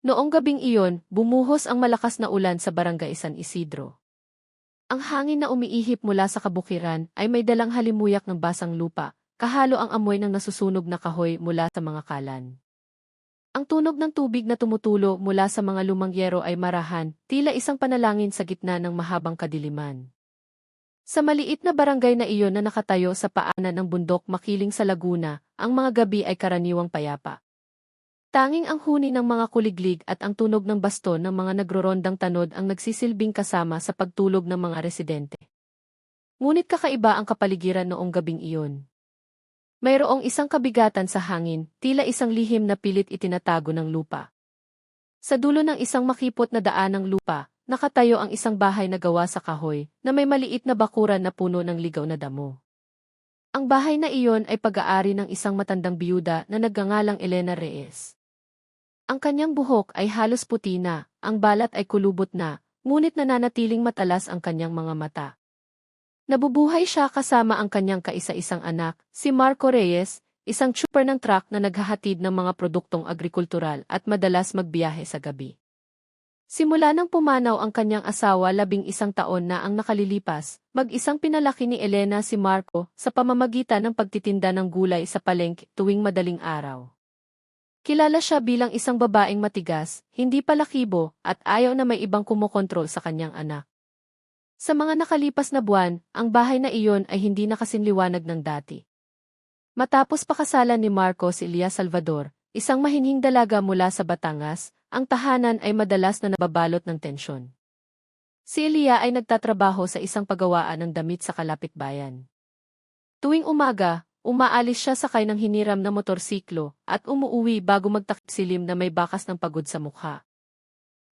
Noong gabing iyon, bumuhos ang malakas na ulan sa barangay San Isidro. Ang hangin na umiihip mula sa kabukiran ay may dalang halimuyak ng basang lupa, kahalo ang amoy ng nasusunog na kahoy mula sa mga kalan. Ang tunog ng tubig na tumutulo mula sa mga lumang yero ay marahan, tila isang panalangin sa gitna ng mahabang kadiliman. Sa maliit na barangay na iyon na nakatayo sa paanan ng bundok makiling sa Laguna, ang mga gabi ay karaniwang payapa. Tanging ang huni ng mga kuliglig at ang tunog ng baston ng mga nagrorondang tanod ang nagsisilbing kasama sa pagtulog ng mga residente. Ngunit kakaiba ang kapaligiran noong gabing iyon. Mayroong isang kabigatan sa hangin, tila isang lihim na pilit itinatago ng lupa. Sa dulo ng isang makipot na daan ng lupa, nakatayo ang isang bahay na gawa sa kahoy, na may maliit na bakuran na puno ng ligaw na damo. Ang bahay na iyon ay pag-aari ng isang matandang biyuda na nagngangalang Elena Reyes. Ang kanyang buhok ay halos puti na, ang balat ay kulubot na, ngunit nananatiling matalas ang kanyang mga mata. Nabubuhay siya kasama ang kanyang kaisa-isang anak, si Marco Reyes, isang tsuper ng truck na naghahatid ng mga produktong agrikultural at madalas magbiyahe sa gabi. Simula nang pumanaw ang kanyang asawa 11 taon na ang nakalilipas, mag-isang pinalaki ni Elena si Marco sa pamamagitan ng pagtitinda ng gulay sa palengke tuwing madaling araw. Kilala siya bilang isang babaeng matigas, hindi palakibo, at ayaw na may ibang kumokontrol sa kanyang anak. Sa mga nakalipas na buwan, ang bahay na iyon ay hindi na kasinliwanag ng dati. Matapos pakasalan ni Marco si Elia Salvador, isang mahinhing dalaga mula sa Batangas, ang tahanan ay madalas na nababalot ng tensyon. Si Elia ay nagtatrabaho sa isang pagawaan ng damit sa kalapitbayan. Tuwing umaga, umaalis siya sakay ng hiniram na motorsiklo at umuuwi bago magtakip silim na may bakas ng pagod sa mukha.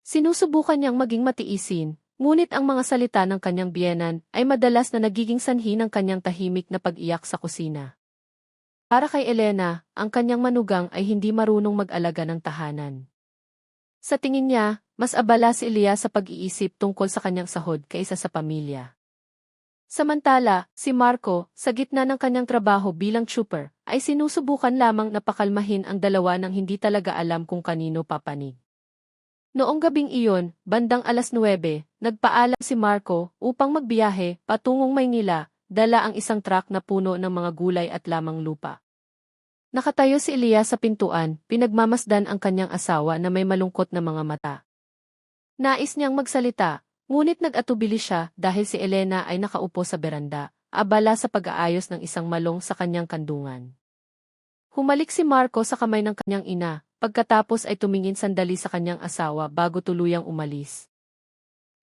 Sinusubukan niyang maging matiisin, ngunit ang mga salita ng kanyang biyenan ay madalas na nagiging sanhi ng kanyang tahimik na pag-iyak sa kusina. Para kay Elena, ang kanyang manugang ay hindi marunong mag-alaga ng tahanan. Sa tingin niya, mas abala si Elia sa pag-iisip tungkol sa kanyang sahod kaysa sa pamilya. Samantala, si Marco, sa gitna ng kanyang trabaho bilang tsuper, ay sinusubukan lamang na pakalmahin ang dalawa nang hindi talaga alam kung kanino papanig. Noong gabing iyon, bandang 9:00, nagpaalam si Marco upang magbiyahe patungong Maynila, dala ang isang truck na puno ng mga gulay at lamang lupa. Nakatayo si Elia sa pintuan, pinagmamasdan ang kanyang asawa na may malungkot na mga mata. Nais niyang magsalita, ngunit nag-atubili siya dahil si Elena ay nakaupo sa beranda, abala sa pag-aayos ng isang malong sa kanyang kandungan. Humalik si Marco sa kamay ng kanyang ina, pagkatapos ay tumingin sandali sa kanyang asawa bago tuluyang umalis.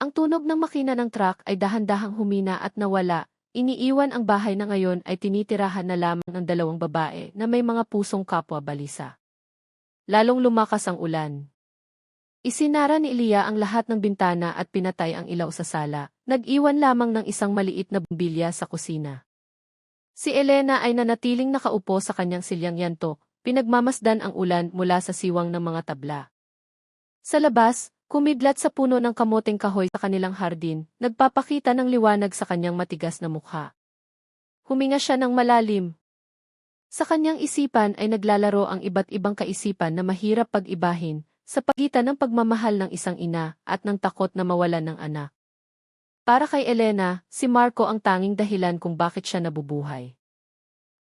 Ang tunog ng makina ng truck ay dahan-dahang humina at nawala. Iniiwan ang bahay na ngayon ay tinitirahan na lamang ng 2 babae na may mga pusong kapwa balisa. Lalong lumakas ang ulan. Isinara ni Elia ang lahat ng bintana at pinatay ang ilaw sa sala, nag-iwan lamang ng isang maliit na bumbilya sa kusina. Si Elena ay nanatiling nakaupo sa kanyang silyang yanto, pinagmamasdan ang ulan mula sa siwang ng mga tabla. Sa labas, kumidlat sa puno ng kamoteng kahoy sa kanilang hardin, nagpapakita ng liwanag sa kanyang matigas na mukha. Huminga siya ng malalim. Sa kanyang isipan ay naglalaro ang iba't ibang kaisipan na mahirap pag-ibahin, sa pagitan ng pagmamahal ng isang ina at ng takot na mawalan ng anak. Para kay Elena, si Marco ang tanging dahilan kung bakit siya nabubuhay.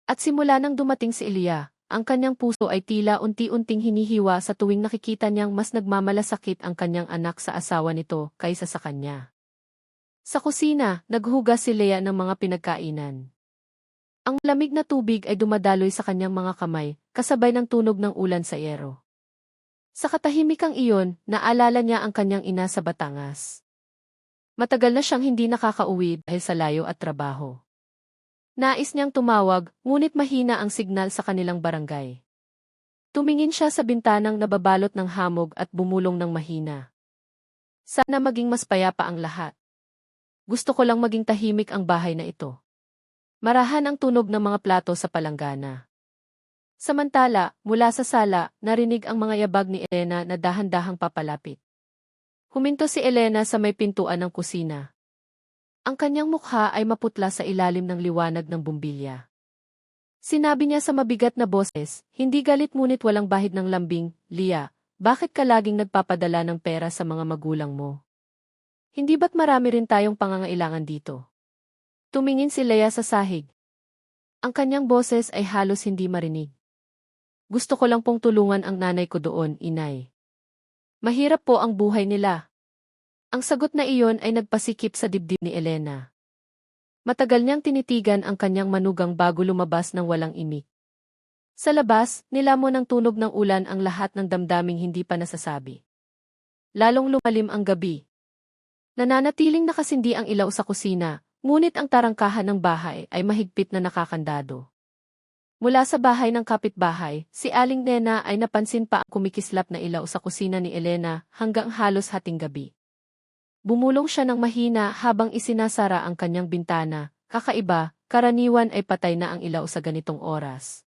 At simula nang dumating si Elia, ang kanyang puso ay tila unti-unting hinihiwa sa tuwing nakikita niyang mas nagmamalasakit ang kanyang anak sa asawa nito kaysa sa kanya. Sa kusina, naghugas si Lea ng mga pinagkainan. Ang malamig na tubig ay dumadaloy sa kanyang mga kamay, kasabay ng tunog ng ulan sa yero. Sa katahimikang iyon, naalala niya ang kanyang ina sa Batangas. Matagal na siyang hindi nakakauwi dahil sa layo at trabaho. Nais niyang tumawag, ngunit mahina ang signal sa kanilang barangay. Tumingin siya sa bintanang nababalot ng hamog at bumulong ng mahina. Sana maging mas payapa ang lahat. Gusto ko lang maging tahimik ang bahay na ito. Marahan ang tunog ng mga plato sa palanggana. Samantala, mula sa sala, narinig ang mga yabag ni Elena na dahan-dahang papalapit. Huminto si Elena sa may pintuan ng kusina. Ang kanyang mukha ay maputla sa ilalim ng liwanag ng bumbilya. Sinabi niya sa mabigat na boses, hindi galit ngunit walang bahid ng lambing, "Lia, bakit ka laging nagpapadala ng pera sa mga magulang mo? Hindi ba't marami rin tayong pangangailangan dito? Tumingin si Leia sa sahig. Ang kanyang boses ay halos hindi marinig. Gusto ko lang pong tulungan ang nanay ko doon, inay. Mahirap po ang buhay nila. Ang sagot na iyon ay nagpasikip sa dibdib ni Elena. Matagal niyang tinitigan ang kanyang manugang bago lumabas ng walang imik. Sa labas, nilamon ng tunog ng ulan ang lahat ng damdaming hindi pa nasasabi. Lalong lumalim ang gabi. Nananatiling nakasindi ang ilaw sa kusina, ngunit ang tarangkahan ng bahay ay mahigpit na nakakandado. Mula sa bahay ng kapitbahay, si Aling Nena ay napansin pa ang kumikislap na ilaw sa kusina ni Elena hanggang halos hating gabi. Bumulong siya ng mahina habang isinasara ang kanyang bintana, kakaiba, karaniwan ay patay na ang ilaw sa ganitong oras.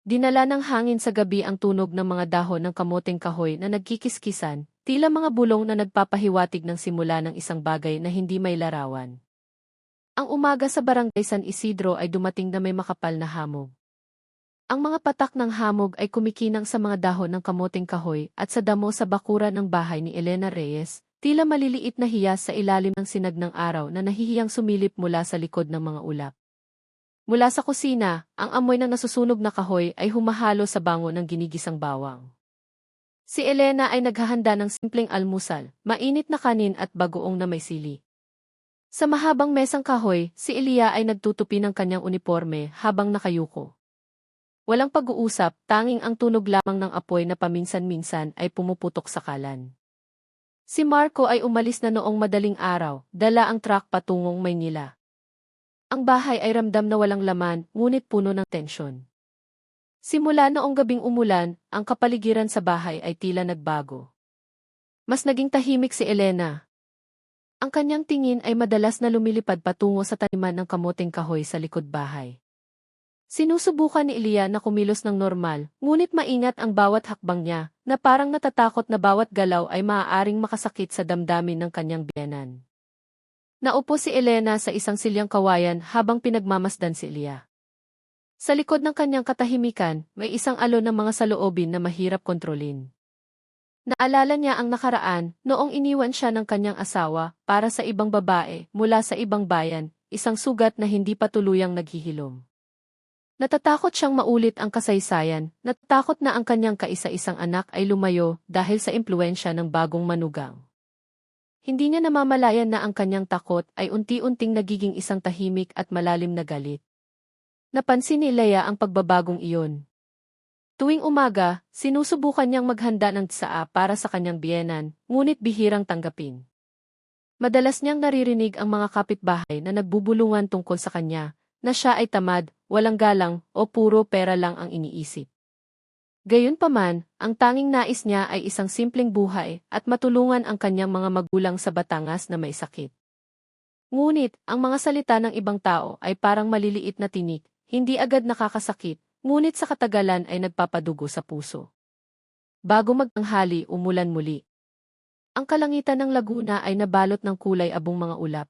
Dinala ng hangin sa gabi ang tunog ng mga dahon ng kamoteng kahoy na nagkikiskisan, tila mga bulong na nagpapahiwatig ng simula ng isang bagay na hindi may larawan. Ang umaga sa barangay San Isidro ay dumating na may makapal na hamog. Ang mga patak ng hamog ay kumikinang sa mga dahon ng kamoteng kahoy at sa damo sa bakuran ng bahay ni Elena Reyes, tila maliliit na hiyas sa ilalim ng sinag ng araw na nahihiyang sumilip mula sa likod ng mga ulap. Mula sa kusina, ang amoy ng nasusunog na kahoy ay humahalo sa bango ng ginigisang bawang. Si Elena ay naghahanda ng simpleng almusal, mainit na kanin at bagoong na may sili. Sa mahabang mesang kahoy, si Elia ay nagtutupi ng kanyang uniforme habang nakayuko. Walang pag-uusap, tanging ang tunog lamang ng apoy na paminsan-minsan ay pumuputok sa kalan. Si Marco ay umalis na noong madaling araw, dala ang truck patungong Maynila. Ang bahay ay ramdam na walang laman, ngunit puno ng tensyon. Simula noong gabing umulan, ang kapaligiran sa bahay ay tila nagbago. Mas naging tahimik si Elena. Ang kanyang tingin ay madalas na lumilipad patungo sa taniman ng kamoteng kahoy sa likod bahay. Sinusubukan ni Elia na kumilos ng normal, ngunit maingat ang bawat hakbang niya, na parang natatakot na bawat galaw ay maaaring makasakit sa damdamin ng kanyang biyenan. Naupo si Elena sa isang silyang kawayan habang pinagmamasdan si Elia. Sa likod ng kanyang katahimikan, may isang alon ng mga saloobin na mahirap kontrolin. Naalala niya ang nakaraan, noong iniwan siya ng kanyang asawa para sa ibang babae mula sa ibang bayan, isang sugat na hindi pa tuluyang naghihilom. Natatakot siyang maulit ang kasaysayan, natatakot na ang kanyang kaisa-isang anak ay lumayo dahil sa impluwensya ng bagong manugang. Hindi niya namamalayan na ang kanyang takot ay unti-unting nagiging isang tahimik at malalim na galit. Napansin ni Leia ang pagbabagong iyon. Tuwing umaga, sinusubukan niyang maghanda ng tsaa para sa kanyang biyenan, ngunit bihirang tanggapin. Madalas niyang naririnig ang mga kapitbahay na nagbubulungan tungkol sa kanya, na siya ay tamad, walang galang, o puro pera lang ang iniisip. Gayunpaman, ang tanging nais niya ay isang simpleng buhay at matulungan ang kanyang mga magulang sa Batangas na may sakit. Ngunit, ang mga salita ng ibang tao ay parang maliliit na tinik, hindi agad nakakasakit, ngunit sa katagalan ay nagpapadugo sa puso. Bago magtanghali, umulan muli. Ang kalangitan ng Laguna ay nabalot ng kulay abong mga ulap.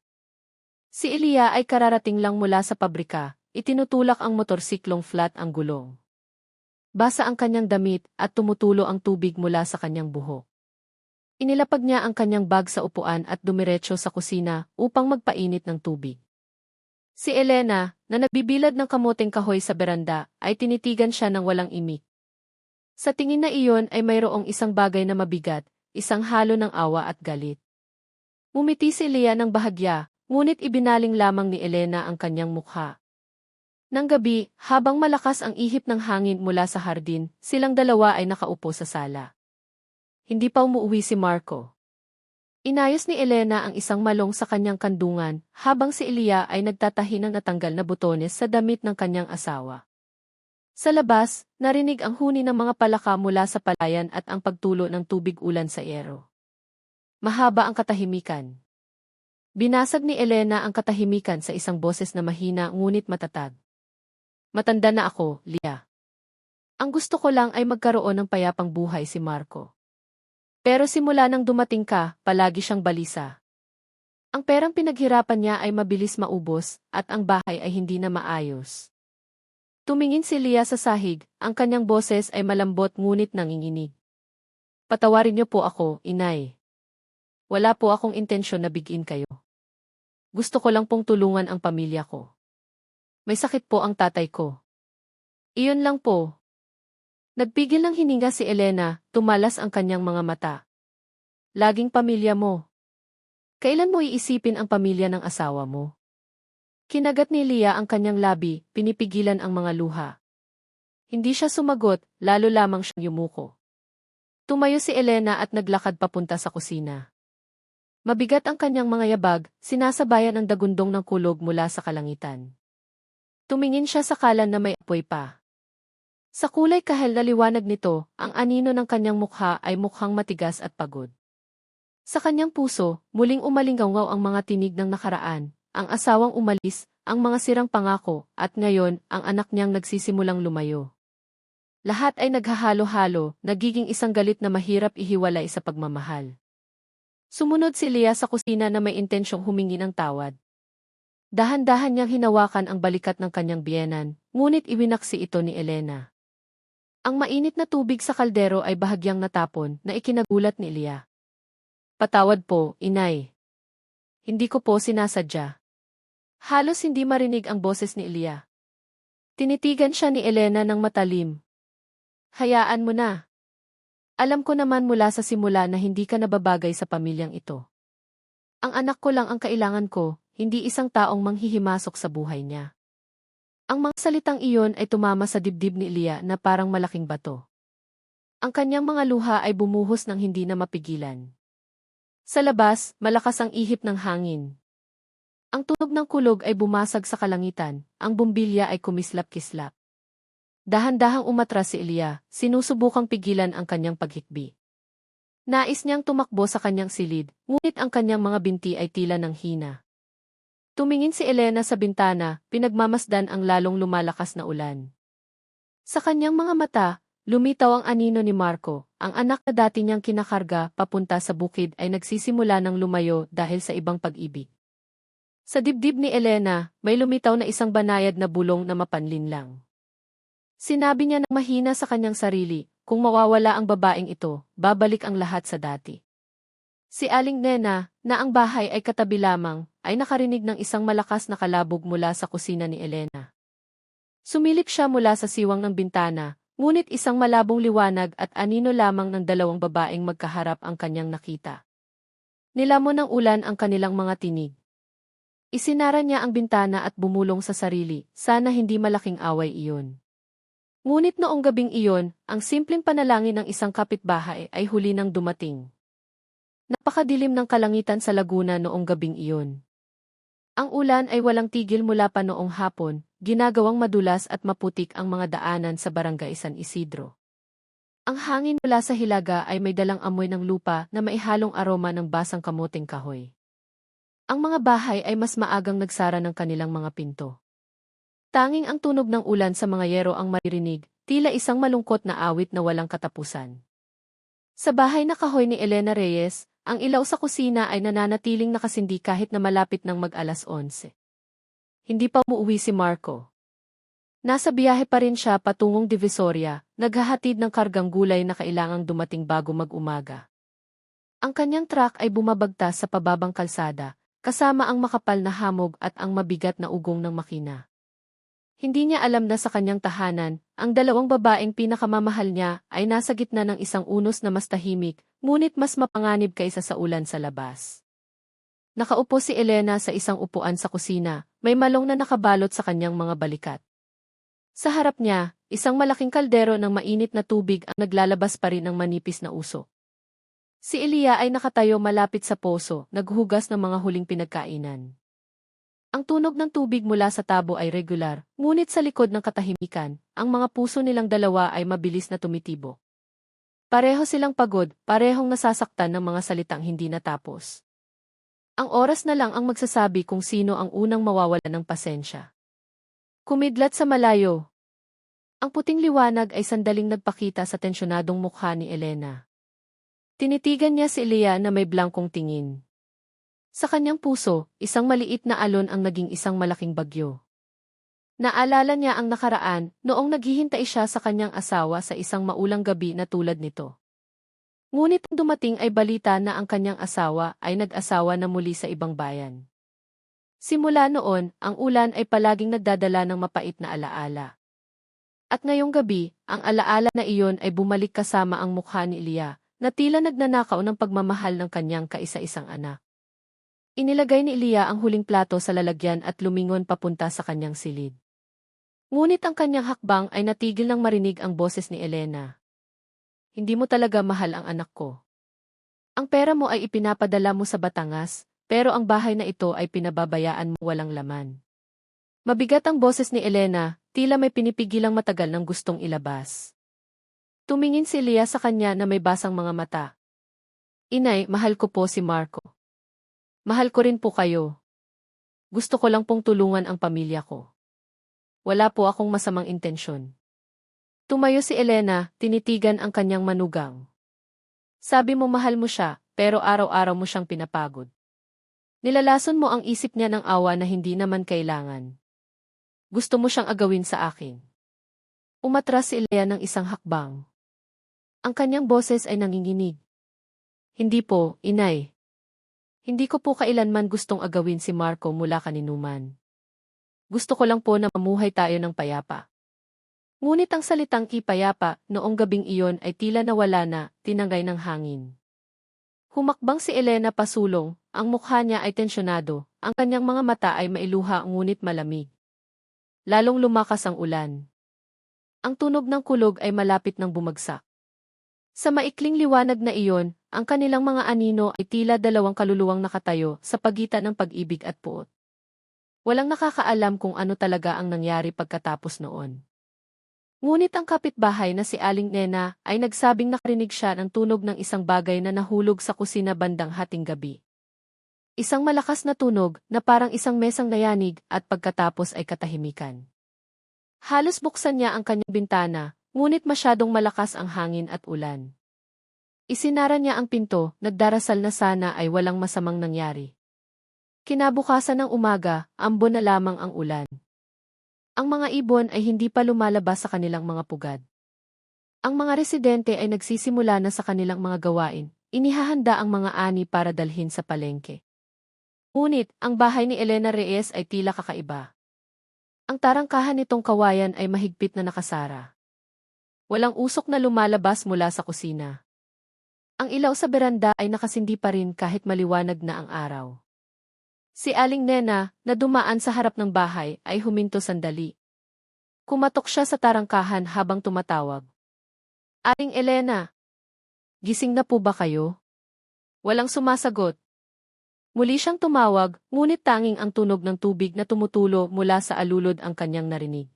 Si Elia ay kararating lang mula sa pabrika, itinutulak ang motorsiklong flat ang gulong. Basa ang kanyang damit at tumutulo ang tubig mula sa kanyang buhok. Inilapag niya ang kanyang bag sa upuan at dumiretso sa kusina upang magpainit ng tubig. Si Elena, na nagbibilad ng kamoteng kahoy sa beranda, ay tinitigan siya ng walang imik. Sa tingin na iyon ay mayroong isang bagay na mabigat, isang halo ng awa at galit. Ngumiti si Elia ng bahagya, ngunit ibinaling lamang ni Elena ang kanyang mukha. Nang gabi, habang malakas ang ihip ng hangin mula sa hardin, silang dalawa ay nakaupo sa sala. Hindi pa umuwi si Marco. Inayos ni Elena ang isang malong sa kanyang kandungan, habang si Elia ay nagtatahi ng natanggal na butones sa damit ng kanyang asawa. Sa labas, narinig ang huni ng mga palaka mula sa palayan at ang pagtulo ng tubig ulan sa yero. Mahaba ang katahimikan. Binasag ni Elena ang katahimikan sa isang boses na mahina ngunit matatag. Matanda na ako, Lia. Ang gusto ko lang ay magkaroon ng payapang buhay si Marco. Pero simula nang dumating ka, palagi siyang balisa. Ang perang pinaghirapan niya ay mabilis maubos, at ang bahay ay hindi na maayos. Tumingin si Lia sa sahig, ang kanyang boses ay malambot ngunit nanginginig. Patawarin niyo po ako, inay. Wala po akong intensyon na bigin kayo. Gusto ko lang pong tulungan ang pamilya ko. May sakit po ang tatay ko. Iyon lang po. Nagpigil ng hininga si Elena, tumalas ang kanyang mga mata. Laging pamilya mo. Kailan mo iisipin ang pamilya ng asawa mo? Kinagat ni Leah ang kanyang labi, pinipigilan ang mga luha. Hindi siya sumagot, lalo lamang siyang yumuko. Tumayo si Elena at naglakad papunta sa kusina. Mabigat ang kanyang mga yabag, sinasabayan ang dagundong ng kulog mula sa kalangitan. Tumingin siya sa kalan na may apoy pa. Sa kulay kahel na liwanag nito, ang anino ng kanyang mukha ay mukhang matigas at pagod. Sa kanyang puso, muling umalingaw ang mga tinig ng nakaraan, ang asawang umalis, ang mga sirang pangako, at ngayon, ang anak niyang nagsisimulang lumayo. Lahat ay naghahalo-halo, nagiging isang galit na mahirap ihiwalay sa pagmamahal. Sumunod si Leah sa kusina na may intensyong humingi ng tawad. Dahan-dahan niyang hinawakan ang balikat ng kanyang biyenan, ngunit iwinaksi ito ni Elena. Ang mainit na tubig sa kaldero ay bahagyang natapon na ikinagulat ni Leah. Patawad po, inay. Hindi ko po sinasadya. Halos hindi marinig ang boses ni Leah. Tinitigan siya ni Elena ng matalim. Hayaan mo na. Alam ko naman mula sa simula na hindi ka nababagay sa pamilyang ito. Ang anak ko lang ang kailangan ko, hindi isang taong manghihimasok sa buhay niya. Ang mga salitang iyon ay tumama sa dibdib ni Leah na parang malaking bato. Ang kanyang mga luha ay bumuhos ng hindi na mapigilan. Sa labas, malakas ang ihip ng hangin. Ang tunog ng kulog ay bumasag sa kalangitan, ang bumbilya ay kumislap-kislap. Dahan-dahang umatras si Leah, sinusubukang pigilan ang kanyang paghikbi. Nais niyang tumakbo sa kanyang silid, ngunit ang kanyang mga binti ay tila ng hina. Tumingin si Elena sa bintana, pinagmamasdan ang lalong lumalakas na ulan. Sa kanyang mga mata, lumitaw ang anino ni Marco, ang anak na dati niyang kinakarga papunta sa bukid ay nagsisimula ng lumayo dahil sa ibang pag-ibig. Sa dibdib ni Elena, may lumitaw na isang banayad na bulong na mapanlinlang. Sinabi niya ng mahina sa kanyang sarili, kung mawawala ang babaeng ito, babalik ang lahat sa dati. Si Aling Nena, na ang bahay ay katabi lamang, ay nakarinig ng isang malakas na kalabog mula sa kusina ni Elena. Sumilip siya mula sa siwang ng bintana, ngunit isang malabong liwanag at anino lamang ng dalawang babaeng magkaharap ang kanyang nakita. Nilamon ng ulan ang kanilang mga tinig. Isinara niya ang bintana at bumulong sa sarili, sana hindi malaking away iyon. Ngunit noong gabing iyon, ang simpleng panalangin ng isang kapitbahay ay huli nang dumating. Napakadilim ng kalangitan sa Laguna noong gabing iyon. Ang ulan ay walang tigil mula pa noong hapon, ginagawang madulas at maputik ang mga daanan sa Barangay San Isidro. Ang hangin mula sa hilaga ay may dalang amoy ng lupa na maihalong aroma ng basang kamuting kahoy. Ang mga bahay ay mas maagang nagsara ng kanilang mga pinto. Tanging ang tunog ng ulan sa mga yero ang maririnig, tila isang malungkot na awit na walang katapusan. Sa bahay na kahoy ni Elena Reyes, ang ilaw sa kusina ay nananatiling nakasindi kahit na malapit ng mag-alas 11. Hindi pa umuwi si Marco. Nasa biyahe pa rin siya patungong Divisoria, naghahatid ng kargang gulay na kailangang dumating bago mag-umaga. Ang kanyang truck ay bumabagtas sa pababang kalsada, kasama ang makapal na hamog at ang mabigat na ugong ng makina. Hindi niya alam na sa kanyang tahanan, ang dalawang babaeng pinakamamahal niya ay nasa gitna ng isang unos na mas tahimik, ngunit mas mapanganib kaysa sa ulan sa labas. Nakaupo si Elena sa isang upuan sa kusina, may malong na nakabalot sa kanyang mga balikat. Sa harap niya, isang malaking kaldero ng mainit na tubig ang naglalabas pa rin ng manipis na usok. Si Elia ay nakatayo malapit sa poso, naghugas ng mga huling pinagkainan. Ang tunog ng tubig mula sa tabo ay regular, ngunit sa likod ng katahimikan, ang mga puso nilang dalawa ay mabilis na tumitibo. Pareho silang pagod, parehong nasasaktan ng mga salitang hindi natapos. Ang oras na lang ang magsasabi kung sino ang unang mawawala ng pasensya. Kumidlat sa malayo. Ang puting liwanag ay sandaling nagpakita sa tensyonadong mukha ni Elena. Tinitigan niya si Elia na may blankong tingin. Sa kanyang puso, isang maliit na alon ang naging isang malaking bagyo. Naalala niya ang nakaraan, noong naghihintay siya sa kanyang asawa sa isang maulang gabi na tulad nito. Ngunit ang dumating ay balita na ang kanyang asawa ay nag-asawa na muli sa ibang bayan. Simula noon, ang ulan ay palaging nagdadala ng mapait na alaala. At ngayong gabi, ang alaala na iyon ay bumalik kasama ang mukha ni Ilya, na tila nagnanakaw ng pagmamahal ng kanyang kaisa-isang anak. Inilagay ni Ilya ang huling plato sa lalagyan at lumingon papunta sa kanyang silid. Ngunit ang kanyang hakbang ay natigil nang marinig ang boses ni Elena. Hindi mo talaga mahal ang anak ko. Ang pera mo ay ipinapadala mo sa Batangas, pero ang bahay na ito ay pinababayaan mo walang laman. Mabigat ang boses ni Elena, tila may pinipigilang matagal ng gustong ilabas. Tumingin si Ilya sa kanya na may basang mga mata. Inay, mahal ko po si Marco. Mahal ko rin po kayo. Gusto ko lang pong tulungan ang pamilya ko. Wala po akong masamang intensyon. Tumayo si Elena, tinitigan ang kanyang manugang. Sabi mo mahal mo siya, pero araw-araw mo siyang pinapagod. Nilalason mo ang isip niya ng awa na hindi naman kailangan. Gusto mo siyang agawin sa akin. Umatras si Ilya ng isang hakbang. Ang kanyang boses ay nanginginig. Hindi po, inay. Hindi ko po kailanman gustong agawin si Marco mula kaninuman. Gusto ko lang po na mamuhay tayo ng payapa. Ngunit ang salitang ipayapa noong gabing iyon ay tila nawala na, tinangay ng hangin. Humakbang si Elena pasulong, ang mukha niya ay tensyonado, ang kanyang mga mata ay mailuha ngunit malamig. Lalong lumakas ang ulan. Ang tunog ng kulog ay malapit ng bumagsak. Sa maikling liwanag na iyon, ang kanilang mga anino ay tila dalawang kaluluwang nakatayo sa pagitan ng pag-ibig at puot. Walang nakakaalam kung ano talaga ang nangyari pagkatapos noon. Ngunit ang kapitbahay na si Aling Nena ay nagsabing nakarinig siya ng tunog ng isang bagay na nahulog sa kusina bandang hating gabi. Isang malakas na tunog na parang isang mesang nayanig at pagkatapos ay katahimikan. Halos buksan niya ang kanyang bintana, ngunit masyadong malakas ang hangin at ulan. Isinara niya ang pinto, nagdarasal na sana ay walang masamang nangyari. Kinabukasan ng umaga, ambon na lamang ang ulan. Ang mga ibon ay hindi pa lumalabas sa kanilang mga pugad. Ang mga residente ay nagsisimula na sa kanilang mga gawain, inihahanda ang mga ani para dalhin sa palengke. Ngunit, ang bahay ni Elena Reyes ay tila kakaiba. Ang tarangkahan nitong kawayan ay mahigpit na nakasara. Walang usok na lumalabas mula sa kusina. Ang ilaw sa beranda ay nakasindi pa rin kahit maliwanag na ang araw. Si Aling Nena, na dumaan sa harap ng bahay, ay huminto sandali. Kumatok siya sa tarangkahan habang tumatawag. Aling Elena, gising na po ba kayo? Walang sumasagot. Muli siyang tumawag, ngunit tanging ang tunog ng tubig na tumutulo mula sa alulod ang kanyang narinig.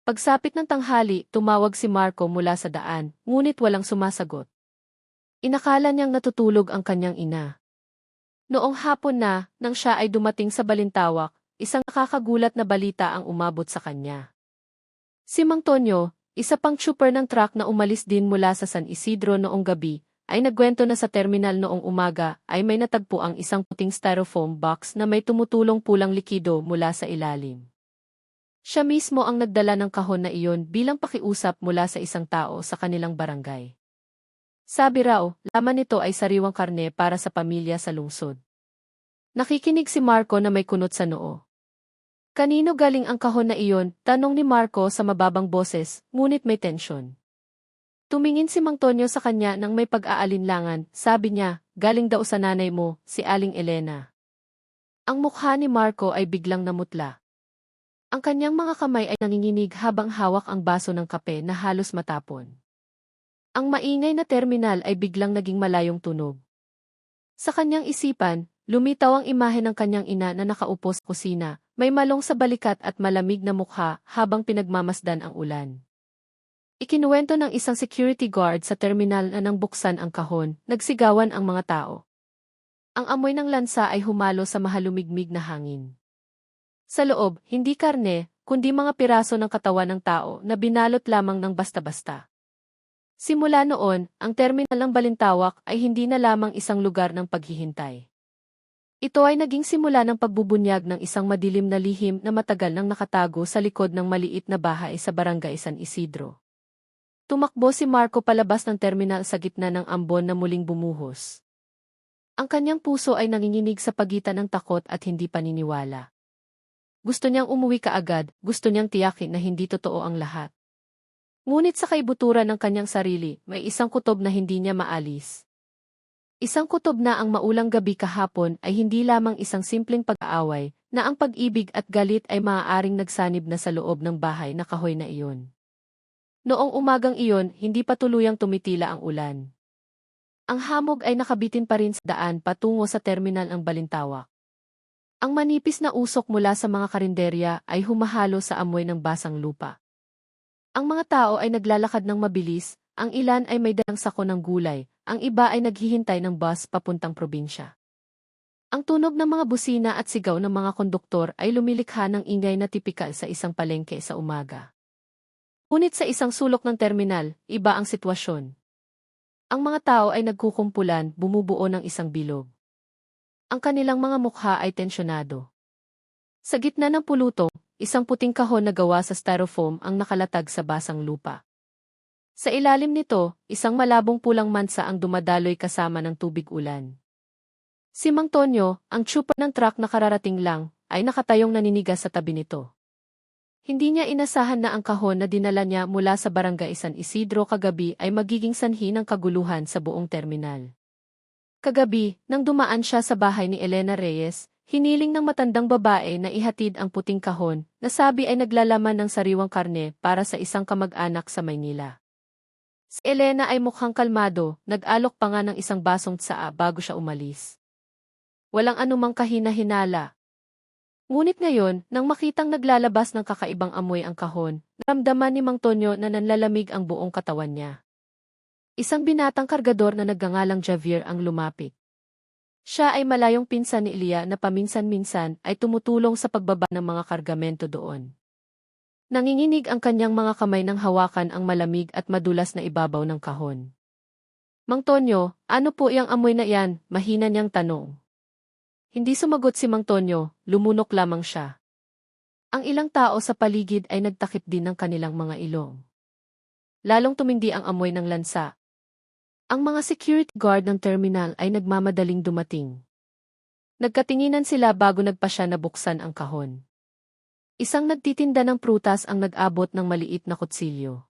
Pagsapit ng tanghali, tumawag si Marco mula sa daan, ngunit walang sumasagot. Inakala niyang natutulog ang kanyang ina. Noong hapon na, nang siya ay dumating sa Balintawak, isang nakakagulat na balita ang umabot sa kanya. Si Mang Tonyo, isa pang tsuper ng truck na umalis din mula sa San Isidro noong gabi, ay nagkwento na sa terminal noong umaga ay may natagpo ang isang puting styrofoam box na may tumutulong pulang likido mula sa ilalim. Siya mismo ang nagdala ng kahon na iyon bilang pakiusap mula sa isang tao sa kanilang barangay. Sabi raw, laman nito ay sariwang karne para sa pamilya sa lungsod. Nakikinig si Marco na may kunot sa noo. Kanino galing ang kahon na iyon? Tanong ni Marco sa mababang boses, ngunit may tensyon. Tumingin si Mang Tonyo sa kanya nang may pag-aalinlangan, sabi niya, galing daw sa nanay mo, si Aling Elena. Ang mukha ni Marco ay biglang namutla. Ang kanyang mga kamay ay nanginginig habang hawak ang baso ng kape na halos matapon. Ang maingay na terminal ay biglang naging malayong tunog. Sa kanyang isipan, lumitaw ang imahe ng kanyang ina na nakaupo sa kusina, may malong sa balikat at malamig na mukha habang pinagmamasdan ang ulan. Ikinuwento ng isang security guard sa terminal na nang buksan ang kahon, nagsigawan ang mga tao. Ang amoy ng lansa ay humalo sa mahalumigmig na hangin. Sa loob, hindi karne, kundi mga piraso ng katawan ng tao na binalot lamang ng basta-basta. Simula noon, ang terminal ng Balintawak ay hindi na lamang isang lugar ng paghihintay. Ito ay naging simula ng pagbubunyag ng isang madilim na lihim na matagal nang nakatago sa likod ng maliit na bahay sa Barangay San Isidro. Tumakbo si Marco palabas ng terminal sa gitna ng ambon na muling bumuhos. Ang kanyang puso ay nanginginig sa pagitan ng takot at hindi paniniwala. Gusto niyang umuwi kaagad, gusto niyang tiyakin na hindi totoo ang lahat. Ngunit sa kaibuturan ng kanyang sarili, may isang kutob na hindi niya maalis. Isang kutob na ang maulang gabi kahapon ay hindi lamang isang simpleng pag-aaway, na ang pag-ibig at galit ay maaaring nagsanib na sa loob ng bahay na kahoy na iyon. Noong umagang iyon, hindi pa tuluyang tumitila ang ulan. Ang hamog ay nakabitin pa rin sa daan patungo sa terminal ng Balintawak. Ang manipis na usok mula sa mga karinderya ay humahalo sa amoy ng basang lupa. Ang mga tao ay naglalakad ng mabilis, ang ilan ay may dalang sako ng gulay, ang iba ay naghihintay ng bus papuntang probinsya. Ang tunog ng mga busina at sigaw ng mga konduktor ay lumilikha ng ingay na tipikal sa isang palengke sa umaga. Ngunit sa isang sulok ng terminal, iba ang sitwasyon. Ang mga tao ay nagkukumpulan, bumubuo ng isang bilog. Ang kanilang mga mukha ay tensyonado. Sa gitna ng pulutong, isang puting kahon na gawa sa styrofoam ang nakalatag sa basang lupa. Sa ilalim nito, isang malabong pulang mansa ang dumadaloy kasama ng tubig ulan. Si Mang Tonyo, ang tsupa ng truck na kararating lang, ay nakatayong naninigas sa tabi nito. Hindi niya inasahan na ang kahon na dinala niya mula sa barangay San Isidro kagabi ay magiging sanhi ng kaguluhan sa buong terminal. Kagabi, nang dumaan siya sa bahay ni Elena Reyes, hiniling ng matandang babae na ihatid ang puting kahon, na sabi ay naglalaman ng sariwang karne para sa isang kamag-anak sa Maynila. Si Elena ay mukhang kalmado, nag-alok pa nga ng isang basong tsaa bago siya umalis. Walang anumang kahina-hinala. Ngunit ngayon, nang makitang naglalabas ng kakaibang amoy ang kahon, naramdaman ni Mang Tonyo na nanlalamig ang buong katawan niya. Isang binatang kargador na nagngangalang Javier ang lumapit. Siya ay malayong pinsan ni Elia na paminsan-minsan ay tumutulong sa pagbaba ng mga kargamento doon. Nanginginig ang kanyang mga kamay nang hawakan ang malamig at madulas na ibabaw ng kahon. Mang Tonyo, ano po iyang amoy na iyan? Mahina niyang tanong. Hindi sumagot si Mang Tonyo, lumunok lamang siya. Ang ilang tao sa paligid ay nagtakip din ng kanilang mga ilong. Lalong tumindi ang amoy ng lansa. Ang mga security guard ng terminal ay nagmamadaling dumating. Nagkatinginan sila bago nagpasya na buksan ang kahon. Isang nagtitinda ng prutas ang nag-abot ng maliit na kutsilyo.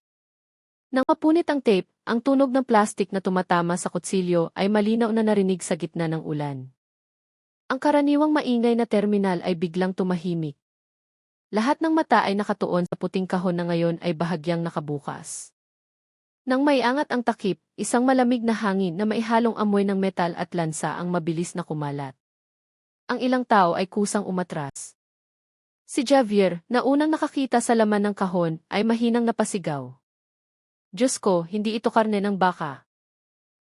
Nang mapunit ang tape, ang tunog ng plastik na tumatama sa kutsilyo ay malinaw na narinig sa gitna ng ulan. Ang karaniwang maingay na terminal ay biglang tumahimik. Lahat ng mata ay nakatuon sa puting kahon na ngayon ay bahagyang nakabukas. Nang may angat ang takip, isang malamig na hangin na maihalong amoy ng metal at lansa ang mabilis na kumalat. Ang ilang tao ay kusang umatras. Si Javier, na unang nakakita sa laman ng kahon, ay mahinang napasigaw. Diyos ko, hindi ito karne ng baka.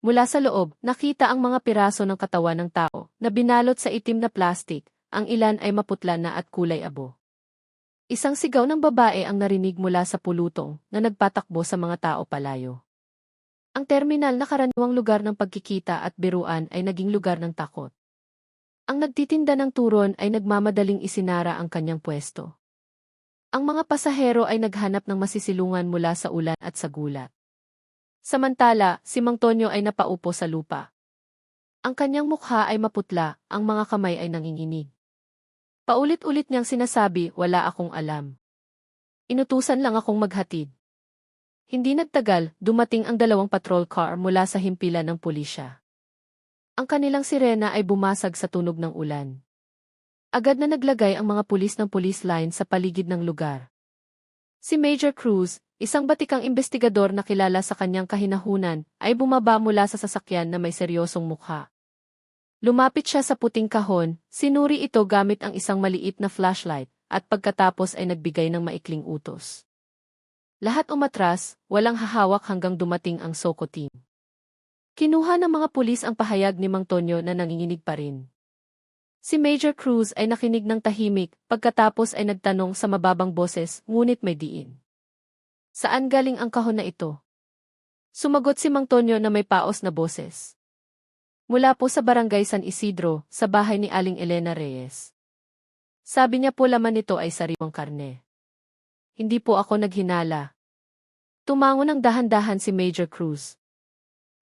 Mula sa loob, nakita ang mga piraso ng katawan ng tao, na binalot sa itim na plastik, ang ilan ay maputla na at kulay abo. Isang sigaw ng babae ang narinig mula sa pulutong na nagpatakbo sa mga tao palayo. Ang terminal na karaniwang lugar ng pagkikita at biruan ay naging lugar ng takot. Ang nagtitinda ng turon ay nagmamadaling isinara ang kanyang pwesto. Ang mga pasahero ay naghanap ng masisilungan mula sa ulan at sa gulat. Samantala, si Mang Tonyo ay napaupo sa lupa. Ang kanyang mukha ay maputla, ang mga kamay ay nanginginig. Paulit-ulit niyang sinasabi, wala akong alam. Inutusan lang akong maghatid. Hindi nagtagal, dumating ang 2 patrol car mula sa himpilan ng pulisya. Ang kanilang sirena ay bumasag sa tunog ng ulan. Agad na naglagay ang mga pulis ng police line sa paligid ng lugar. Si Major Cruz, isang batikang investigador na kilala sa kanyang kahinahunan, ay bumaba mula sa sasakyan na may seryosong mukha. Lumapit siya sa puting kahon, sinuri ito gamit ang isang maliit na flashlight, at pagkatapos ay nagbigay ng maikling utos. Lahat umatras, walang hahawak hanggang dumating ang SOCO team. Kinuha ng mga pulis ang pahayag ni Mang Tonyo na nanginginig pa rin. Si Major Cruz ay nakinig ng tahimik, pagkatapos ay nagtanong sa mababang boses, ngunit may diin. Saan galing ang kahon na ito? Sumagot si Mang Tonyo na may paos na boses. Mula po sa barangay San Isidro, sa bahay ni Aling Elena Reyes. Sabi niya po laman nito ay sariwang karne. Hindi po ako naghinala. Tumango ng dahan-dahan si Major Cruz.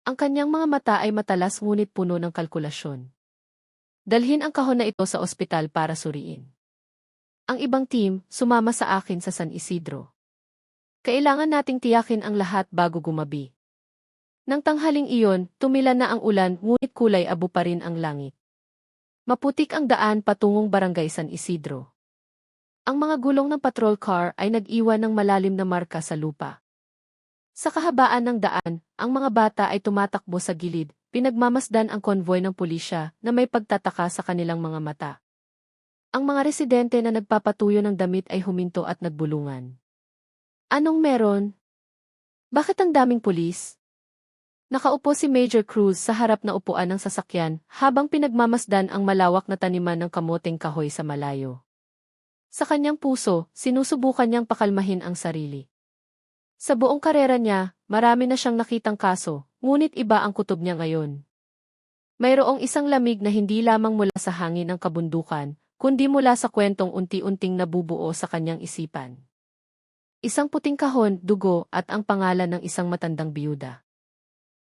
Ang kanyang mga mata ay matalas ngunit puno ng kalkulasyon. Dalhin ang kahon na ito sa ospital para suriin. Ang ibang team, sumama sa akin sa San Isidro. Kailangan nating tiyakin ang lahat bago gumabi. Nang tanghaling iyon, tumila na ang ulan ngunit kulay abo pa rin ang langit. Maputik ang daan patungong Barangay San Isidro. Ang mga gulong ng patrol car ay nag-iwan ng malalim na marka sa lupa. Sa kahabaan ng daan, ang mga bata ay tumatakbo sa gilid, pinagmamasdan ang konvoy ng pulisya na may pagtataka sa kanilang mga mata. Ang mga residente na nagpapatuyo ng damit ay huminto at nagbulungan. Anong meron? Bakit ang daming pulis? Nakaupo si Major Cruz sa harap na upuan ng sasakyan habang pinagmamasdan ang malawak na taniman ng kamoteng kahoy sa malayo. Sa kanyang puso, sinusubukan niyang pakalmahin ang sarili. Sa buong karera niya, marami na siyang nakitang kaso, ngunit iba ang kutob niya ngayon. Mayroong isang lamig na hindi lamang mula sa hangin ng kabundukan, kundi mula sa kwentong unti-unting nabubuo sa kanyang isipan. Isang puting kahon, dugo at ang pangalan ng isang matandang biyuda.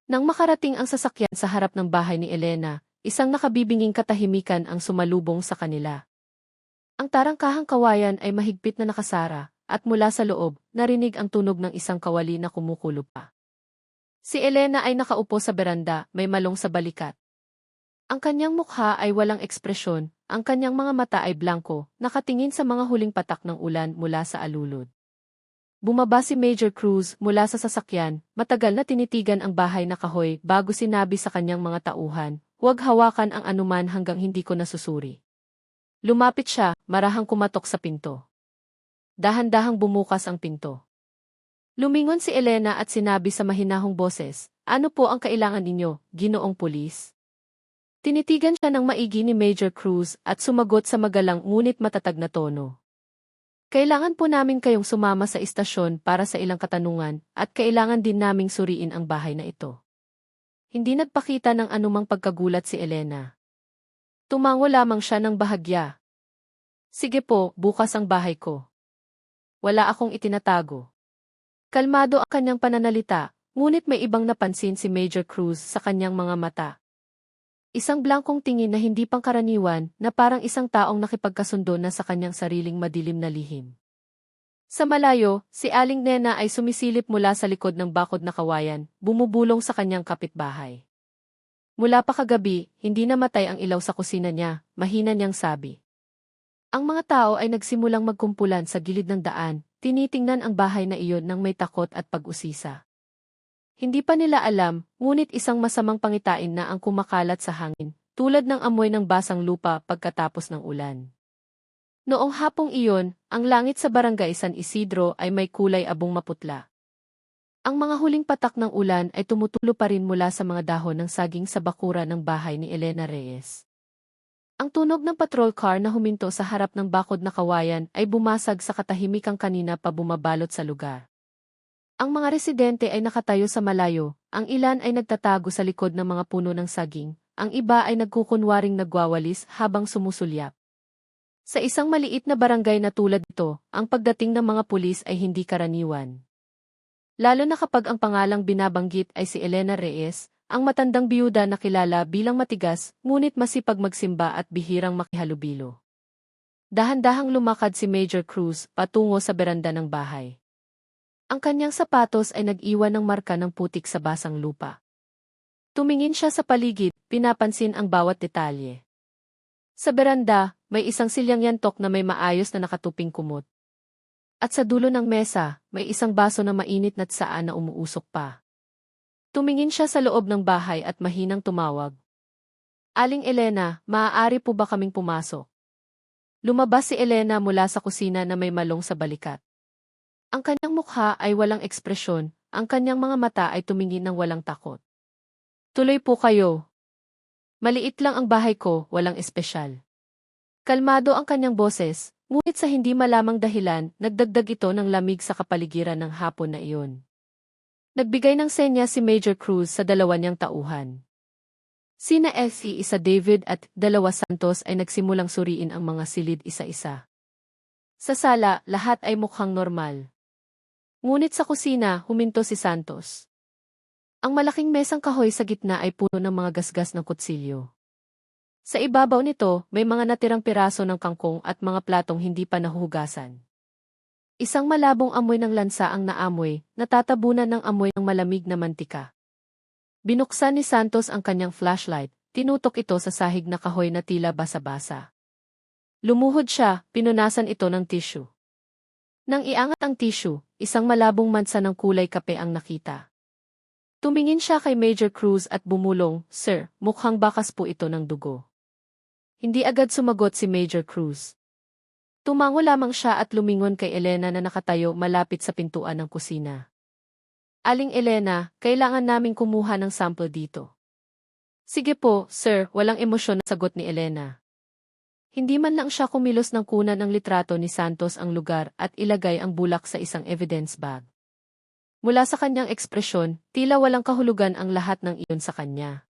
Nang makarating ang sasakyan sa harap ng bahay ni Elena, isang nakabibinging katahimikan ang sumalubong sa kanila. Ang tarangkahang kawayan ay mahigpit na nakasara, at mula sa loob, narinig ang tunog ng isang kawali na kumukulo pa. Si Elena ay nakaupo sa beranda, may malong sa balikat. Ang kanyang mukha ay walang ekspresyon, ang kanyang mga mata ay blanko, nakatingin sa mga huling patak ng ulan mula sa alulod. Bumaba si Major Cruz mula sa sasakyan, matagal na tinitigan ang bahay na kahoy bago sinabi sa kanyang mga tauhan, "Huwag hawakan ang anuman hanggang hindi ko nasusuri." Lumapit siya, marahang kumatok sa pinto. Dahan-dahang bumukas ang pinto. Lumingon si Elena at sinabi sa mahinahong boses, "Ano po ang kailangan ninyo, ginoong pulis?" Tinitigan siya ng maigi ni Major Cruz at sumagot sa magalang ngunit matatag na tono. "Kailangan po namin kayong sumama sa istasyon para sa ilang katanungan at kailangan din naming suriin ang bahay na ito." Hindi nagpakita ng anumang pagkagulat si Elena. Tumango lamang siya ng bahagya. "Sige po, bukas ang bahay ko. Wala akong itinatago." Kalmado ang kanyang pananalita, ngunit may ibang napansin si Major Cruz sa kanyang mga mata. Isang blankong tingin na hindi pangkaraniwan na parang isang taong nakipagkasundo na sa kanyang sariling madilim na lihim. Sa malayo, si Aling Nena ay sumisilip mula sa likod ng bakod na kawayan, bumubulong sa kanyang kapitbahay. Mula pa kagabi, hindi namatay ang ilaw sa kusina niya, mahina niyang sabi. Ang mga tao ay nagsimulang magkumpulan sa gilid ng daan, tinitingnan ang bahay na iyon ng may takot at pag-usisa. Hindi pa nila alam, ngunit isang masamang pangitain na ang kumakalat sa hangin, tulad ng amoy ng basang lupa pagkatapos ng ulan. Noong hapong iyon, ang langit sa Barangay San Isidro ay may kulay abong maputla. Ang mga huling patak ng ulan ay tumutulo pa rin mula sa mga dahon ng saging sa bakura ng bahay ni Elena Reyes. Ang tunog ng patrol car na huminto sa harap ng bakod na kawayan ay bumasag sa katahimikang kanina pa bumabalot sa lugar. Ang mga residente ay nakatayo sa malayo, ang ilan ay nagtatago sa likod ng mga puno ng saging, ang iba ay nagkukunwaring nagwawalis habang sumusulyap. Sa isang maliit na barangay na tulad ito, ang pagdating ng mga pulis ay hindi karaniwan. Lalo na kapag ang pangalang binabanggit ay si Elena Reyes, ang matandang biyuda na kilala bilang matigas, ngunit masipag magsimba at bihirang makihalubilo. Dahan-dahang lumakad si Major Cruz patungo sa beranda ng bahay. Ang kanyang sapatos ay nag-iwan ng marka ng putik sa basang lupa. Tumingin siya sa paligid, pinapansin ang bawat detalye. Sa beranda, may isang silyang yantok na may maayos na nakatuping kumot. At sa dulo ng mesa, may isang baso na mainit na tsaan na umuusok pa. Tumingin siya sa loob ng bahay at mahinang tumawag. "Aling Elena, maaari po ba kaming pumasok?" Lumabas si Elena mula sa kusina na may malong sa balikat. Ang kanyang mukha ay walang ekspresyon, ang kanyang mga mata ay tumingin ng walang takot. "Tuloy po kayo. Maliit lang ang bahay ko, walang espesyal." Kalmado ang kanyang boses, ngunit sa hindi malamang dahilan, nagdagdag ito ng lamig sa kapaligiran ng hapon na iyon. Nagbigay ng senya si Major Cruz sa dalawa niyang tauhan. Sina F.E. isa David at dalawa Santos ay nagsimulang suriin ang mga silid isa-isa. Sa sala, lahat ay mukhang normal. Ngunit sa kusina, huminto si Santos. Ang malaking mesang kahoy sa gitna ay puno ng mga gasgas ng kutsilyo. Sa ibabaw nito, may mga natirang piraso ng kangkong at mga platong hindi pa nahuhugasan. Isang malabong amoy ng lansa ang naamoy, natatabunan ng amoy ng malamig na mantika. Binuksan ni Santos ang kanyang flashlight, tinutok ito sa sahig na kahoy na tila basa-basa. Lumuhod siya, pinunasan ito ng tissue. Nang iangat ang tissue, isang malabong mansa ng kulay kape ang nakita. Tumingin siya kay Major Cruz at bumulong, "Sir, mukhang bakas po ito ng dugo." Hindi agad sumagot si Major Cruz. Tumango lamang siya at lumingon kay Elena na nakatayo malapit sa pintuan ng kusina. "Aling Elena, kailangan naming kumuha ng sample dito." "Sige po, sir," walang emosyon na sagot ni Elena. Hindi man lang siya kumilos ng kunan ng litrato ni Santos ang lugar at ilagay ang bulak sa isang evidence bag. Mula sa kanyang ekspresyon, tila walang kahulugan ang lahat ng iyon sa kanya.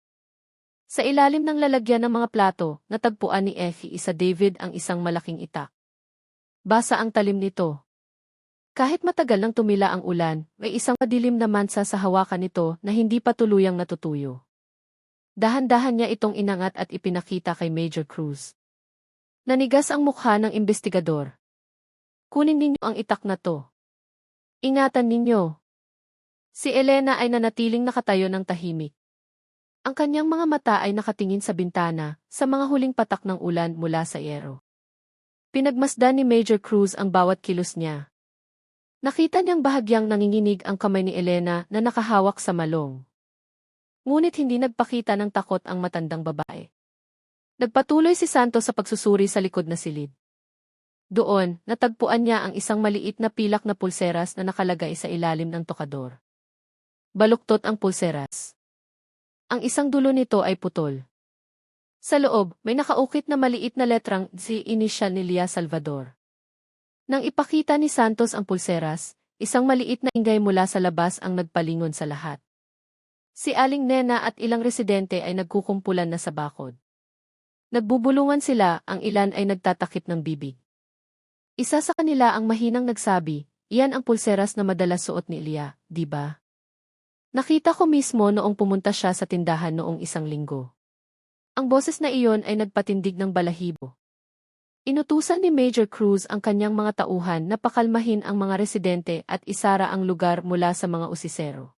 Sa ilalim ng lalagyan ng mga plato, natagpuan ni Effie isa David ang isang malaking itak. Basa ang talim nito. Kahit matagal nang tumila ang ulan, may isang madilim na mansa sa hawakan nito na hindi pa tuluyang natutuyo. Dahan-dahan niya itong inangat at ipinakita kay Major Cruz. Nanigas ang mukha ng investigador. "Kunin ninyo ang itak na to. Ingatan ninyo." Si Elena ay nanatiling nakatayo ng tahimik. Ang kanyang mga mata ay nakatingin sa bintana, sa mga huling patak ng ulan mula sa yero. Pinagmasdan ni Major Cruz ang bawat kilos niya. Nakita niyang bahagyang nanginginig ang kamay ni Elena na nakahawak sa malong. Ngunit hindi nagpakita ng takot ang matandang babae. Nagpatuloy si Santos sa pagsusuri sa likod na silid. Doon, natagpuan niya ang isang maliit na pilak na pulseras na nakalagay sa ilalim ng tokador. Baluktot ang pulseras. Ang isang dulo nito ay putol. Sa loob, may nakaukit na maliit na letrang si inisyal ni Lia Salvador. Nang ipakita ni Santos ang pulseras, isang maliit na ingay mula sa labas ang nagpalingon sa lahat. Si Aling Nena at ilang residente ay nagkukumpulan na sa bakod. Nagbubulungan sila, ang ilan ay nagtatakip ng bibig. Isa sa kanila ang mahinang nagsabi, "Iyan ang pulseras na madalas suot ni Lia, di ba? Nakita ko mismo noong pumunta siya sa tindahan noong isang linggo." Ang boses na iyon ay nagpatindig ng balahibo. Inutusan ni Major Cruz ang kanyang mga tauhan na pakalmahin ang mga residente at isara ang lugar mula sa mga usisero.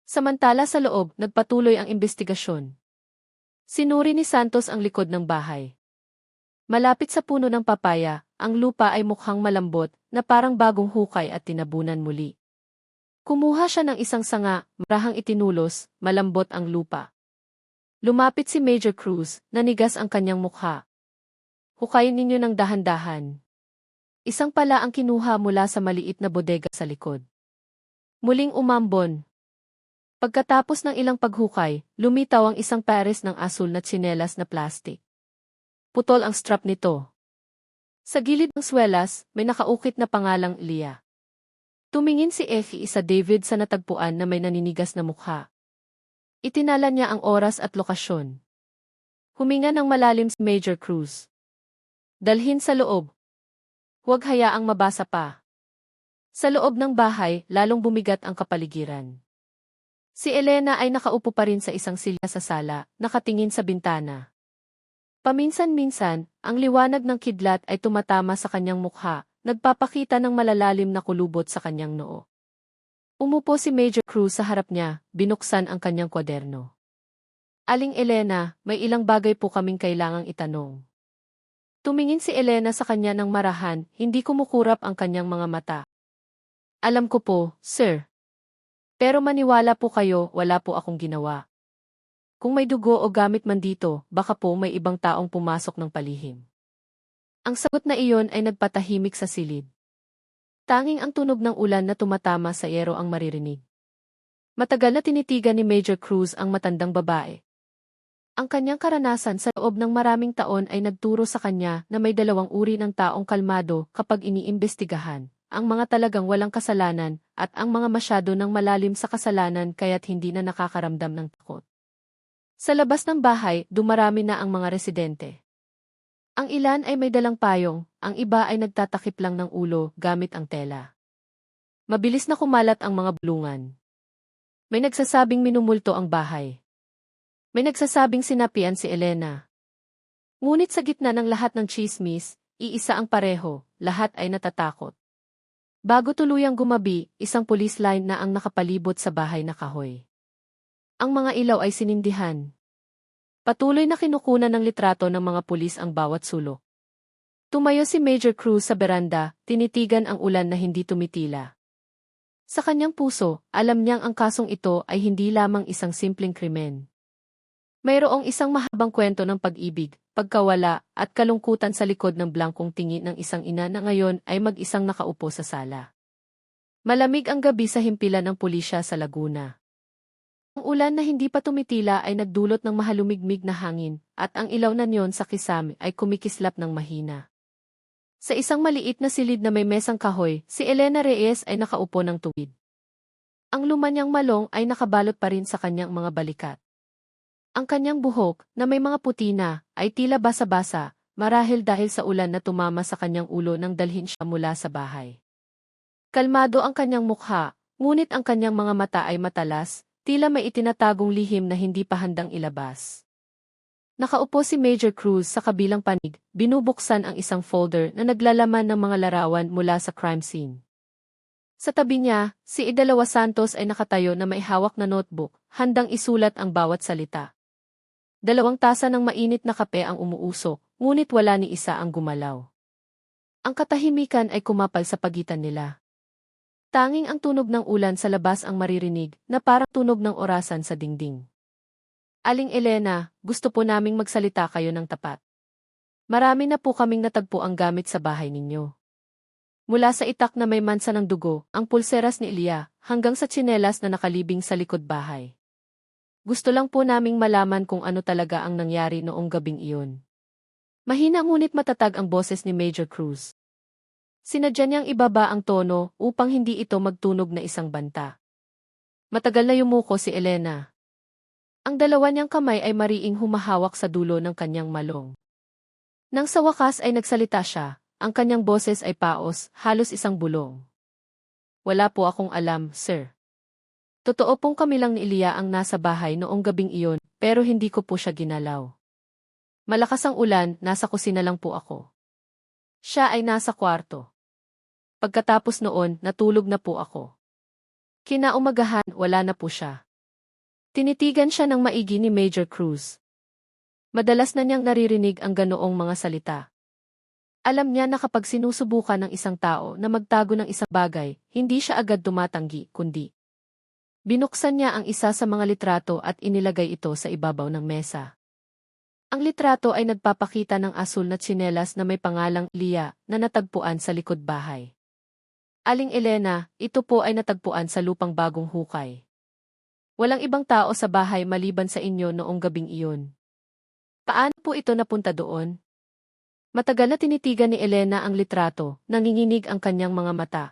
Samantala sa loob, nagpatuloy ang investigasyon. Sinuri ni Santos ang likod ng bahay. Malapit sa puno ng papaya, ang lupa ay mukhang malambot na parang bagong hukay at tinabunan muli. Kumuha siya ng isang sanga, marahang itinulos, malambot ang lupa. Lumapit si Major Cruz, nanigas ang kanyang mukha. "Hukayin ninyo ng dahan-dahan." Isang pala ang kinuha mula sa maliit na bodega sa likod. Muling umambon. Pagkatapos ng ilang paghukay, lumitaw ang isang pares ng asul na tsinelas na plastik. Putol ang strap nito. Sa gilid ng swelas, may nakaukit na pangalang Lia. Tumingin si Effie isa David sa natagpuan na may naninigas na mukha. Itinala niya ang oras at lokasyon. Huminga ng malalim si Major Cruz. "Dalhin sa loob. Huwag hayaang mabasa pa." Sa loob ng bahay, lalong bumigat ang kapaligiran. Si Elena ay nakaupo pa rin sa isang silya sa sala, nakatingin sa bintana. Paminsan-minsan, ang liwanag ng kidlat ay tumatama sa kanyang mukha, nagpapakita ng malalalim na kulubot sa kanyang noo. Umupo si Major Cruz sa harap niya, binuksan ang kanyang kwaderno. "Aling Elena, may ilang bagay po kaming kailangang itanong." Tumingin si Elena sa kanya ng marahan, hindi kumukurap ang kanyang mga mata. "Alam ko po, sir. Pero maniwala po kayo, wala po akong ginawa. Kung may dugo o gamit man dito, baka po may ibang taong pumasok ng palihim." Ang sagot na iyon ay nagpatahimik sa silid. Tanging ang tunog ng ulan na tumatama sa yero ang maririnig. Matagal na tinitigan ni Major Cruz ang matandang babae. Ang kanyang karanasan sa loob ng maraming taon ay nagturo sa kanya na may dalawang uri ng taong kalmado kapag iniimbestigahan, ang mga talagang walang kasalanan at ang mga masyado ng malalim sa kasalanan kaya't hindi na nakakaramdam ng takot. Sa labas ng bahay, dumarami na ang mga residente. Ang ilan ay may dalang payong, ang iba ay nagtatakip lang ng ulo gamit ang tela. Mabilis na kumalat ang mga bulungan. May nagsasabing minumulto ang bahay. May nagsasabing sinapian si Elena. Ngunit sa gitna ng lahat ng tsismis, iisa ang pareho, lahat ay natatakot. Bago tuluyang gumabi, isang police line na ang nakapalibot sa bahay na kahoy. Ang mga ilaw ay sinindihan. Patuloy na kinukunan ng litrato ng mga pulis ang bawat sulok. Tumayo si Major Cruz sa beranda, tinitigan ang ulan na hindi tumitila. Sa kanyang puso, alam niyang ang kasong ito ay hindi lamang isang simpleng krimen. Mayroong isang mahabang kwento ng pag-ibig, pagkawala, at kalungkutan sa likod ng blankong tingin ng isang ina na ngayon ay mag-isang nakaupo sa sala. Malamig ang gabi sa himpilan ng pulisya sa Laguna. Ang ulan na hindi pa tumitila ay nagdulot ng mahalumigmig na hangin, at ang ilaw na neon sa kisame ay kumikislap ng mahina. Sa isang maliit na silid na may mesang kahoy, si Elena Reyes ay nakaupo ng tuwid. Ang lumanyang malong ay nakabalot pa rin sa kanyang mga balikat. Ang kanyang buhok, na may mga puti na, ay tila basa-basa, marahil dahil sa ulan na tumama sa kanyang ulo nang dalhin siya mula sa bahay. Kalmado ang kanyang mukha, ngunit ang kanyang mga mata ay matalas, tila may itinatagong lihim na hindi pa handang ilabas. Nakaupo si Major Cruz sa kabilang panig, binubuksan ang isang folder na naglalaman ng mga larawan mula sa crime scene. Sa tabi niya, si Idalawa Santos ay nakatayo na may hawak na notebook, handang isulat ang bawat salita. 2 tasa ng mainit na kape ang umuusok, ngunit wala ni isa ang gumalaw. Ang katahimikan ay kumapal sa pagitan nila. Tanging ang tunog ng ulan sa labas ang maririnig, na parang tunog ng orasan sa dingding. Aling Elena, gusto po naming magsalita kayo ng tapat. Marami na po kaming natagpo ang gamit sa bahay ninyo. Mula sa itak na may mansa ng dugo, ang pulseras ni Elia, hanggang sa tsinelas na nakalibing sa likod bahay. Gusto lang po naming malaman kung ano talaga ang nangyari noong gabing iyon. Mahina ngunit matatag ang boses ni Major Cruz. Sinadya niyang ibaba ang tono upang hindi ito magtunog na isang banta. Matagal na yumuko si Elena. Ang dalawa niyang kamay ay mariing humahawak sa dulo ng kanyang malong. Nang sa wakas ay nagsalita siya, ang kanyang boses ay paos, halos isang bulong. Wala po akong alam, sir. Totoo pong kami lang ni Elia ang nasa bahay noong gabing iyon, pero hindi ko po siya ginalaw. Malakas ang ulan, nasa kusina lang po ako. Siya ay nasa kwarto. Pagkatapos noon, natulog na po ako. Kinaumagahan, wala na po siya. Tinitigan siya ng maigi ni Major Cruz. Madalas na niyang naririnig ang ganoong mga salita. Alam niya na kapag sinusubukan ng isang tao na magtago ng isang bagay, hindi siya agad tumatanggi, kundi binuksan niya ang isa sa mga litrato at inilagay ito sa ibabaw ng mesa. Ang litrato ay nagpapakita ng asul na tsinelas na may pangalang Lia na natagpuan sa likod bahay. Aling Elena, ito po ay natagpuan sa lupang bagong hukay. Walang ibang tao sa bahay maliban sa inyo noong gabing iyon. Paano po ito napunta doon? Matagal na tinitigan ni Elena ang litrato, nanginginig ang kanyang mga mata.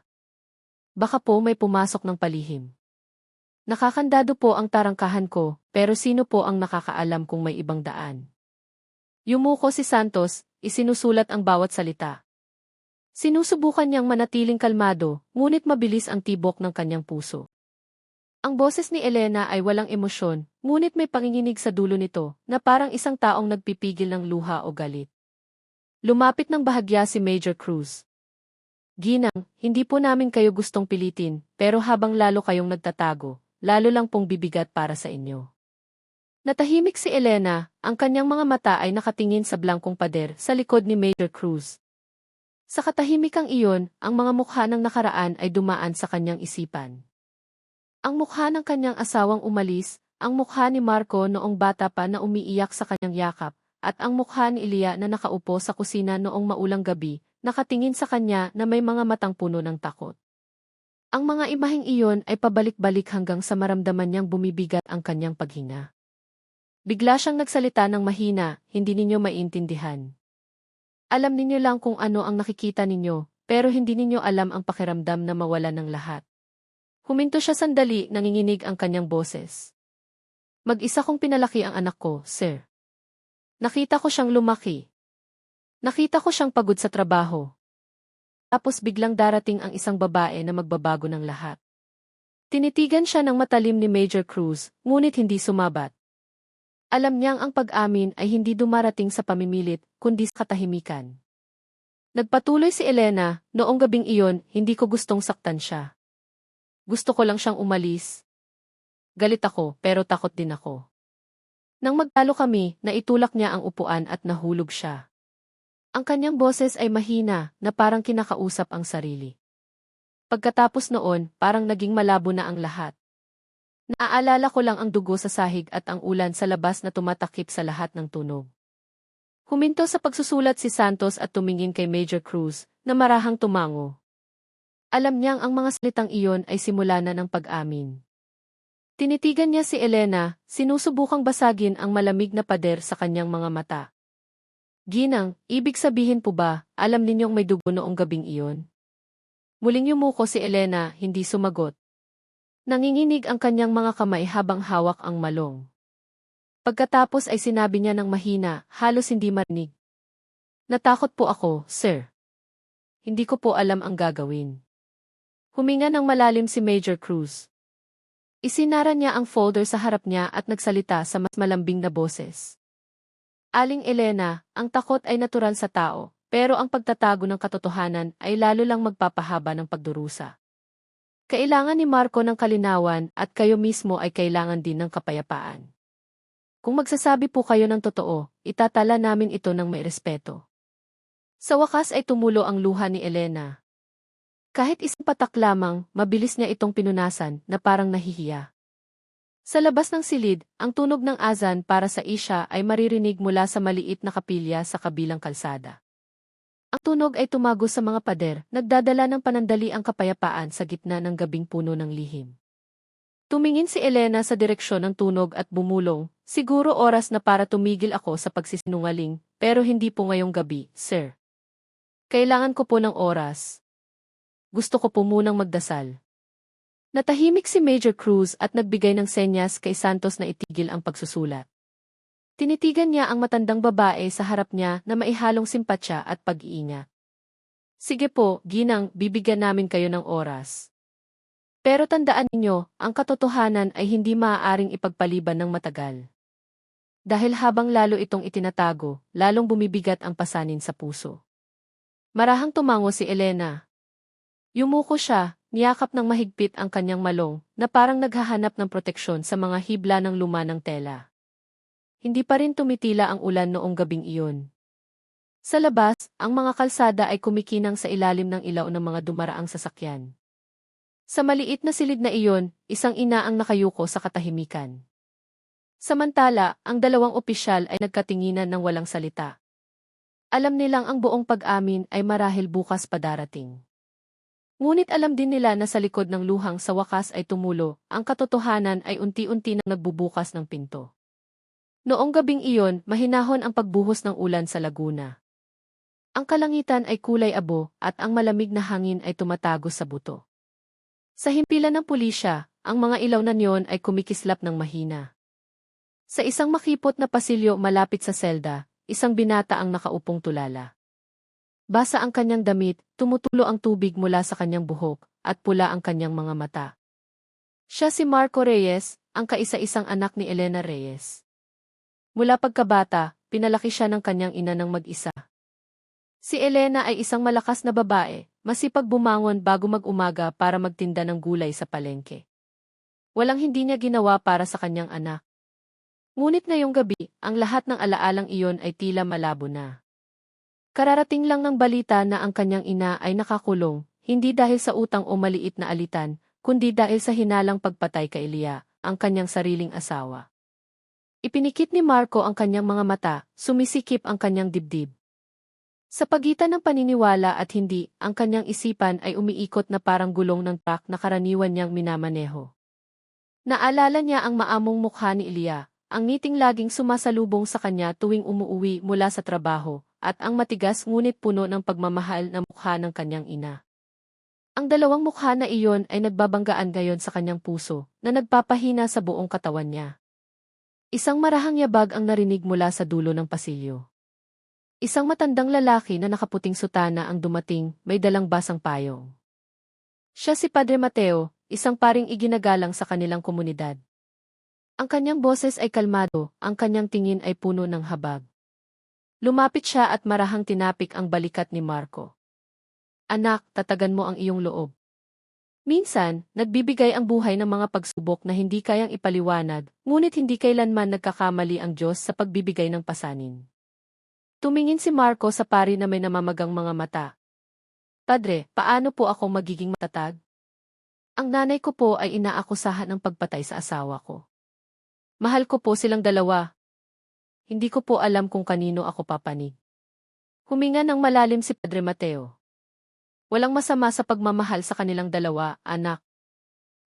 Baka po may pumasok ng palihim. Nakakandado po ang tarangkahan ko, pero sino po ang nakakaalam kung may ibang daan? Yumuko si Santos, isinusulat ang bawat salita. Sinusubukan niyang manatiling kalmado, ngunit mabilis ang tibok ng kanyang puso. Ang boses ni Elena ay walang emosyon, ngunit may panginginig sa dulo nito, na parang isang taong nagpipigil ng luha o galit. Lumapit ng bahagya si Major Cruz. Ginang, hindi po namin kayo gustong pilitin, pero habang lalo kayong nagtatago, lalo lang pong bibigat para sa inyo. Natahimik si Elena, ang kanyang mga mata ay nakatingin sa blankong pader sa likod ni Major Cruz. Sa katahimikang iyon, ang mga mukha ng nakaraan ay dumaan sa kanyang isipan. Ang mukha ng kanyang asawang umalis, ang mukha ni Marco noong bata pa na umiiyak sa kanyang yakap, at ang mukha ni Elia na nakaupo sa kusina noong maulang gabi, nakatingin sa kanya na may mga matang puno ng takot. Ang mga imaheng iyon ay pabalik-balik hanggang sa maramdaman niyang bumibigat ang kanyang paghinga. Bigla siyang nagsalita ng mahina, hindi ninyo maintindihan. Alam ninyo lang kung ano ang nakikita ninyo, pero hindi ninyo alam ang pakiramdam na mawala ng lahat. Huminto siya sandali, nanginginig ang kanyang boses. Mag-isa kong pinalaki ang anak ko, sir. Nakita ko siyang lumaki. Nakita ko siyang pagod sa trabaho. Tapos biglang darating ang isang babae na magbabago ng lahat. Tinitigan siya ng matalim ni Major Cruz, ngunit hindi sumabat. Alam niyang ang pag-amin ay hindi dumarating sa pamimilit, kundi sa katahimikan. Nagpatuloy si Elena, noong gabing iyon, hindi ko gustong saktan siya. Gusto ko lang siyang umalis. Galit ako, pero takot din ako. Nang magtalo kami, naitulak niya ang upuan at nahulog siya. Ang kanyang boses ay mahina, na parang kinakausap ang sarili. Pagkatapos noon, parang naging malabo na ang lahat. Naaalala ko lang ang dugo sa sahig at ang ulan sa labas na tumatakip sa lahat ng tunog. Huminto sa pagsusulat si Santos at tumingin kay Major Cruz, na marahang tumango. Alam niyang ang mga salitang iyon ay simula na ng pag-amin. Tinitigan niya si Elena, sinusubukang basagin ang malamig na pader sa kanyang mga mata. Ginang, ibig sabihin po ba, alam ninyong may dugo noong gabing iyon? Muling yumuko si Elena, hindi sumagot. Nanginginig ang kanyang mga kamay habang hawak ang malong. Pagkatapos ay sinabi niya ng mahina, halos hindi marinig. Natakot po ako, sir. Hindi ko po alam ang gagawin. Huminga ng malalim si Major Cruz. Isinara niya ang folder sa harap niya at nagsalita sa mas malambing na boses. Aling Elena, ang takot ay natural sa tao, pero ang pagtatago ng katotohanan ay lalo lang magpapahaba ng pagdurusa. Kailangan ni Marco ng kalinawan at kayo mismo ay kailangan din ng kapayapaan. Kung magsasabi po kayo ng totoo, itatala namin ito ng may respeto. Sa wakas ay tumulo ang luha ni Elena. Kahit isang patak lamang, mabilis niya itong pinunasan na parang nahihiya. Sa labas ng silid, ang tunog ng azan para sa isya ay maririnig mula sa maliit na kapilya sa kabilang kalsada. Ang tunog ay tumago sa mga pader, nagdadala ng panandali ang kapayapaan sa gitna ng gabing puno ng lihim. Tumingin si Elena sa direksyon ng tunog at bumulong, siguro oras na para tumigil ako sa pagsisinungaling, pero hindi po ngayong gabi, sir. Kailangan ko po ng oras. Gusto ko po munang magdasal. Natahimik si Major Cruz at nagbigay ng senyas kay Santos na itigil ang pagsusulat. Tinitigan niya ang matandang babae sa harap niya na maihalong simpatsya at pag-iingat. Sige po, Ginang, bibigyan namin kayo ng oras. Pero tandaan ninyo, ang katotohanan ay hindi maaaring ipagpaliban ng matagal. Dahil habang lalo itong itinatago, lalong bumibigat ang pasanin sa puso. Marahang tumango si Elena. Yumuko siya, niyakap ng mahigpit ang kanyang malong, na parang naghahanap ng proteksyon sa mga hibla ng luma ng tela. Hindi pa rin tumitila ang ulan noong gabing iyon. Sa labas, ang mga kalsada ay kumikinang sa ilalim ng ilaw ng mga dumaraang sasakyan. Sa maliit na silid na iyon, isang ina ang nakayuko sa katahimikan. Samantala, ang dalawang opisyal ay nagkatinginan ng walang salita. Alam nilang ang buong pag-amin ay marahil bukas pa darating. Ngunit alam din nila na sa likod ng luhang sa wakas ay tumulo, ang katotohanan ay unti-unti nang nagbubukas ng pinto. Noong gabing iyon, mahinahon ang pagbuhos ng ulan sa Laguna. Ang kalangitan ay kulay abo at ang malamig na hangin ay tumatago sa buto. Sa himpilan ng pulisya, ang mga ilaw na neon ay kumikislap ng mahina. Sa isang makipot na pasilyo malapit sa selda, isang binata ang nakaupong tulala. Basa ang kanyang damit, tumutulo ang tubig mula sa kanyang buhok, at pula ang kanyang mga mata. Siya si Marco Reyes, ang kaisa-isang anak ni Elena Reyes. Mula pagkabata, pinalaki siya ng kanyang ina ng mag-isa. Si Elena ay isang malakas na babae, masipag bumangon bago mag-umaga para magtinda ng gulay sa palengke. Walang hindi niya ginawa para sa kanyang anak. Ngunit ngayong gabi, ang lahat ng alaalang iyon ay tila malabo na. Kararating lang ng balita na ang kanyang ina ay nakakulong, hindi dahil sa utang o maliit na alitan, kundi dahil sa hinalang pagpatay kay Elia, ang kanyang sariling asawa. Ipinikit ni Marco ang kanyang mga mata, sumisikip ang kanyang dibdib. Sa pagitan ng paniniwala at hindi, ang kanyang isipan ay umiikot na parang gulong ng truck na karaniwan niyang minamaneho. Naalala niya ang maamong mukha ni Elia, ang ngiting laging sumasalubong sa kanya tuwing umuuwi mula sa trabaho, at ang matigas ngunit puno ng pagmamahal na mukha ng kanyang ina. Ang dalawang mukha na iyon ay nagbabanggaan ngayon sa kanyang puso, na nagpapahina sa buong katawan niya. Isang marahang yabag ang narinig mula sa dulo ng pasilyo. Isang matandang lalaki na nakaputing sutana ang dumating, may dalang basang payong. Siya si Padre Mateo, isang paring iginagalang sa kanilang komunidad. Ang kanyang boses ay kalmado, ang kanyang tingin ay puno ng habag. Lumapit siya at marahang tinapik ang balikat ni Marco. Anak, tatagan mo ang iyong loob. Minsan, nagbibigay ang buhay ng mga pagsubok na hindi kayang ipaliwanag, ngunit hindi kailanman nagkakamali ang Diyos sa pagbibigay ng pasanin. Tumingin si Marco sa pari na may namamagang mga mata. Padre, paano po ako magiging matatag? Ang nanay ko po ay inaakusahan ng pagpatay sa asawa ko. Mahal ko po silang dalawa. Hindi ko po alam kung kanino ako papanig. Huminga ng malalim si Padre Mateo. Walang masama sa pagmamahal sa kanilang dalawa, anak.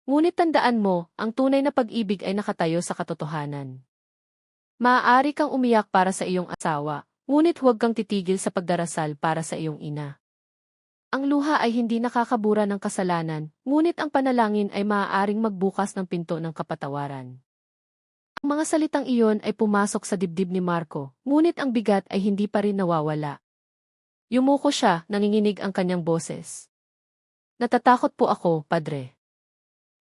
Ngunit tandaan mo, ang tunay na pag-ibig ay nakatayo sa katotohanan. Maaari kang umiyak para sa iyong asawa, ngunit huwag kang titigil sa pagdarasal para sa iyong ina. Ang luha ay hindi nakakabura ng kasalanan, ngunit ang panalangin ay maaaring magbukas ng pinto ng kapatawaran. Ang mga salitang iyon ay pumasok sa dibdib ni Marco, ngunit ang bigat ay hindi pa rin nawawala. Yumuko siya, nanginginig ang kanyang boses. Natatakot po ako, Padre.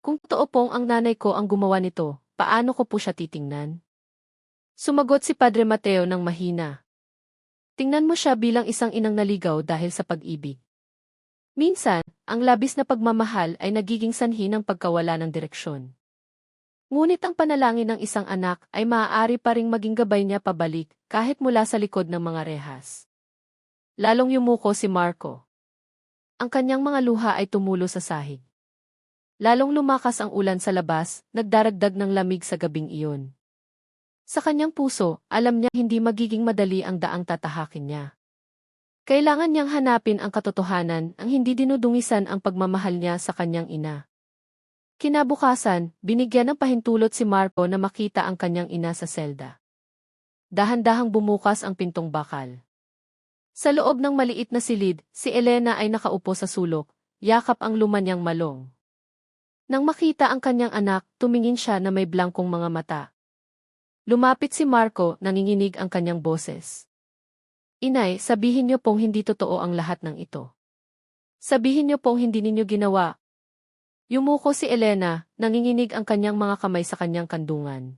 Kung totoo pong ang nanay ko ang gumawa nito, paano ko po siya titingnan? Sumagot si Padre Mateo ng mahina. Tingnan mo siya bilang isang inang naligaw dahil sa pag-ibig. Minsan, ang labis na pagmamahal ay nagiging sanhi ng pagkawala ng direksyon. Ngunit ang panalangin ng isang anak ay maaari pa ring maging gabay niya pabalik kahit mula sa likod ng mga rehas. Lalong yumuko si Marco. Ang kanyang mga luha ay tumulo sa sahig. Lalong lumakas ang ulan sa labas, nagdaragdag ng lamig sa gabing iyon. Sa kanyang puso, alam niya hindi magiging madali ang daang tatahakin niya. Kailangan niyang hanapin ang katotohanan ang hindi dinudungisan ang pagmamahal niya sa kanyang ina. Kinabukasan, binigyan ng pahintulot si Marco na makita ang kanyang ina sa selda. Dahan-dahang bumukas ang pintong bakal. Sa loob ng maliit na silid, si Elena ay nakaupo sa sulok, yakap ang lumanyang malong. Nang makita ang kanyang anak, tumingin siya na may blangkong mga mata. Lumapit si Marco, nanginginig ang kanyang boses. Inay, sabihin niyo pong hindi totoo ang lahat ng ito. Sabihin niyo pong hindi ninyo ginawa. Yumuko si Elena, nanginginig ang kanyang mga kamay sa kanyang kandungan.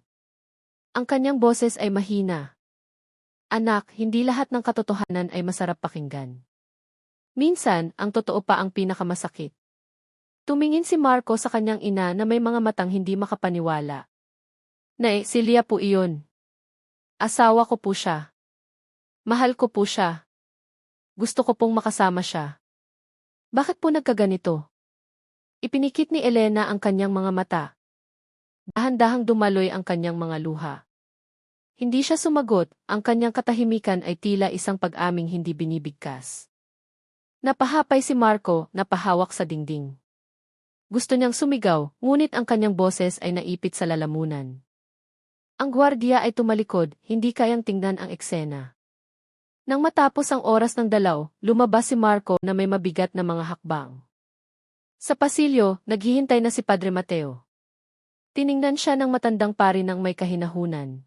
Ang kanyang boses ay mahina. Anak, hindi lahat ng katotohanan ay masarap pakinggan. Minsan, ang totoo pa ang pinakamasakit. Tumingin si Marco sa kanyang ina na may mga matang hindi makapaniwala. Nay, si Lia po iyon. Asawa ko po siya. Mahal ko po siya. Gusto ko pong makasama siya. Bakit po nagkaganito? Ipinikit ni Elena ang kanyang mga mata. Dahan-dahang dumaloy ang kanyang mga luha. Hindi siya sumagot, ang kanyang katahimikan ay tila isang pag-aming hindi binibigkas. Napahapay si Marco, napahawak sa dingding. Gusto niyang sumigaw, ngunit ang kanyang boses ay naipit sa lalamunan. Ang gwardiya ay tumalikod, hindi kayang tingnan ang eksena. Nang matapos ang oras ng dalaw, lumabas si Marco na may mabigat na mga hakbang. Sa pasilyo, naghihintay na si Padre Mateo. Tiningnan siya ng matandang pari ng may kahinahunan.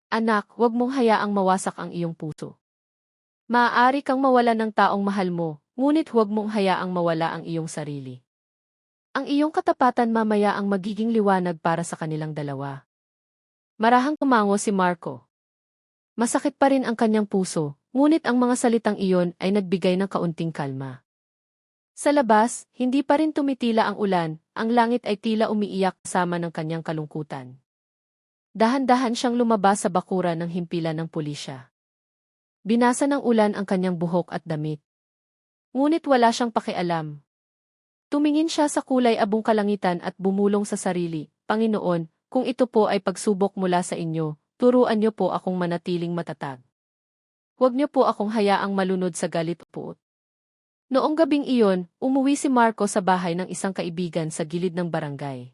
Anak, huwag mong hayaang mawasak ang iyong puso. Maaari kang mawala ng taong mahal mo, ngunit huwag mong hayaang mawala ang iyong sarili. Ang iyong katapatan mamaya ang magiging liwanag para sa kanilang dalawa. Marahang tumango si Marco. Masakit pa rin ang kanyang puso, ngunit ang mga salitang iyon ay nagbigay ng kaunting kalma. Sa labas, hindi pa rin tumitila ang ulan, ang langit ay tila umiiyak kasama ng kanyang kalungkutan. Dahan-dahan siyang lumabas sa bakuran ng himpilan ng pulisya. Binasa ng ulan ang kanyang buhok at damit. Ngunit wala siyang pakialam. Tumingin siya sa kulay abong kalangitan at bumulong sa sarili, Panginoon, kung ito po ay pagsubok mula sa inyo, turuan niyo po akong manatiling matatag. Huwag niyo po akong hayaang malunod sa galit o puot. Noong gabing iyon, umuwi si Marco sa bahay ng isang kaibigan sa gilid ng barangay.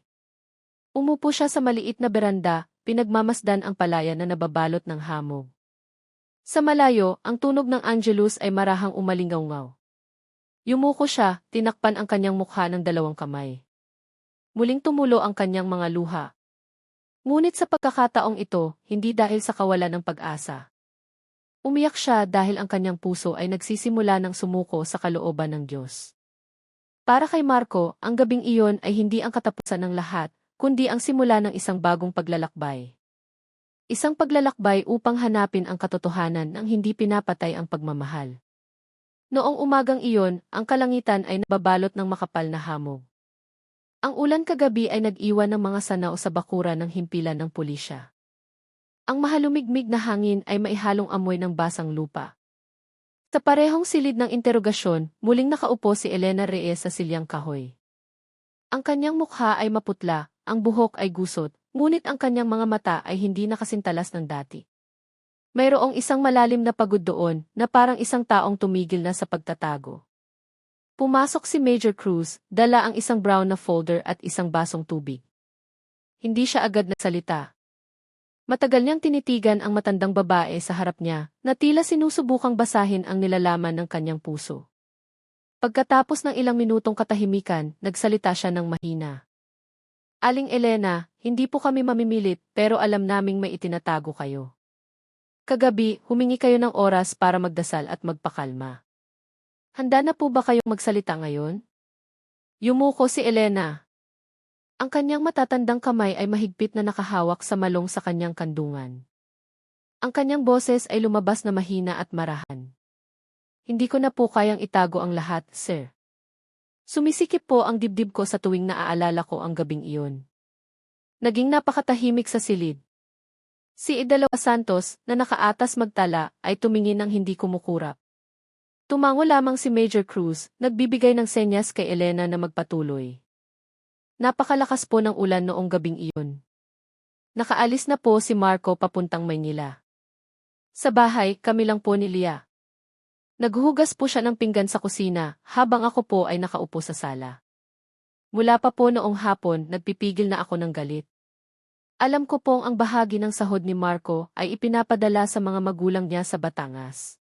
Umupo siya sa maliit na beranda, pinagmamasdan ang palayan na nababalot ng hamog. Sa malayo, ang tunog ng Angelus ay marahang umalingaw-ngaw. Yumuko siya, tinakpan ang kanyang mukha ng dalawang kamay. Muling tumulo ang kanyang mga luha. Ngunit sa pagkakataong ito, hindi dahil sa kawalan ng pag-asa. Umiyak siya dahil ang kanyang puso ay nagsisimula ng sumuko sa kalooban ng Diyos. Para kay Marco, ang gabing iyon ay hindi ang katapusan ng lahat, kundi ang simula ng isang bagong paglalakbay. Isang paglalakbay upang hanapin ang katotohanan ng hindi pinapatay ang pagmamahal. Noong umagang iyon, ang kalangitan ay nababalot ng makapal na hamog. Ang ulan kagabi ay nag-iwan ng mga sanaw sa bakuran ng himpilan ng pulisya. Ang mahalumigmig na hangin ay maihalong amoy ng basang lupa. Sa parehong silid ng interogasyon, muling nakaupo si Elena Reyes sa silyang kahoy. Ang kanyang mukha ay maputla, ang buhok ay gusot, ngunit ang kanyang mga mata ay hindi nakasintalas ng dati. Mayroong isang malalim na pagod doon na parang isang taong tumigil na sa pagtatago. Pumasok si Major Cruz, dala ang isang brown na folder at isang basong tubig. Hindi siya agad nagsalita. Matagal niyang tinitigan ang matandang babae sa harap niya, na tila sinusubukang basahin ang nilalaman ng kanyang puso. Pagkatapos ng ilang minutong katahimikan, nagsalita siya ng mahina. Aling Elena, hindi po kami mamimilit pero alam naming may itinatago kayo. Kagabi, humingi kayo ng oras para magdasal at magpakalma. Handa na po ba kayong magsalita ngayon? Yumuko si Elena. Ang kanyang matatandang kamay ay mahigpit na nakahawak sa malong sa kanyang kandungan. Ang kanyang boses ay lumabas na mahina at marahan. Hindi ko na po kayang itago ang lahat, sir. Sumisikip po ang dibdib ko sa tuwing naaalala ko ang gabing iyon. Naging napakatahimik sa silid. Si Idalawa Santos, na nakaatas magtala, ay tumingin ng hindi kumukurap. Tumango lamang si Major Cruz, nagbibigay ng senyas kay Elena na magpatuloy. Napakalakas po ng ulan noong gabing iyon. Nakaalis na po si Marco papuntang Maynila. Sa bahay, kami lang po ni Lia. Naghuhugas po siya ng pinggan sa kusina, habang ako po ay nakaupo sa sala. Mula pa po noong hapon, nagpipigil na ako ng galit. Alam ko pong ang bahagi ng sahod ni Marco ay ipinapadala sa mga magulang niya sa Batangas.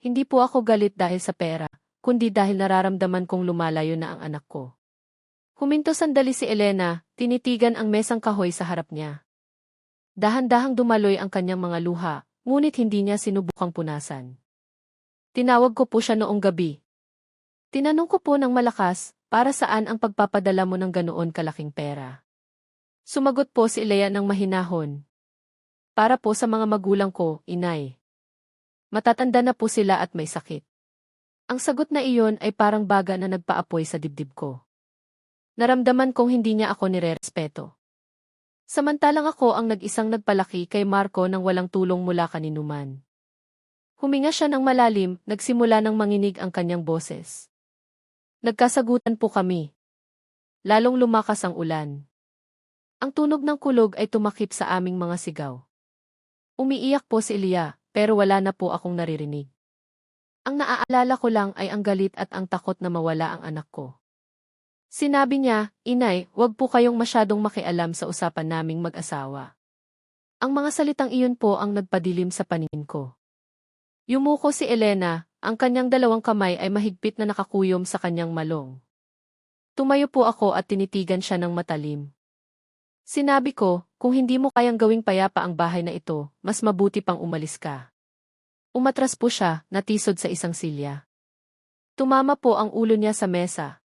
Hindi po ako galit dahil sa pera, kundi dahil nararamdaman kong lumalayo na ang anak ko. Huminto sandali si Elena, tinitigan ang mesang kahoy sa harap niya. Dahan-dahang dumaloy ang kanyang mga luha, ngunit hindi niya sinubukang punasan. Tinawag ko po siya noong gabi. Tinanong ko po ng malakas, para saan ang pagpapadala mo ng ganoon kalaking pera? Sumagot po si Lea ng mahinahon. Para po sa mga magulang ko, inay. Matatanda na po sila at may sakit. Ang sagot na iyon ay parang baga na nagpaapoy sa dibdib ko. Naramdaman kong hindi niya ako nirerespeto. Samantalang ako ang nag-isang nagpalaki kay Marco nang walang tulong mula kaninuman. Huminga siya ng malalim, nagsimula ng manginig ang kanyang boses. Nagkasagutan po kami. Lalong lumakas ang ulan. Ang tunog ng kulog ay tumakip sa aming mga sigaw. Umiiyak po si Elia, pero wala na po akong naririnig. Ang naaalala ko lang ay ang galit at ang takot na mawala ang anak ko. Sinabi niya, Inay, huwag po kayong masyadong makialam sa usapan naming mag-asawa. Ang mga salitang iyon po ang nagpadilim sa paningin ko. Yumuko si Elena, ang kanyang dalawang kamay ay mahigpit na nakakuyom sa kanyang malong. Tumayo po ako at tinitigan siya ng matalim. Sinabi ko, kung hindi mo kayang gawing payapa ang bahay na ito, mas mabuti pang umalis ka. Umatras po siya, natisod sa isang silya. Tumama po ang ulo niya sa mesa.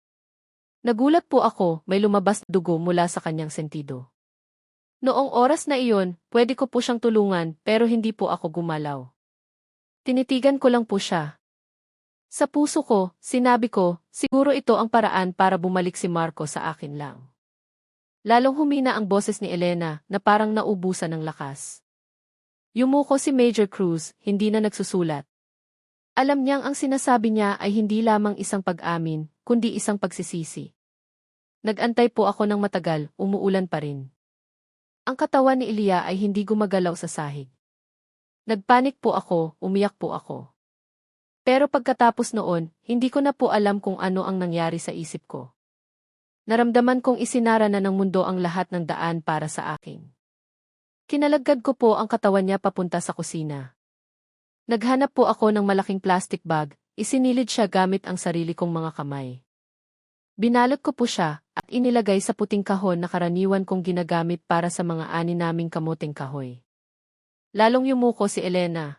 Nagulat po ako, may lumabas na dugo mula sa kanyang sentido. Noong oras na iyon, pwede ko po siyang tulungan pero hindi po ako gumalaw. Tinitigan ko lang po siya. Sa puso ko, sinabi ko, siguro ito ang paraan para bumalik si Marco sa akin lang. Lalong humina ang boses ni Elena na parang naubusan ng lakas. Yumuko si Major Cruz, hindi na nagsusulat. Alam niyang ang sinasabi niya ay hindi lamang isang pag-amin, kundi isang pagsisisi. Nag-antay po ako ng matagal, umuulan pa rin. Ang katawan ni Elia ay hindi gumagalaw sa sahig. Nagpanik po ako, umiyak po ako. Pero pagkatapos noon, hindi ko na po alam kung ano ang nangyari sa isip ko. Naramdaman kong isinara na ng mundo ang lahat ng daan para sa akin. Kinalagad ko po ang katawan niya papunta sa kusina. Naghanap po ako ng malaking plastic bag, isinilid siya gamit ang sarili kong mga kamay. Binalot ko po siya at inilagay sa puting kahon na karaniwan kong ginagamit para sa mga ani naming kamuting kahoy. Lalong yumuko si Elena.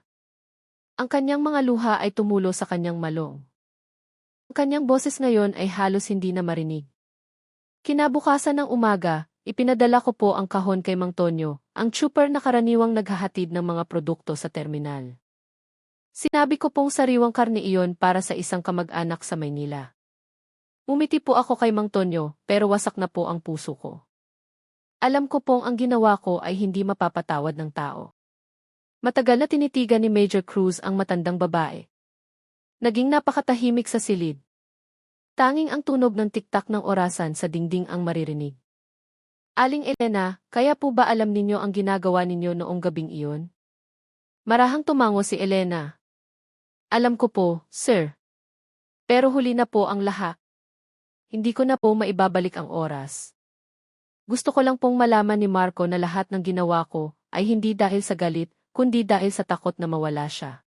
Ang kanyang mga luha ay tumulo sa kanyang malong. Ang kanyang boses ngayon ay halos hindi na marinig. Kinabukasan ng umaga, ipinadala ko po ang kahon kay Mang Tonyo, ang tsuper na karaniwang naghahatid ng mga produkto sa terminal. Sinabi ko pong sariwang karne iyon para sa isang kamag-anak sa Maynila. Umiti po ako kay Mang Tonyo, pero wasak na po ang puso ko. Alam ko pong ang ginawa ko ay hindi mapapatawad ng tao. Matagal na tinitigan ni Major Cruz ang matandang babae. Naging napakatahimik sa silid. Tanging ang tunog ng tiktak ng orasan sa dingding ang maririnig. Aling Elena, kaya po ba alam ninyo ang ginagawa ninyo noong gabing iyon? Marahang tumango si Elena. Alam ko po, sir. Pero huli na po ang lahat. Hindi ko na po maibabalik ang oras. Gusto ko lang pong malaman ni Marco na lahat ng ginawa ko ay hindi dahil sa galit, kundi dahil sa takot na mawala siya.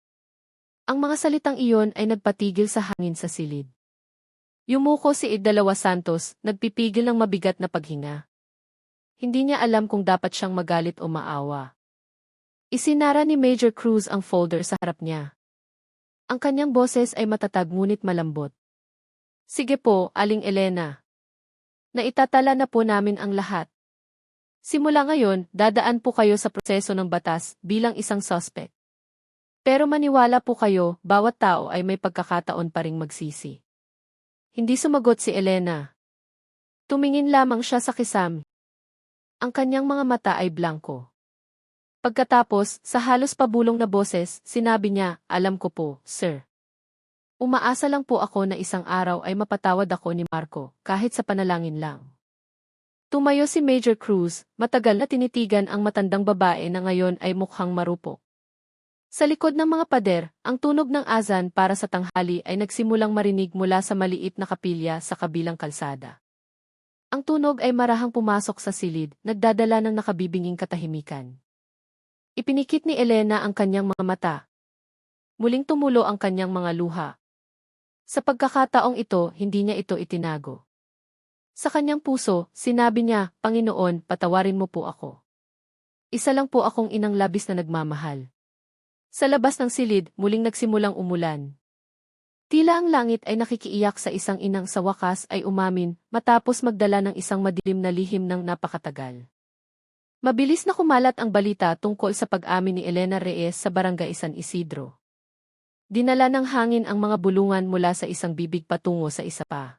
Ang mga salitang iyon ay nagpatigil sa hangin sa silid. Yumuko si Igdalawa Santos, nagpipigil ng mabigat na paghinga. Hindi niya alam kung dapat siyang magalit o maawa. Isinara ni Major Cruz ang folder sa harap niya. Ang kanyang boses ay matatag ngunit malambot. Sige po, Aling Elena. Naitatala na po namin ang lahat. Simula ngayon, dadaan po kayo sa proseso ng batas bilang isang suspect. Pero maniwala po kayo, bawat tao ay may pagkakataon pa ring magsisi. Hindi sumagot si Elena. Tumingin lamang siya sa kisam. Ang kanyang mga mata ay blanko. Pagkatapos, sa halos pabulong na boses, sinabi niya, alam ko po, sir. Umaasa lang po ako na isang araw ay mapatawad ako ni Marco, kahit sa panalangin lang. Tumayo si Major Cruz, matagal na tinitigan ang matandang babae na ngayon ay mukhang marupok. Sa likod ng mga pader, ang tunog ng azan para sa tanghali ay nagsimulang marinig mula sa maliit na kapilya sa kabilang kalsada. Ang tunog ay marahang pumasok sa silid, nagdadala ng nakabibinging katahimikan. Ipinikit ni Elena ang kanyang mga mata. Muling tumulo ang kanyang mga luha. Sa pagkakataong ito, hindi niya ito itinago. Sa kanyang puso, sinabi niya, Panginoon, patawarin mo po ako. Isa lang po akong inang labis na nagmamahal. Sa labas ng silid, muling nagsimulang umulan. Tila ang langit ay nakikiiyak sa isang inang sa wakas ay umamin, matapos magdala ng isang madilim na lihim ng napakatagal. Mabilis na kumalat ang balita tungkol sa pag-amin ni Elena Reyes sa Barangay San Isidro. Dinala ng hangin ang mga bulungan mula sa isang bibig patungo sa isa pa.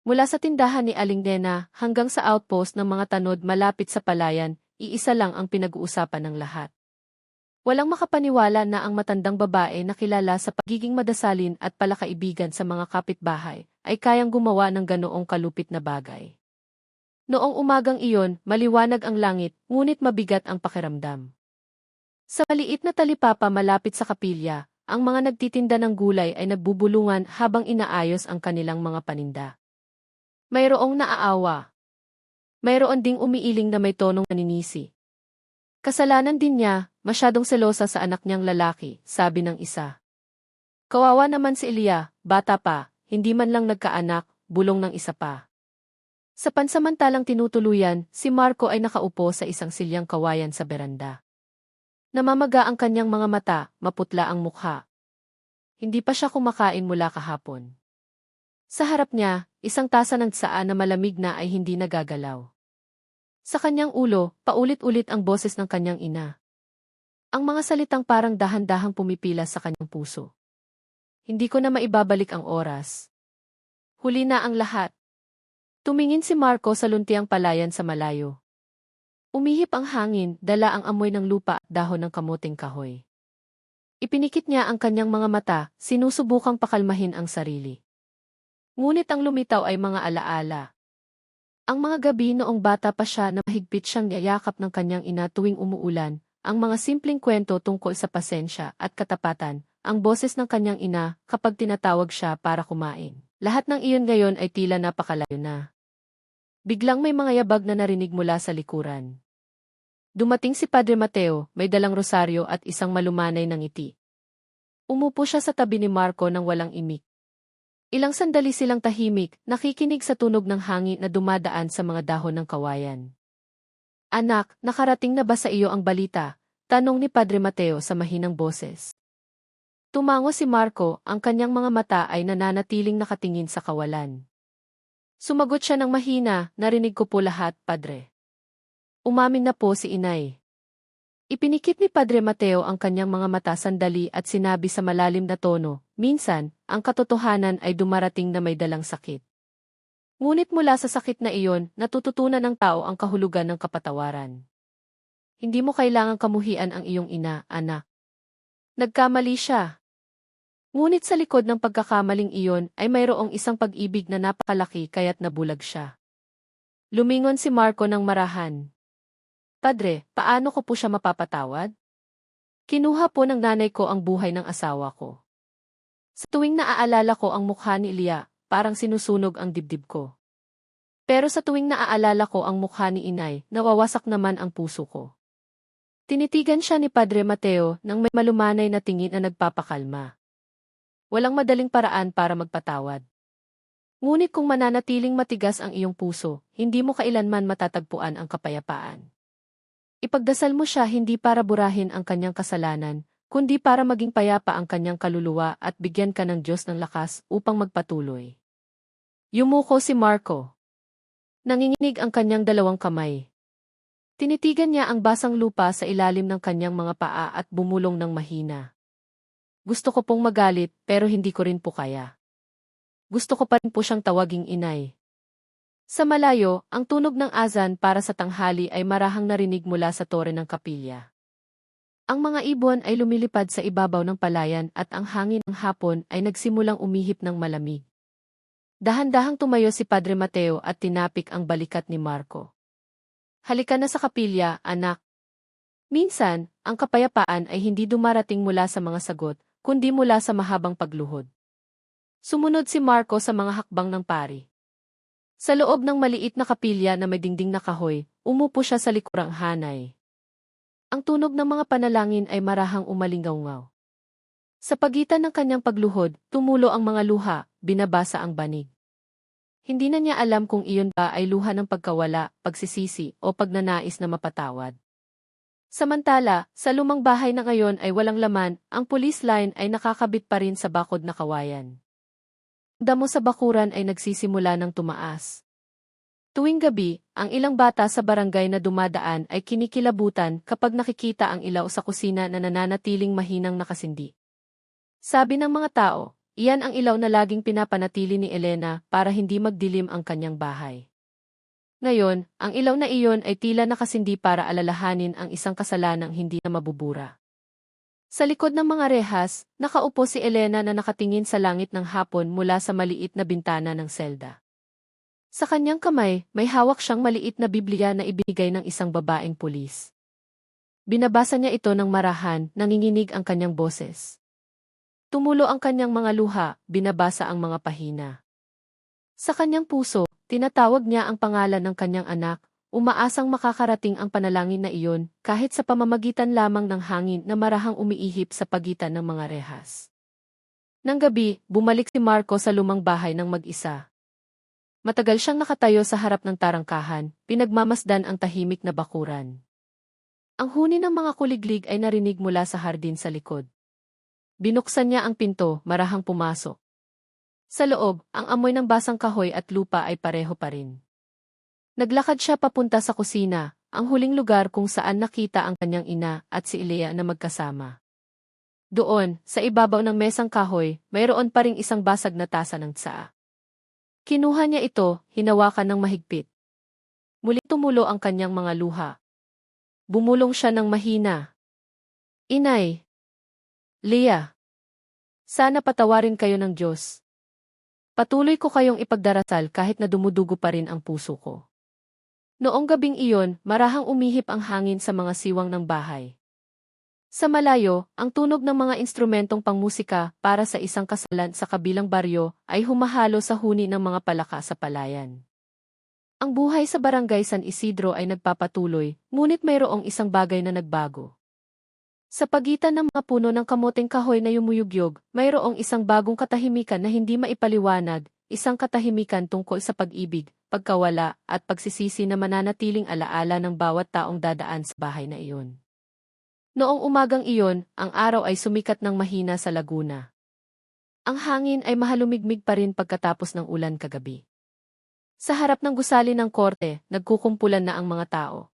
Mula sa tindahan ni Aling Nena hanggang sa outpost ng mga tanod malapit sa palayan, iisa lang ang pinag-uusapan ng lahat. Walang makapaniwala na ang matandang babae na kilala sa pagiging madasalin at palakaibigan sa mga kapitbahay ay kayang gumawa ng ganoong kalupit na bagay. Noong umagang iyon, maliwanag ang langit, ngunit mabigat ang pakiramdam. Sa maliit na talipapa malapit sa kapilya, ang mga nagtitinda ng gulay ay nagbubulungan habang inaayos ang kanilang mga paninda. Mayroong naaawa. Mayroon ding umiiling na may tonong naninisi. Kasalanan din niya, masyadong selosa sa anak niyang lalaki, sabi ng isa. Kawawa naman si Elia, bata pa, hindi man lang nagkaanak, bulong ng isa pa. Sa pansamantalang tinutuluyan, si Marco ay nakaupo sa isang silyang kawayan sa beranda. Namamaga ang kanyang mga mata, maputla ang mukha. Hindi pa siya kumakain mula kahapon. Sa harap niya, isang tasa ng tsaa na malamig na ay hindi nagagalaw. Sa kanyang ulo, paulit-ulit ang boses ng kanyang ina. Ang mga salitang parang dahan-dahang pumipila sa kanyang puso. Hindi ko na maibabalik ang oras. Huli na ang lahat. Tumingin si Marco sa luntiang palayan sa malayo. Umihip ang hangin, dala ang amoy ng lupa at dahon ng kamuting kahoy. Ipinikit niya ang kanyang mga mata, sinusubukang pakalmahin ang sarili. Ngunit ang lumitaw ay mga alaala. Ang mga gabi noong bata pa siya na mahigpit siyang yayakap ng kanyang ina tuwing umuulan, ang mga simpleng kwento tungkol sa pasensya at katapatan, ang boses ng kanyang ina kapag tinatawag siya para kumain. Lahat ng iyon ngayon ay tila napakalayo na. Biglang may mga yabag na narinig mula sa likuran. Dumating si Padre Mateo, may dalang rosaryo at isang malumanay na ngiti. Umupo siya sa tabi ni Marco nang walang imik. Ilang sandali silang tahimik, nakikinig sa tunog ng hangin na dumadaan sa mga dahon ng kawayan. Anak, nakarating na ba sa iyo ang balita? Tanong ni Padre Mateo sa mahinang boses. Tumango si Marco, ang kanyang mga mata ay nananatiling nakatingin sa kawalan. Sumagot siya ng mahina, narinig ko po lahat, Padre. Umamin na po si Inay. Ipinikit ni Padre Mateo ang kanyang mga mata sandali at sinabi sa malalim na tono, minsan, ang katotohanan ay dumarating na may dalang sakit. Ngunit mula sa sakit na iyon, natututunan ng tao ang kahulugan ng kapatawaran. Hindi mo kailangang kamuhian ang iyong ina, anak. Nagkamali siya. Ngunit sa likod ng pagkakamaling iyon ay mayroong isang pag-ibig na napakalaki kaya't nabulag siya. Lumingon si Marco ng marahan. Padre, paano ko po siya mapapatawad? Kinuha po ng nanay ko ang buhay ng asawa ko. Sa tuwing naaalala ko ang mukha ni Elia, parang sinusunog ang dibdib ko. Pero sa tuwing naaalala ko ang mukha ni Inay, nawawasak naman ang puso ko. Tinitigan siya ni Padre Mateo nang may malumanay na tingin na nagpapakalma. Walang madaling paraan para magpatawad. Ngunit kung mananatiling matigas ang iyong puso, hindi mo kailanman matatagpuan ang kapayapaan. Ipagdasal mo siya hindi para burahin ang kanyang kasalanan, kundi para maging payapa ang kanyang kaluluwa at bigyan ka ng Diyos ng lakas upang magpatuloy. Yumuko si Marco. Nanginginig ang kanyang dalawang kamay. Tinitigan niya ang basang lupa sa ilalim ng kanyang mga paa at bumulong ng mahina. Gusto ko pong magalit pero hindi ko rin po kaya. Gusto ko pa rin po siyang tawaging Inay. Sa malayo, ang tunog ng azan para sa tanghali ay marahang narinig mula sa tore ng kapilya. Ang mga ibon ay lumilipad sa ibabaw ng palayan at ang hangin ng hapon ay nagsimulang umihip ng malamig. Dahan-dahang tumayo si Padre Mateo at tinapik ang balikat ni Marco. Halika na sa kapilya, anak. Minsan, ang kapayapaan ay hindi dumarating mula sa mga sagot, kundi mula sa mahabang pagluhod. Sumunod si Marco sa mga hakbang ng pari. Sa loob ng maliit na kapilya na may dingding na kahoy, umupo siya sa likurang hanay. Ang tunog ng mga panalangin ay marahang umalingaw-ngaw. Sa pagitan ng kanyang pagluhod, tumulo ang mga luha, binabasa ang banig. Hindi na niya alam kung iyon ba ay luha ng pagkawala, pagsisisi, o pagnanais na mapatawad. Samantala, sa lumang bahay na ngayon ay walang laman, ang police line ay nakakabit pa rin sa bakod na kawayan. Damo sa bakuran ay nagsisimula ng tumaas. Tuwing gabi, ang ilang bata sa barangay na dumadaan ay kinikilabutan kapag nakikita ang ilaw sa kusina na nananatiling mahinang nakasindi. Sabi ng mga tao, iyan ang ilaw na laging pinapanatili ni Elena para hindi magdilim ang kanyang bahay. Ngayon, ang ilaw na iyon ay tila nakasindi para alalahanin ang isang kasalanang hindi na mabubura. Sa likod ng mga rehas, nakaupo si Elena na nakatingin sa langit ng hapon mula sa maliit na bintana ng selda. Sa kanyang kamay, may hawak siyang maliit na Biblia na ibinigay ng isang babaeng pulis. Binabasa niya ito ng marahan, nanginginig ang kanyang boses. Tumulo ang kanyang mga luha, binabasa ang mga pahina. Sa kanyang puso, tinatawag niya ang pangalan ng kanyang anak, umaasang makakarating ang panalangin na iyon, kahit sa pamamagitan lamang ng hangin na marahang umiihip sa pagitan ng mga rehas. Nang gabi, bumalik si Marco sa lumang bahay ng mag-isa. Matagal siyang nakatayo sa harap ng tarangkahan, pinagmamasdan ang tahimik na bakuran. Ang huni ng mga kuliglig ay narinig mula sa hardin sa likod. Binuksan niya ang pinto, marahang pumasok. Sa loob, ang amoy ng basang kahoy at lupa ay pareho pa rin. Naglakad siya papunta sa kusina, ang huling lugar kung saan nakita ang kanyang ina at si Elia na magkasama. Doon, sa ibabaw ng mesang kahoy, mayroon pa ring isang basag na tasa ng tsaa. Kinuha niya ito, hinawakan ng mahigpit. Muli tumulo ang kanyang mga luha. Bumulong siya ng mahina. Inay. Leah. Sana patawarin kayo ng Diyos. Patuloy ko kayong ipagdarasal kahit na dumudugo pa rin ang puso ko. Noong gabing iyon, marahang umihip ang hangin sa mga siwang ng bahay. Sa malayo, ang tunog ng mga instrumentong pangmusika para sa isang kasalan sa kabilang baryo ay humahalo sa huni ng mga palaka sa palayan. Ang buhay sa barangay San Isidro ay nagpapatuloy, ngunit mayroong isang bagay na nagbago. Sa pagitan ng mga puno ng kamoteng kahoy na yumuyugyog, mayroong isang bagong katahimikan na hindi maipaliwanag, isang katahimikan tungkol sa pag-ibig, pagkawala, at pagsisisi na mananatiling alaala ng bawat taong dadaan sa bahay na iyon. Noong umagang iyon, ang araw ay sumikat ng mahina sa Laguna. Ang hangin ay mahalumigmig pa rin pagkatapos ng ulan kagabi. Sa harap ng gusali ng korte, nagkukumpulan na ang mga tao.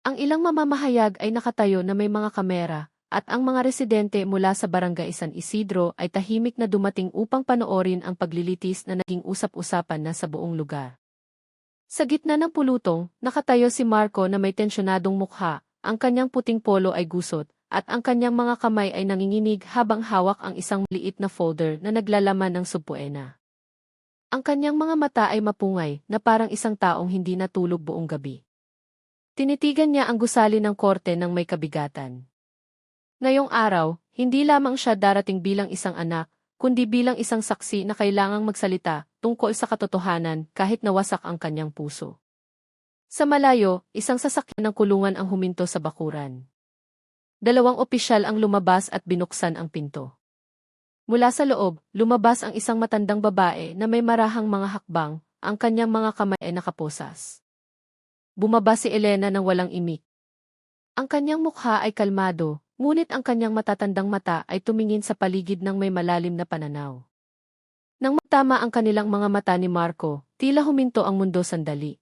Ang ilang mamamahayag ay nakatayo na may mga kamera, at ang mga residente mula sa Barangay San Isidro ay tahimik na dumating upang panoorin ang paglilitis na naging usap-usapan na sa buong lugar. Sa gitna ng pulutong, nakatayo si Marco na may tensyonadong mukha, ang kanyang puting polo ay gusot, at ang kanyang mga kamay ay nanginginig habang hawak ang isang maliit na folder na naglalaman ng subpoena. Ang kanyang mga mata ay mapungay na parang isang taong hindi natulog buong gabi. Tinitigan niya ang gusali ng korte ng may kabigatan. Ngayong araw, hindi lamang siya darating bilang isang anak, kundi bilang isang saksi na kailangang magsalita tungkol sa katotohanan kahit nawasak ang kanyang puso. Sa malayo, isang sasakyan ng kulungan ang huminto sa bakuran. Dalawang opisyal ang lumabas at binuksan ang pinto. Mula sa loob, lumabas ang isang matandang babae na may marahang mga hakbang, ang kanyang mga kamay ay nakaposas. Bumaba si Elena ng walang imik. Ang kanyang mukha ay kalmado, ngunit ang kanyang matatandang mata ay tumingin sa paligid ng may malalim na pananaw. Nang matama ang kanilang mga mata ni Marco, tila huminto ang mundo sandali.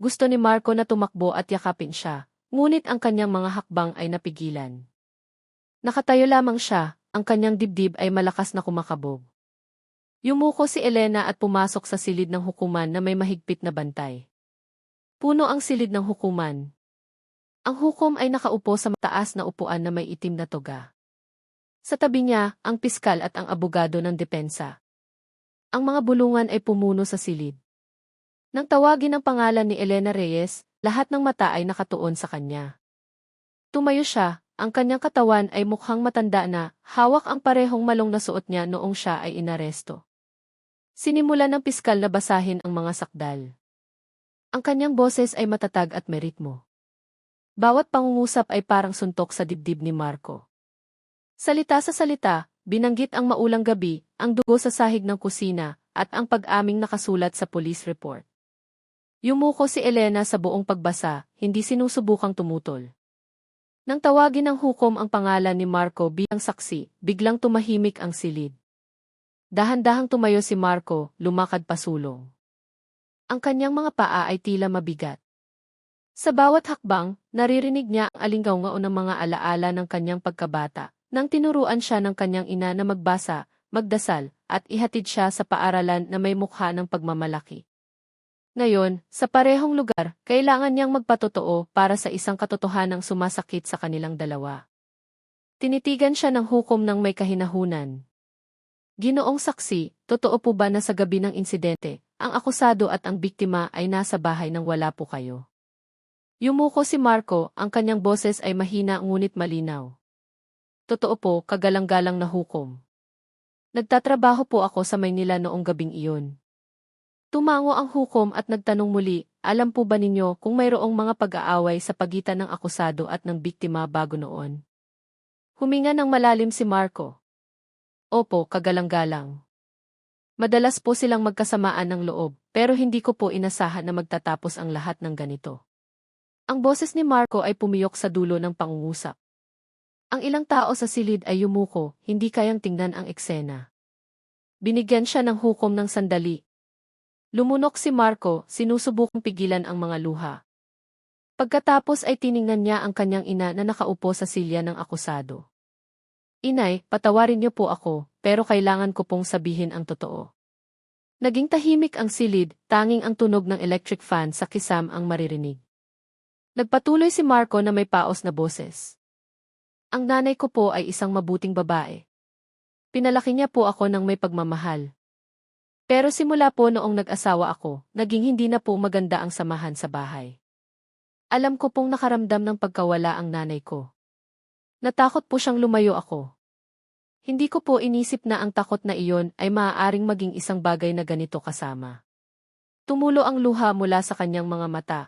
Gusto ni Marco na tumakbo at yakapin siya, ngunit ang kanyang mga hakbang ay napigilan. Nakatayo lamang siya, ang kanyang dibdib ay malakas na kumakabog. Yumuko si Elena at pumasok sa silid ng hukuman na may mahigpit na bantay. Puno ang silid ng hukuman. Ang hukom ay nakaupo sa mataas na upuan na may itim na toga. Sa tabi niya, ang piskal at ang abogado ng depensa. Ang mga bulungan ay pumuno sa silid. Nang tawagin ang pangalan ni Elena Reyes, lahat ng mata ay nakatuon sa kanya. Tumayo siya, ang kanyang katawan ay mukhang matanda na, hawak ang parehong malong na suot niya noong siya ay inaresto. Sinimulan ng piskal na basahin ang mga sakdal. Ang kanyang boses ay matatag at may ritmo. Bawat pangungusap ay parang suntok sa dibdib ni Marco. Salita sa salita, binanggit ang maulang gabi, ang dugo sa sahig ng kusina, at ang pag-aming nakasulat sa police report. Yumuko si Elena sa buong pagbasa, hindi sinusubukang tumutol. Nang tawagin ng hukom ang pangalan ni Marco bilang saksi, biglang tumahimik ang silid. Dahan-dahang tumayo si Marco, lumakad pasulong. Ang kanyang mga paa ay tila mabigat. Sa bawat hakbang, naririnig niya ang alinggaw-ngao ng mga alaala ng kanyang pagkabata, nang tinuruan siya ng kanyang ina na magbasa, magdasal, at ihatid siya sa paaralan na may mukha ng pagmamalaki. Ngayon, sa parehong lugar, kailangan niyang magpatotoo para sa isang katotohanang sumasakit sa kanilang dalawa. Tinitigan siya ng hukom ng may kahinahunan. Ginoong saksi, totoo po ba na sa gabi ng insidente, ang akusado at ang biktima ay nasa bahay nang wala po kayo? Yumuko si Marco, ang kanyang boses ay mahina ngunit malinaw. Totoo po, kagalang-galang na hukom. Nagtatrabaho po ako sa Maynila noong gabing iyon. Tumango ang hukom at nagtanong muli, alam po ba ninyo kung mayroong mga pag-aaway sa pagitan ng akusado at ng biktima bago noon? Huminga ng malalim si Marco. Opo, kagalang-galang. Madalas po silang magkasamaan ng loob, pero hindi ko po inasahan na magtatapos ang lahat ng ganito. Ang boses ni Marco ay pumiyok sa dulo ng pangungusap. Ang ilang tao sa silid ay yumuko, hindi kayang tingnan ang eksena. Binigyan siya ng hukom ng sandali. Lumunok si Marco, sinusubukang pigilan ang mga luha. Pagkatapos ay tiningnan niya ang kanyang ina na nakaupo sa silya ng akusado. Inay, patawarin niyo po ako, pero kailangan ko pong sabihin ang totoo. Naging tahimik ang silid, tanging ang tunog ng electric fan sa kisam ang maririnig. Nagpatuloy si Marco na may paos na boses. Ang nanay ko po ay isang mabuting babae. Pinalaki niya po ako ng may pagmamahal. Pero simula po noong nag-asawa ako, naging hindi na po maganda ang samahan sa bahay. Alam ko pong nakaramdam ng pagkawala ang nanay ko. Natakot po siyang lumayo ako. Hindi ko po inisip na ang takot na iyon ay maaaring maging isang bagay na ganito kasama. Tumulo ang luha mula sa kanyang mga mata.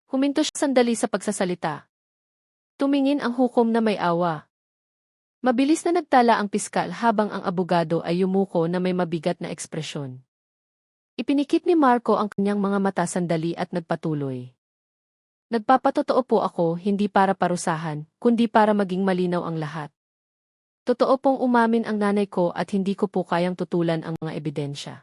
Huminto siya sandali sa pagsasalita. Tumingin ang hukom na may awa. Mabilis na nagtala ang piskal habang ang abogado ay yumuko na may mabigat na ekspresyon. Ipinikit ni Marco ang kanyang mga mata sandali at nagpatuloy. Nagpapatotoo po ako hindi para parusahan, kundi para maging malinaw ang lahat. Totoo pong umamin ang nanay ko at hindi ko po kayang tutulan ang mga ebidensya.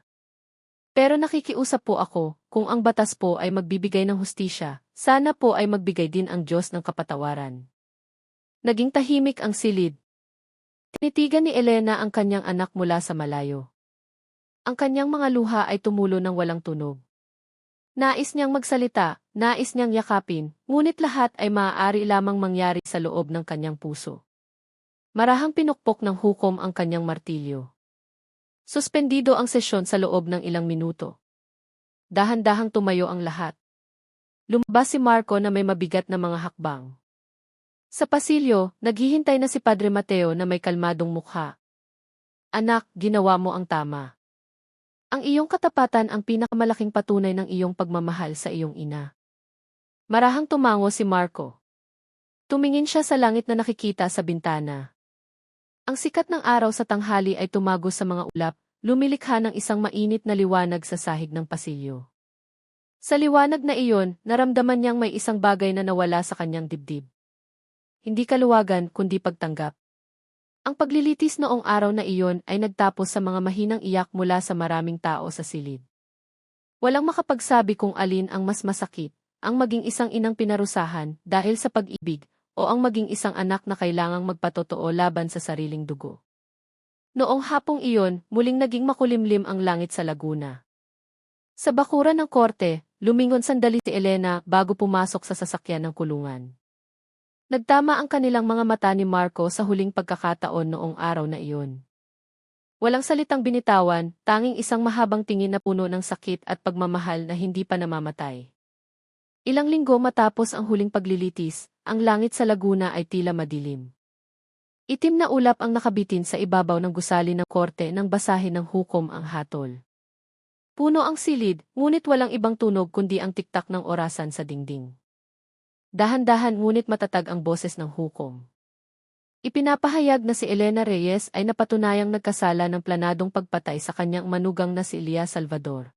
Pero nakikiusap po ako, kung ang batas po ay magbibigay ng hustisya, sana po ay magbigay din ang Diyos ng kapatawaran. Naging tahimik ang silid. Tinitigan ni Elena ang kanyang anak mula sa malayo. Ang kanyang mga luha ay tumulo ng walang tunog. Nais niyang magsalita, nais niyang yakapin, ngunit lahat ay maaari lamang mangyari sa loob ng kanyang puso. Marahang pinukpok ng hukom ang kanyang martilyo. Suspendido ang sesyon sa loob ng ilang minuto. Dahan-dahang tumayo ang lahat. Lumabas si Marco na may mabigat na mga hakbang. Sa pasilyo, naghihintay na si Padre Mateo na may kalmadong mukha. Anak, ginawa mo ang tama. Ang iyong katapatan ang pinakamalaking patunay ng iyong pagmamahal sa iyong ina. Marahang tumango si Marco. Tumingin siya sa langit na nakikita sa bintana. Ang sikat ng araw sa tanghali ay tumago sa mga ulap, lumilikha ng isang mainit na liwanag sa sahig ng pasilyo. Sa liwanag na iyon, naramdaman niyang may isang bagay na nawala sa kanyang dibdib. Hindi kaluwagan kundi pagtanggap. Ang paglilitis noong araw na iyon ay nagtapos sa mga mahinang iyak mula sa maraming tao sa silid. Walang makapagsabi kung alin ang mas masakit, ang maging isang inang pinarusahan dahil sa pag-ibig, o ang maging isang anak na kailangang magpatotoo laban sa sariling dugo. Noong hapong iyon, muling naging makulimlim ang langit sa Laguna. Sa bakuran ng korte, lumingon sandali si Elena bago pumasok sa sasakyan ng kulungan. Nagtama ang kanilang mga mata ni Marco sa huling pagkakataon noong araw na iyon. Walang salitang binitawan, tanging isang mahabang tingin na puno ng sakit at pagmamahal na hindi pa namamatay. Ilang linggo matapos ang huling paglilitis, ang langit sa Laguna ay tila madilim. Itim na ulap ang nakabitin sa ibabaw ng gusali ng korte nang basahin ng hukom ang hatol. Puno ang silid, ngunit walang ibang tunog kundi ang tiktak ng orasan sa dingding. Dahan-dahan ngunit matatag ang boses ng hukom. Ipinapahayag na si Elena Reyes ay napatunayang nagkasala ng planadong pagpatay sa kanyang manugang na si Elias Salvador.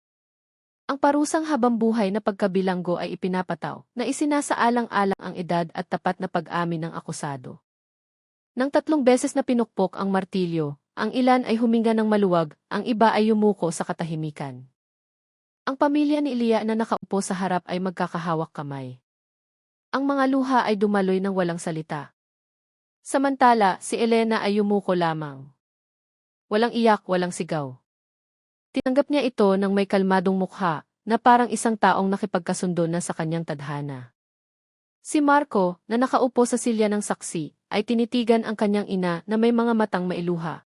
Ang parusang habambuhay na pagkabilanggo ay ipinapataw na isinasaalang-alang ang edad at tapat na pag-amin ng akusado. Nang 3 beses na pinukpok ang martilyo, ang ilan ay huminga ng maluwag, ang iba ay yumuko sa katahimikan. Ang pamilya ni Elia na nakaupo sa harap ay magkakahawak kamay. Ang mga luha ay dumaloy ng walang salita. Samantala, si Elena ay yumuko lamang. Walang iyak, walang sigaw. Tinanggap niya ito ng may kalmadong mukha, na parang isang taong nakipagkasundo na sa kanyang tadhana. Si Marco, na nakaupo sa silya ng saksi, ay tinitigan ang kanyang ina na may mga matang mailuha.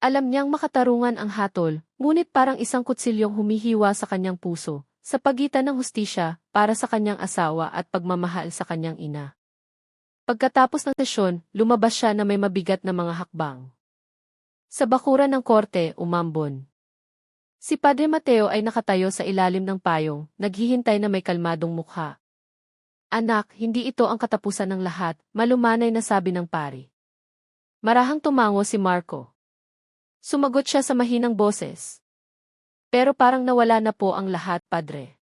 Alam niyang makatarungan ang hatol, ngunit parang isang kutsilyong humihiwa sa kanyang puso, sa pagitan ng hustisya, para sa kanyang asawa at pagmamahal sa kanyang ina. Pagkatapos ng sesyon, lumabas siya na may mabigat na mga hakbang. Sa bakuran ng korte, umambon. Si Padre Mateo ay nakatayo sa ilalim ng payong, naghihintay na may kalmadong mukha. Anak, hindi ito ang katapusan ng lahat, malumanay na sabi ng pari. Marahang tumango si Marco. Sumagot siya sa mahinang boses. Pero parang nawala na po ang lahat, Padre.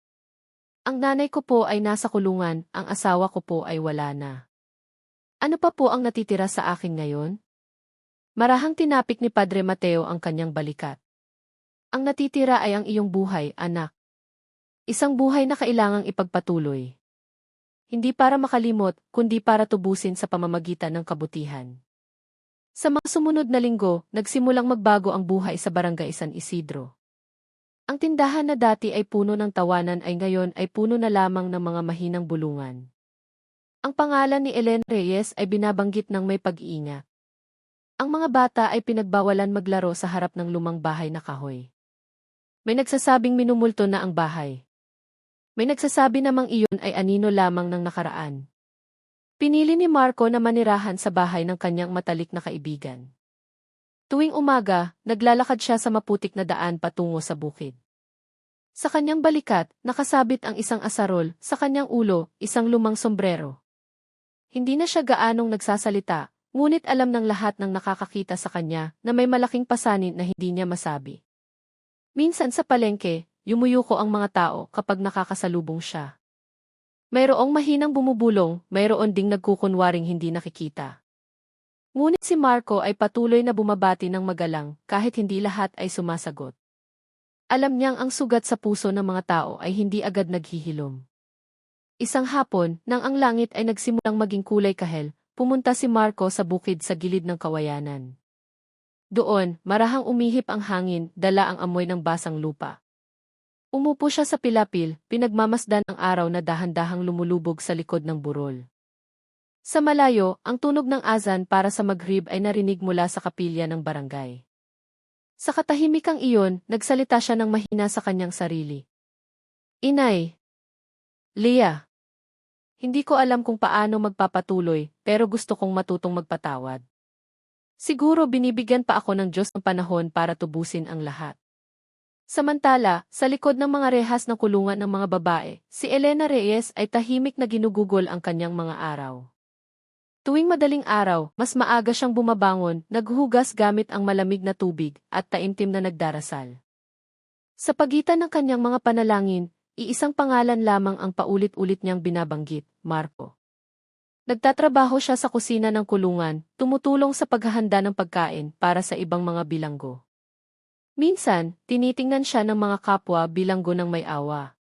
Ang nanay ko po ay nasa kulungan, ang asawa ko po ay wala na. Ano pa po ang natitira sa akin ngayon? Marahang tinapik ni Padre Mateo ang kanyang balikat. Ang natitira ay ang iyong buhay, anak. Isang buhay na kailangang ipagpatuloy. Hindi para makalimot, kundi para tubusin sa pamamagitan ng kabutihan. Sa mga sumunod na linggo, nagsimulang magbago ang buhay sa Barangay San Isidro. Ang tindahan na dati ay puno ng tawanan ay ngayon ay puno na lamang ng mga mahinang bulungan. Ang pangalan ni Elena Reyes ay binabanggit ng may pag-iingat. Ang mga bata ay pinagbawalan maglaro sa harap ng lumang bahay na kahoy. May nagsasabing minumulto na ang bahay. May nagsasabi namang iyon ay anino lamang ng nakaraan. Pinili ni Marco na manirahan sa bahay ng kanyang matalik na kaibigan. Tuwing umaga, naglalakad siya sa maputik na daan patungo sa bukid. Sa kanyang balikat, nakasabit ang isang asarol, sa kanyang ulo, isang lumang sombrero. Hindi na siya gaanong nagsasalita, ngunit alam ng lahat ng nakakakita sa kanya na may malaking pasanin na hindi niya masabi. Minsan sa palengke, yumuyuko ang mga tao kapag nakakasalubong siya. Mayroong mahinang bumubulong, mayroon ding nagkukunwaring hindi nakikita. Ngunit si Marco ay patuloy na bumabati ng magalang kahit hindi lahat ay sumasagot. Alam niyang ang sugat sa puso ng mga tao ay hindi agad naghihilom. Isang hapon, nang ang langit ay nagsimulang maging kulay kahel, pumunta si Marco sa bukid sa gilid ng kawayanan. Doon, marahang umihip ang hangin, dala ang amoy ng basang lupa. Umupo siya sa pilapil, pinagmamasdan ang araw na dahan-dahang lumulubog sa likod ng burol. Sa malayo, ang tunog ng azan para sa maghrib ay narinig mula sa kapilya ng barangay. Sa katahimikang iyon, nagsalita siya ng mahina sa kanyang sarili. Inay. Leah. Hindi ko alam kung paano magpapatuloy, pero gusto kong matutong magpatawad. Siguro binibigyan pa ako ng Diyos ng panahon para tubusin ang lahat. Samantala, sa likod ng mga rehas ng kulungan ng mga babae, si Elena Reyes ay tahimik na ginugugol ang kanyang mga araw. Tuwing madaling araw, mas maaga siyang bumabangon, naghuhugas gamit ang malamig na tubig, at taimtim na nagdarasal. Sa pagitan ng kanyang mga panalangin, iisang pangalan lamang ang paulit-ulit niyang binabanggit, Marco. Nagtatrabaho siya sa kusina ng kulungan, tumutulong sa paghahanda ng pagkain para sa ibang mga bilanggo. Minsan, tinitingnan siya ng mga kapwa bilanggo ng may awa.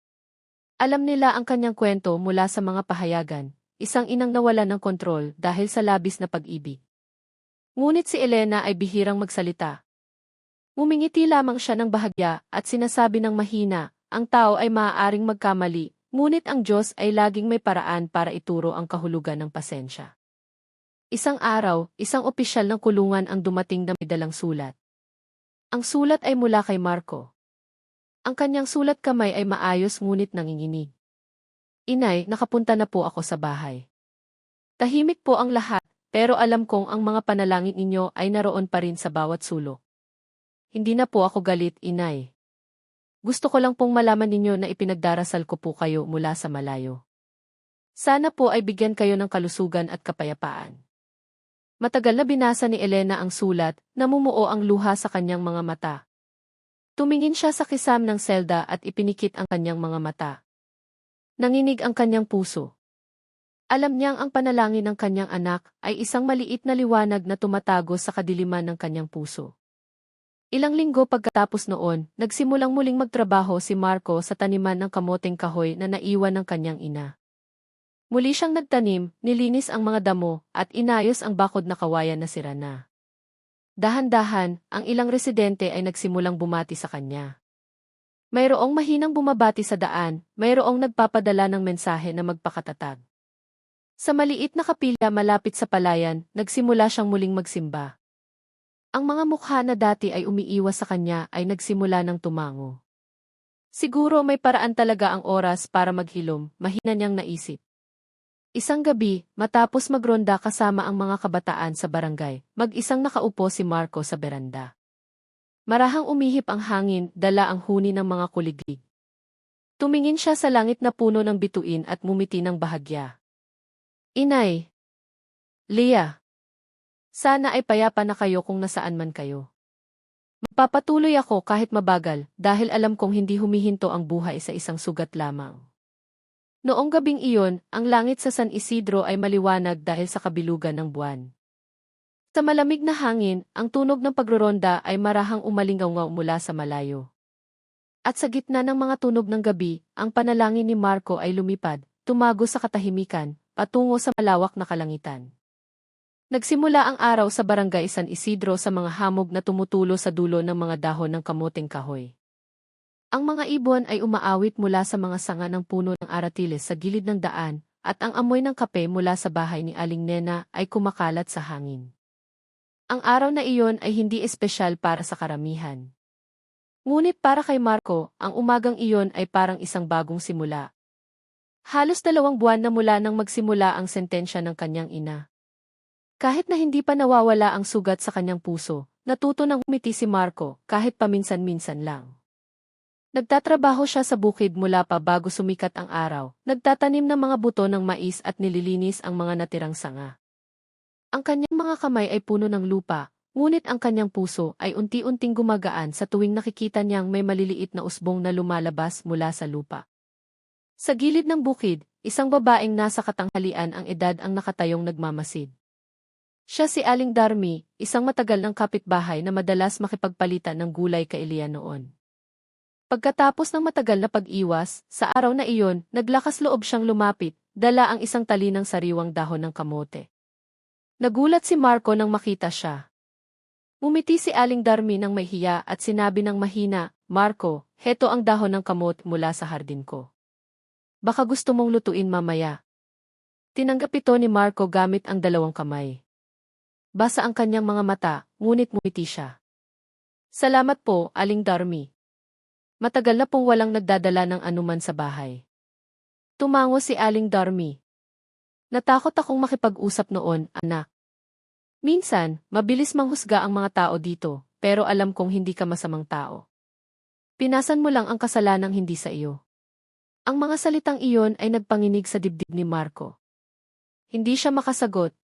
Alam nila ang kanyang kwento mula sa mga pahayagan, isang inang nawala ng kontrol dahil sa labis na pag-ibig. Ngunit si Elena ay bihirang magsalita. Ngumingiti lamang siya ng bahagya at sinasabi ng mahina, ang tao ay maaaring magkamali, ngunit ang Diyos ay laging may paraan para ituro ang kahulugan ng pasensya. Isang araw, isang opisyal ng kulungan ang dumating na may dalang sulat. Ang sulat ay mula kay Marco. Ang kanyang sulat kamay ay maayos ngunit nanginginig. Inay, nakapunta na po ako sa bahay. Tahimik po ang lahat, pero alam kong ang mga panalangin ninyo ay naroon pa rin sa bawat sulok. Hindi na po ako galit, Inay. Gusto ko lang pong malaman ninyo na ipinagdarasal ko po kayo mula sa malayo. Sana po ay bigyan kayo ng kalusugan at kapayapaan. Matagal na binasa ni Elena ang sulat, namumuo ang luha sa kanyang mga mata. Tumingin siya sa kisam ng selda at ipinikit ang kanyang mga mata. Nanginig ang kanyang puso. Alam niyang ang panalangin ng kanyang anak ay isang maliit na liwanag na tumatago sa kadiliman ng kanyang puso. Ilang linggo pagkatapos noon, nagsimulang muling magtrabaho si Marco sa taniman ng kamoteng kahoy na naiwan ng kanyang ina. Muli siyang nagtanim, nilinis ang mga damo, at inayos ang bakod na kawayan na sira na. Dahan-dahan, ang ilang residente ay nagsimulang bumati sa kanya. Mayroong mahinang bumabati sa daan, mayroong nagpapadala ng mensahe na magpakatatag. Sa maliit na kapilya malapit sa palayan, nagsimula siyang muling magsimba. Ang mga mukha na dati ay umiiwas sa kanya ay nagsimula ng tumango. Siguro may paraan talaga ang oras para maghilom, mahina niyang naisip. Isang gabi, matapos magronda kasama ang mga kabataan sa barangay, mag-isang nakaupo si Marco sa beranda. Marahang umihip ang hangin, dala ang huni ng mga kuliglig. Tumingin siya sa langit na puno ng bituin at mumiti ng bahagya. Inay. Leah. Sana ay payapa na kayo kung nasaan man kayo. Magpapatuloy ako kahit mabagal dahil alam kong hindi humihinto ang buhay sa isang sugat lamang. Noong gabing iyon, ang langit sa San Isidro ay maliwanag dahil sa kabilugan ng buwan. Sa malamig na hangin, ang tunog ng pagroronda ay marahang umalingaw mula sa malayo. At sa gitna ng mga tunog ng gabi, ang panalangin ni Marco ay lumipad, tumago sa katahimikan, patungo sa malawak na kalangitan. Nagsimula ang araw sa barangay San Isidro sa mga hamog na tumutulo sa dulo ng mga dahon ng kamoteng kahoy. Ang mga ibon ay umaawit mula sa mga sanga ng puno ng aratiles sa gilid ng daan, at ang amoy ng kape mula sa bahay ni Aling Nena ay kumakalat sa hangin. Ang araw na iyon ay hindi espesyal para sa karamihan. Ngunit para kay Marco, ang umagang iyon ay parang isang bagong simula. Halos 2 buwan na mula nang magsimula ang sentensya ng kanyang ina. Kahit na hindi pa nawawala ang sugat sa kanyang puso, natuto nang umiti si Marco kahit paminsan-minsan lang. Nagtatrabaho siya sa bukid mula pa bago sumikat ang araw, nagtatanim ng mga buto ng mais at nililinis ang mga natirang sanga. Ang kanyang mga kamay ay puno ng lupa, ngunit ang kanyang puso ay unti-unting gumagaan sa tuwing nakikita niyang may maliliit na usbong na lumalabas mula sa lupa. Sa gilid ng bukid, isang babaeng nasa katanghalian ang edad ang nakatayong nagmamasid. Siya si Aling Darmi, isang matagal ng kapitbahay na madalas makipagpalitan ng gulay kay Elia noon. Pagkatapos ng matagal na pag-iwas, sa araw na iyon, naglakas loob siyang lumapit, dala ang isang tali ng sariwang dahon ng kamote. Nagulat si Marco nang makita siya. Umiti si Aling Darmi ng may hiya at sinabi ng mahina, "Marco, heto ang dahon ng kamote mula sa hardin ko. Baka gusto mong lutuin mamaya." Tinanggap ito ni Marco gamit ang dalawang kamay. Basa ang kanyang mga mata, ngunit ngumiti siya. "Salamat po, Aling Darmi. Matagal na pong walang nagdadala ng anuman sa bahay." Tumango si Aling Darmi. "Natakot akong makipag-usap noon, anak. Minsan, mabilis manghusga ang mga tao dito, pero alam kong hindi ka masamang tao. Pinasan mo lang ang kasalanang hindi sa iyo." Ang mga salitang iyon ay nagpanginig sa dibdib ni Marco. Hindi siya makasagot.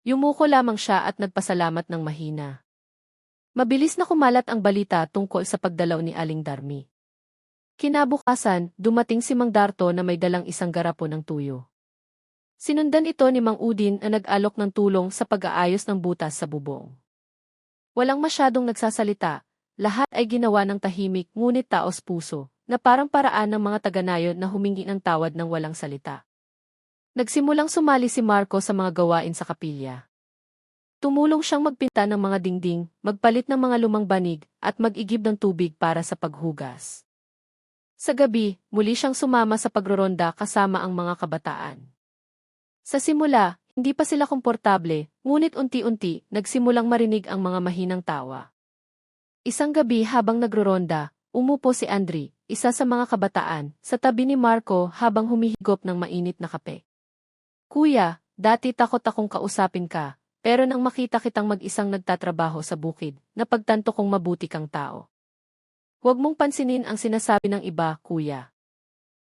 Yumuko lamang siya at nagpasalamat ng mahina. Mabilis na kumalat ang balita tungkol sa pagdalaw ni Aling Darmi. Kinabukasan, dumating si Mang Darto na may dalang isang garapon ng tuyo. Sinundan ito ni Mang Udin na nag-alok ng tulong sa pag-aayos ng butas sa bubong. Walang masyadong nagsasalita, lahat ay ginawa ng tahimik ngunit taos puso, na parang paraan ng mga taga-nayon na humingi ng tawad ng walang salita. Nagsimulang sumali si Marco sa mga gawain sa kapilya. Tumulong siyang magpinta ng mga dingding, magpalit ng mga lumang banig, at mag-igib ng tubig para sa paghugas. Sa gabi, muli siyang sumama sa pagroronda kasama ang mga kabataan. Sa simula, hindi pa sila komportable, ngunit unti-unti, nagsimulang marinig ang mga mahinang tawa. Isang gabi habang nagroronda, umupo si Andri, isa sa mga kabataan, sa tabi ni Marco habang humihigop ng mainit na kape. "Kuya, dati takot akong kausapin ka, pero nang makita kitang mag-isang nagtatrabaho sa bukid, napagtanto kong mabuti kang tao. Huwag mong pansinin ang sinasabi ng iba, kuya.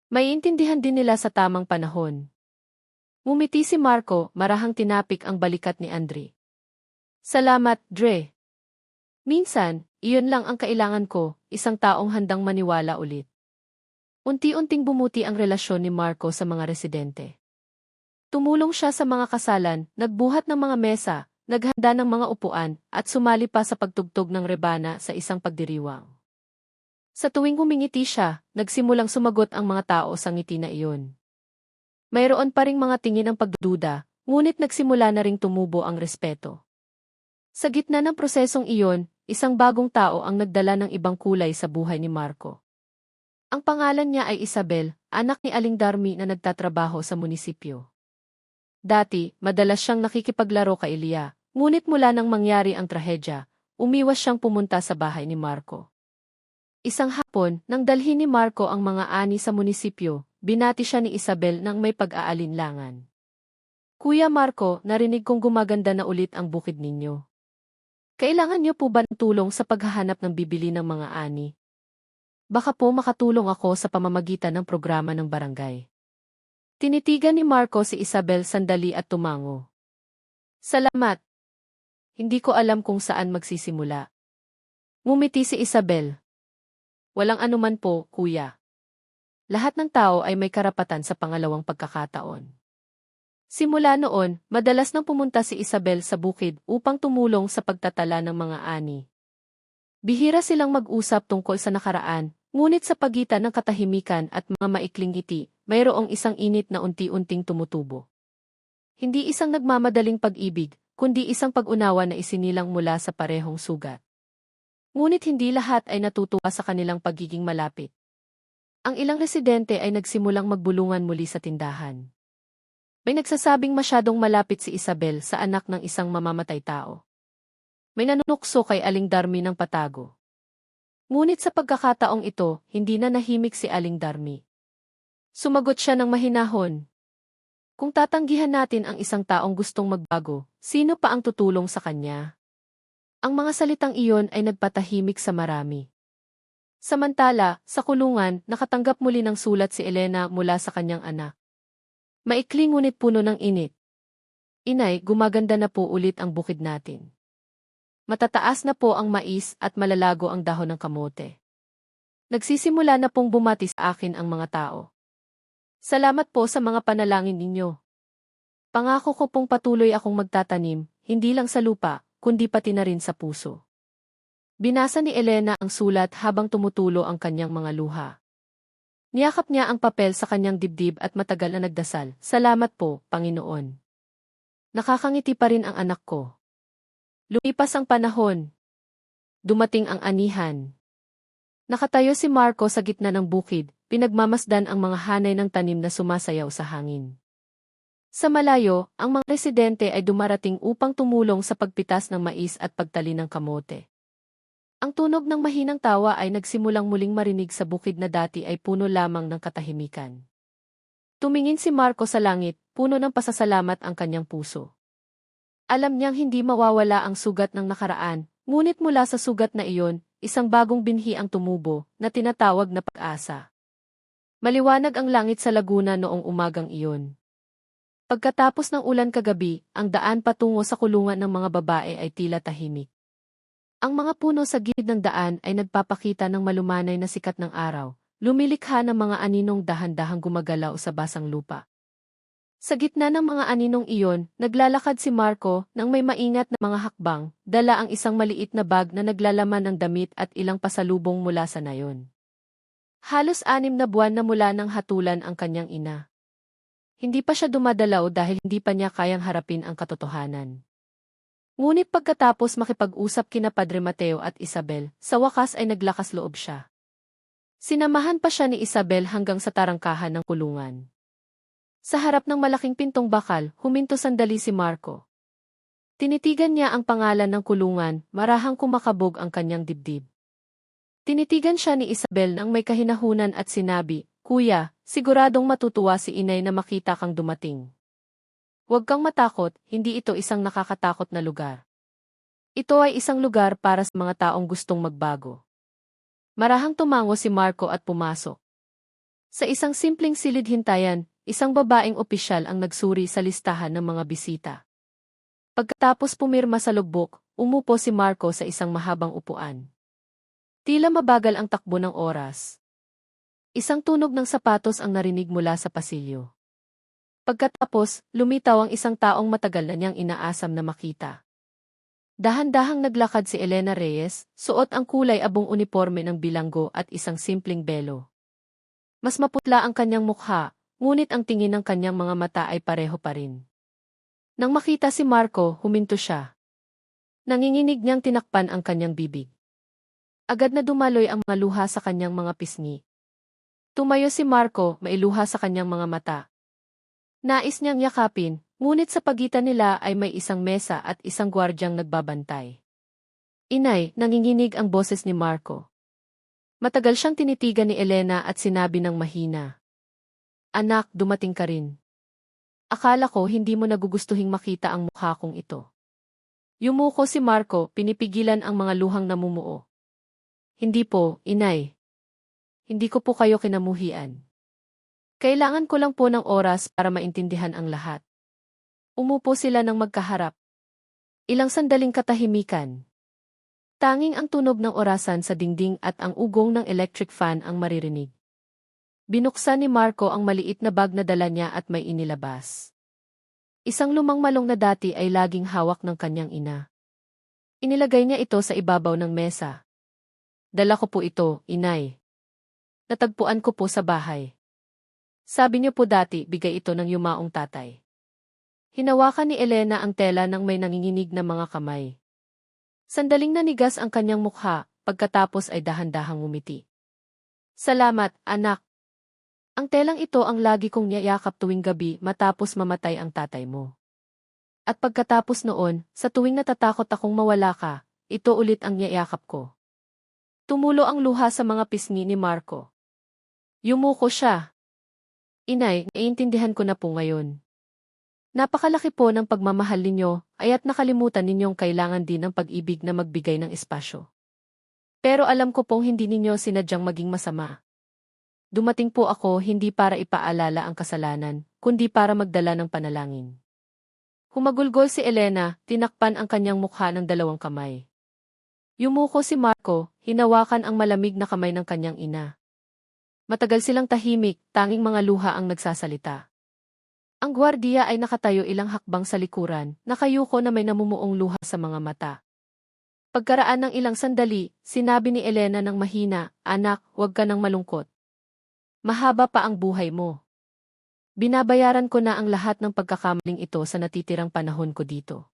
Maiintindihan din nila sa tamang panahon." Ngumiti si Marco, marahang tinapik ang balikat ni Andri. "Salamat, Dre. Minsan, iyon lang ang kailangan ko, isang taong handang maniwala ulit." Unti-unting bumuti ang relasyon ni Marco sa mga residente. Tumulong siya sa mga kasalan, nagbuhat ng mga mesa, naghanda ng mga upuan, at sumali pa sa pagtugtog ng rebana sa isang pagdiriwang. Sa tuwing humingiti siya, nagsimulang sumagot ang mga tao sa ngiti na iyon. Mayroon pa ring mga tingin ng pagdududa, ngunit nagsimula na ring tumubo ang respeto. Sa gitna ng prosesong iyon, isang bagong tao ang nagdala ng ibang kulay sa buhay ni Marco. Ang pangalan niya ay Isabel, anak ni Aling Darmi na nagtatrabaho sa munisipyo. Dati, madalas siyang nakikipaglaro kay Elia, ngunit mula nang mangyari ang trahedya, umiwas siyang pumunta sa bahay ni Marco. Isang hapon, nang dalhin ni Marco ang mga ani sa munisipyo, binati siya ni Isabel nang may pag-aalinlangan. "Kuya Marco, narinig kong gumaganda na ulit ang bukid ninyo. Kailangan niyo po ba ng tulong sa paghahanap ng bibili ng mga ani? Baka po makatulong ako sa pamamagitan ng programa ng barangay." Tinitigan ni Marco si Isabel sandali at tumango. "Salamat. Hindi ko alam kung saan magsisimula." Ngumiti si Isabel. "Walang anuman po, kuya. Lahat ng tao ay may karapatan sa pangalawang pagkakataon." Simula noon, madalas nang pumunta si Isabel sa bukid upang tumulong sa pagtatala ng mga ani. Bihira silang mag-usap tungkol sa nakaraan, ngunit sa pagitan ng katahimikan at mga maikling ngiti, mayroong isang init na unti-unting tumutubo. Hindi isang nagmamadaling pag-ibig, kundi isang pag-unawa na isinilang mula sa parehong sugat. Ngunit hindi lahat ay natutuwa sa kanilang pagiging malapit. Ang ilang residente ay nagsimulang magbulungan muli sa tindahan. May nagsasabing masyadong malapit si Isabel sa anak ng isang mamamatay tao. May nanunukso kay Aling Darmi ng patago. Ngunit sa pagkakataong ito, hindi na nahimik si Aling Darmi. Sumagot siya ng mahinahon. "Kung tatanggihan natin ang isang taong gustong magbago, sino pa ang tutulong sa kanya?" Ang mga salitang iyon ay nagpatahimik sa marami. Samantala, sa kulungan, nakatanggap muli ng sulat si Elena mula sa kanyang anak. Maikli ngunit puno ng init. "Inay, gumaganda na po ulit ang bukid natin. Matataas na po ang mais at malalago ang dahon ng kamote. Nagsisimula na pong bumati sa akin ang mga tao. Salamat po sa mga panalangin ninyo. Pangako ko pong patuloy akong magtatanim, hindi lang sa lupa, kundi pati na rin sa puso. Binasa ni Elena ang sulat habang tumutulo ang kanyang mga luha. Niyakap niya ang papel sa kanyang dibdib at matagal na nagdasal. Salamat po, Panginoon. Nakakangiti pa rin ang anak ko. Lumipas ang panahon. Dumating ang anihan. Nakatayo si Marco sa gitna ng bukid, pinagmamasdan ang mga hanay ng tanim na sumasayaw sa hangin. Sa malayo, ang mga residente ay dumarating upang tumulong sa pagpitas ng mais at pagtali ng kamote. Ang tunog ng mahinang tawa ay nagsimulang muling marinig sa bukid na dati ay puno lamang ng katahimikan. Tumingin si Marco sa langit, puno ng pasasalamat ang kanyang puso. Alam niyang hindi mawawala ang sugat ng nakaraan, ngunit mula sa sugat na iyon, isang bagong binhi ang tumubo, na tinatawag na pag-asa. Maliwanag ang langit sa Laguna noong umagang iyon. Pagkatapos ng ulan kagabi, ang daan patungo sa kulungan ng mga babae ay tila tahimik. Ang mga puno sa gilid ng daan ay nagpapakita ng malumanay na sikat ng araw, lumilikha ng mga aninong dahan-dahang gumagalaw sa basang lupa. Sa gitna ng mga aninong iyon, naglalakad si Marco nang may maingat na mga hakbang, dala ang isang maliit na bag na naglalaman ng damit at ilang pasalubong mula sa nayon. Halos 6 na buwan na mula nang hatulan ang kanyang ina. Hindi pa siya dumadalaw dahil hindi pa niya kayang harapin ang katotohanan. Ngunit pagkatapos makipag-usap kina Padre Mateo at Isabel, sa wakas ay naglakas loob siya. Sinamahan pa siya ni Isabel hanggang sa tarangkahan ng kulungan. Sa harap ng malaking pintong bakal, huminto sandali si Marco. Tinitigan niya ang pangalan ng kulungan, marahang kumakabog ang kanyang dibdib. Tinitigan siya ni Isabel nang may kahinahunan at sinabi, "Kuya, siguradong matutuwa si inay na makita kang dumating. Huwag kang matakot, hindi ito isang nakakatakot na lugar. Ito ay isang lugar para sa mga taong gustong magbago." Marahang tumango si Marco at pumasok. Sa isang simpleng silid-hintayan, isang babaeng opisyal ang nagsuri sa listahan ng mga bisita. Pagkatapos pumirma sa logbook, umupo si Marco sa isang mahabang upuan. Tila mabagal ang takbo ng oras. Isang tunog ng sapatos ang narinig mula sa pasilyo. Pagkatapos, lumitaw ang isang taong matagal na niyang inaasam na makita. Dahan-dahang naglakad si Elena Reyes, suot ang kulay abong uniforme ng bilanggo at isang simpleng belo. Mas maputla ang kanyang mukha, ngunit ang tingin ng kanyang mga mata ay pareho pa rin. Nang makita si Marco, huminto siya. Nanginginig niyang tinakpan ang kanyang bibig. Agad na dumaloy ang mga luha sa kanyang mga pisngi. Tumayo si Marco, may luha sa kanyang mga mata. Nais niyang yakapin, ngunit sa pagitan nila ay may isang mesa at isang gwardyang nagbabantay. "Inay," nanginginig ang boses ni Marco. Matagal siyang tinitigan ni Elena at sinabi ng mahina, "Anak, dumating ka rin. Akala ko hindi mo nagugustuhing makita ang mukha kong ito." Yumuko si Marco, pinipigilan ang mga luhang namumuo. "Hindi po, inay. Hindi ko po kayo kinamuhian. Kailangan ko lang po ng oras para maintindihan ang lahat." Umupo sila ng magkaharap. Ilang sandaling katahimikan. Tanging ang tunog ng orasan sa dingding at ang ugong ng electric fan ang maririnig. Binuksan ni Marco ang maliit na bag na dala niya at may inilabas. Isang lumang malong na dati ay laging hawak ng kanyang ina. Inilagay niya ito sa ibabaw ng mesa. "Dala ko po ito, inay. Natagpuan ko po sa bahay. Sabi niyo po dati, bigay ito ng yumaong tatay." Hinawakan ni Elena ang tela ng may nanginginig na mga kamay. Sandaling nanigas ang kanyang mukha, pagkatapos ay dahan-dahang ngumiti. "Salamat, anak. Ang telang ito ang lagi kong niyayakap tuwing gabi matapos mamatay ang tatay mo. At pagkatapos noon, sa tuwing natatakot akong mawala ka, ito ulit ang niyayakap ko." Tumulo ang luha sa mga pisngi ni Marco. Yumuko siya. "Inay, naiintindihan ko na po ngayon. Napakalaki po ng pagmamahal ninyo, aya't nakalimutan ninyong kailangan din ng pag-ibig na magbigay ng espasyo. Pero alam ko pong hindi ninyo sinadyang maging masama. Dumating po ako hindi para ipaalala ang kasalanan, kundi para magdala ng panalangin." Humagulgol si Elena, tinakpan ang kanyang mukha ng 2 kamay. Yumuko si Marco, hinawakan ang malamig na kamay ng kanyang ina. Matagal silang tahimik, tanging mga luha ang nagsasalita. Ang gwardiya ay nakatayo ilang hakbang sa likuran, nakayuko na may namumuong luha sa mga mata. Pagkaraan ng ilang sandali, sinabi ni Elena ng mahina, "Anak, huwag ka nang malungkot. Mahaba pa ang buhay mo. Binabayaran ko na ang lahat ng pagkakamaling ito sa natitirang panahon ko dito.